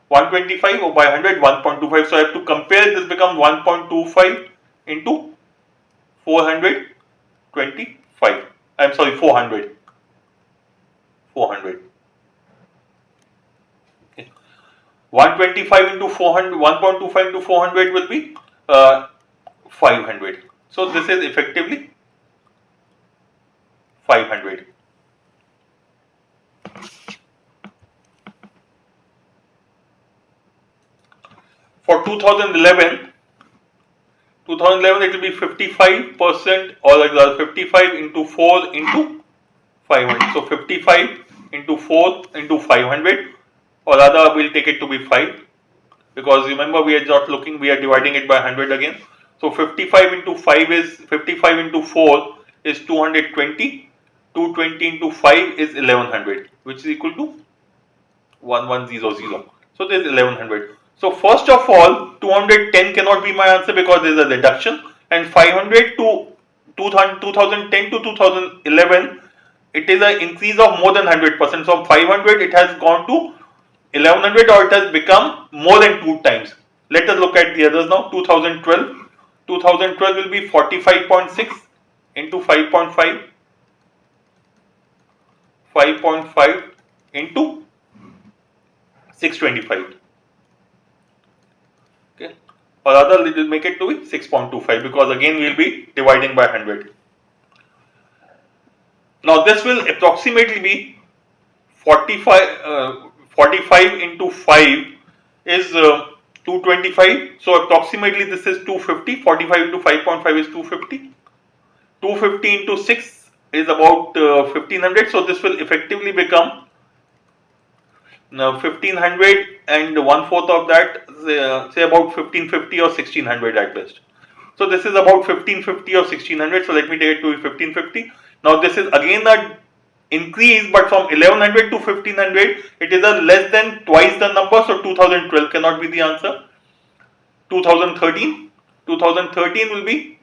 125 or by 100, 1.25. So I have to compare it. This becomes 1.25 into 425. I'm sorry, 400. 400. Okay. 125 into 400, 1.25 into 400 will be 500. So this is effectively 500. For 2011, it will be 55% or like 55 into 4 into 500. So 55 into 4 into 500, or rather we'll take it to be 5, because remember we are not looking, we are dividing it by 100 again. So 55 into 5 is 55 into 4 is 220. 220 into 5 is 1100, which is equal to 1100. So there is 1100. So first of all, 210 cannot be my answer because there is a reduction, and 500 to 2010 to 2011, it is an increase of more than 100%. So 500 it has gone to 1100, or it has become more than 2 times. Let us look at the others now. 2012 will be 45.6 into 5.5, 5.5 into 625. Okay, or rather we will make it to be 6.25, because again we will be dividing by 100. Now this will approximately be 45 into 5 is 225. So approximately this is 250. 45 into 5.5 is 250. 250 into 6 is about 1500. So this will effectively become 1500 and 1/4 of that, say about 1550 or 1600 at best. So this is about 1550 or 1600. So let me take it to 1550. Now this is again a increase, but from 1100 to 1500, it is a less than twice the number. So 2012 cannot be the answer. 2013 will be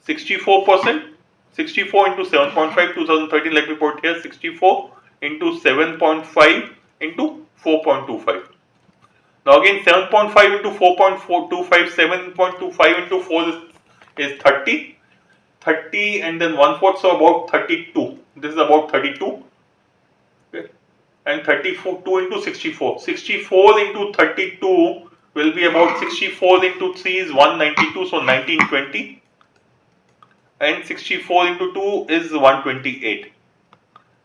64%. 64 into 7.5. 2013, let me put here 64 into 7.5 into 4.25. Now again 7.5 into 4.425, 7.25 into 4 is 30. 30 and then 1/4, so about 32. This is about 32. Okay. And 32 into 64. 64 into 32 will be about 64 into 3 is 192, so 1920. And 64 into 2 is 128.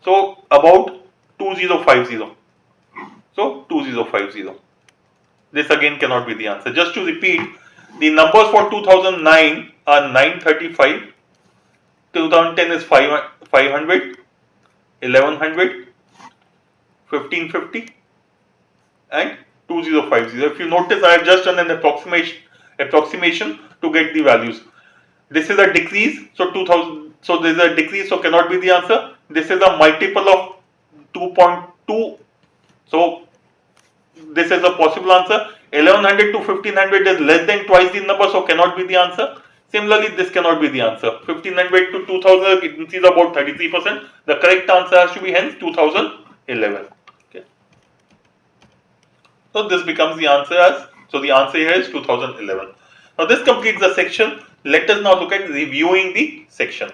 So about 2050. So 2050. This again cannot be the answer. Just to repeat, the numbers for 2009 are 935, 2010 is 500, 1100, 1550 and 2050. If you notice, I have just done an approximation to get the values. This is a decrease, so 2000, so this is a decrease, so cannot be the answer. This is a multiple of 2.2, so this is a possible answer. 1100 to 1500 is less than twice the number, so cannot be the answer. Similarly, this cannot be the answer. 1500 to 2000 it increase about 33%. The correct answer has to be hence 2011. Okay. So this becomes the answer as, so the answer here is 2011. Now this completes the section. Let us now look at reviewing the section.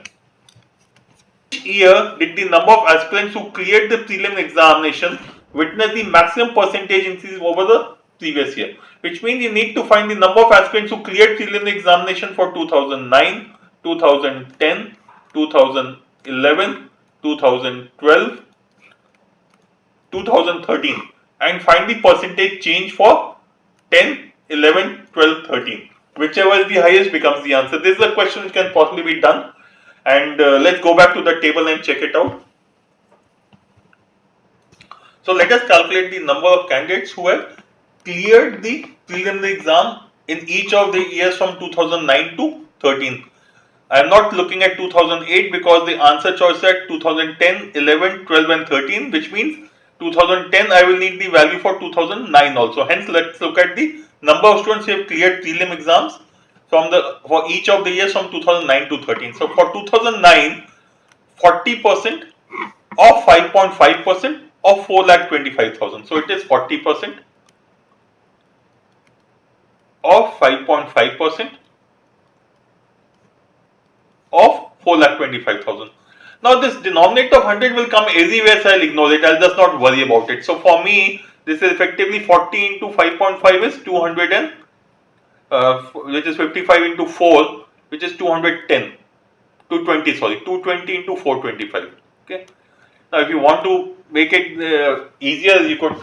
Each year did the number of aspirants who cleared the prelim examination witness the maximum percentage increase over the previous year, which means you need to find the number of aspirants who cleared prelim examination for 2009, 2010, 2011, 2012, 2013 and find the percentage change for 10, 11, 12, 13. Whichever is the highest becomes the answer. This is a question which can possibly be done. And let's go back to the table and check it out. So let us calculate the number of candidates who have cleared the preliminary exam in each of the years from 2009 to 13. I am not looking at 2008 because the answer choice is at 2010, 11, 12 and 13, which means 2010 I will need the value for 2009 also. Hence let's look at the number of students who have cleared prelim exams for each of the years from 2009 to 13. So for 2009, 40% of 5.5% of 4,25,000. So it is 40% of 5.5% of 4,25,000. Now this denominator of 100 will come everywhere, so I'll ignore it. I'll just not worry about it. So for me, this is effectively 40 into 5.5 is 200 and which is 55 into 4, which is 210. 220, sorry, 220 into 425. Okay. Now, if you want to make it easier, you could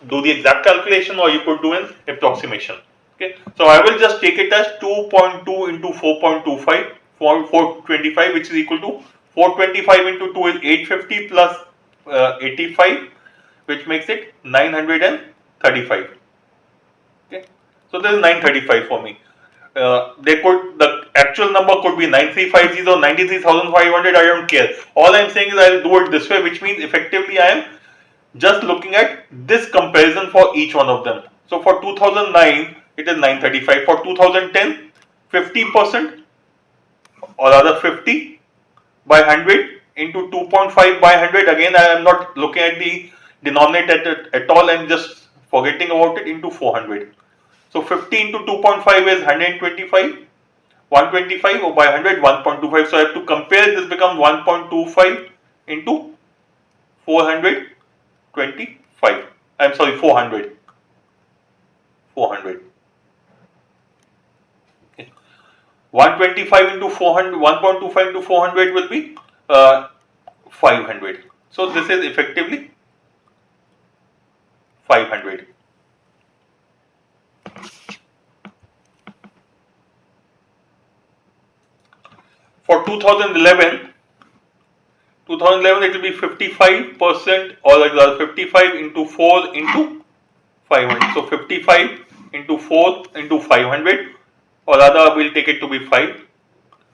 do the exact calculation or you could do an approximation. Okay. So I will just take it as 2.2 into 4.25 for 425, which is equal to 425 into 2 is 850 plus 85, which makes it 935. Okay. So this is 935 for me. The actual number could be 9350, 93,500, I don't care. All I am saying is I will do it this way, which means effectively I am just looking at this comparison for each one of them. So for 2009, it is 935. For 2010, 50% or rather 50 by 100 into 2.5 by 100. Again, I am not looking at the denominator at all and just forgetting about it into 400. So 50 into 2.5 is 125, 125 or by 100, 1.25. So I have to compare, this becomes 1.25 into 425. I am sorry, 400. 400. Okay. 125 into 400, 1.25 into 400 will be 500. So this is effectively 500. For 2011, it will be 55% or like 55 into 4 into 500. So 55 into 4 into 500, or rather we will take it to be 5,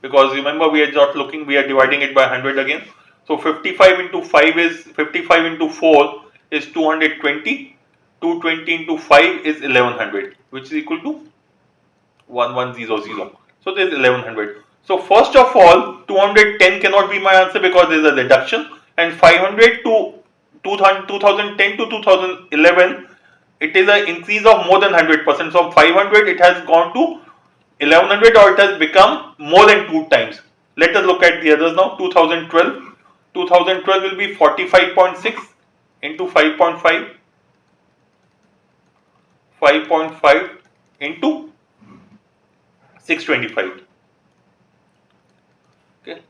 because remember we are not looking, we are dividing it by 100 again. So 55 into 5 is 55 into 4 is 220. 220 into 5 is 1100, which is equal to 1100. So there is 1100. So first of all, 210 cannot be my answer because there is a reduction, and 500 to 2010 to 2011, it is an increase of more than 100%. So 500 it has gone to 1100, or it has become more than 2 times. Let us look at the others now. 2012 will be 45.6 into 5.5, 5.5 into 625. Okay,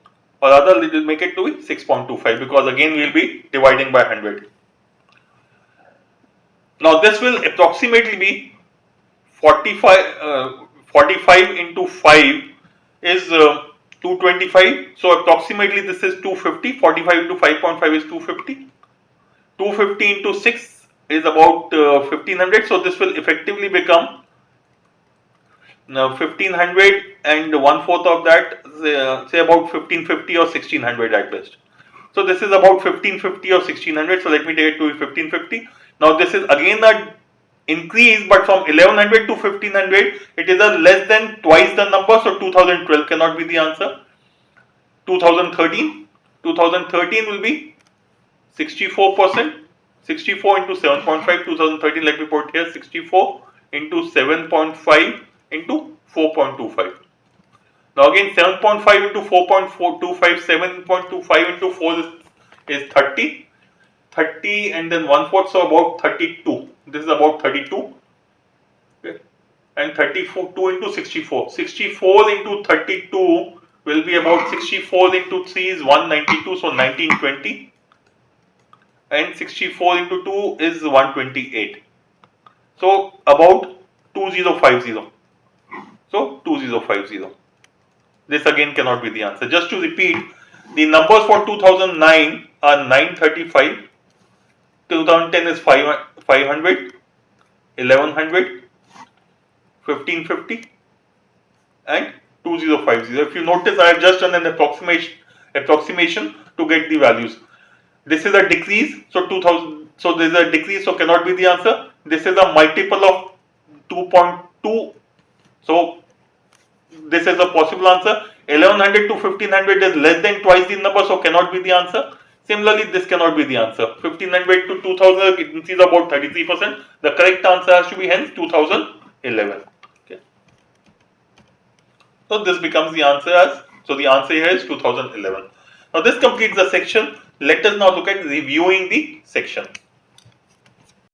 or rather we will make it to be 6.25, because again we will be dividing by 100. Now this will approximately be 45 into 5 is 225. So approximately this is 250. 45 into 5.5 is 250. 250 into 6 is about 1500. So this will effectively become 1500 and 1/4 of that, say about 1550 or 1600 at best. So this is about 1550 or 1600. So let me take it to 1550. Now this is again a increase, but from 1100 to 1500 it is a less than twice the number, so 2012 cannot be the answer. 2013 will be 64%. 64 into 7.5, 2013, let me put here 64 into 7.5 into 4.25. Now again 7.5 into 4.425, 7.25 into 4 is 30. 30 and then 1/4, so about 32. This is about 32. Okay. And 32 into 64. 64 into 32 will be about 64 into 3 is 192, so 1920. And 64 into 2 is 128. So about 2050. So 2050. This again cannot be the answer. Just to repeat, the numbers for 2009 are 935, 2010 is 500, 1100, 1550 and 2050. If you notice, I have just done an approximation to get the values. This is a decrease, so 2000, so there is a decrease, so cannot be the answer. This is a multiple of 2.2, so this is a possible answer. 1100 to 1500 is less than twice the number, so cannot be the answer. Similarly, this cannot be the answer. 1500 to 2000 it increases about 33%. The correct answer has to be hence 2011. Okay. So this becomes the answer as, so the answer here is 2011. Now this completes the section. Let us now look at reviewing the section.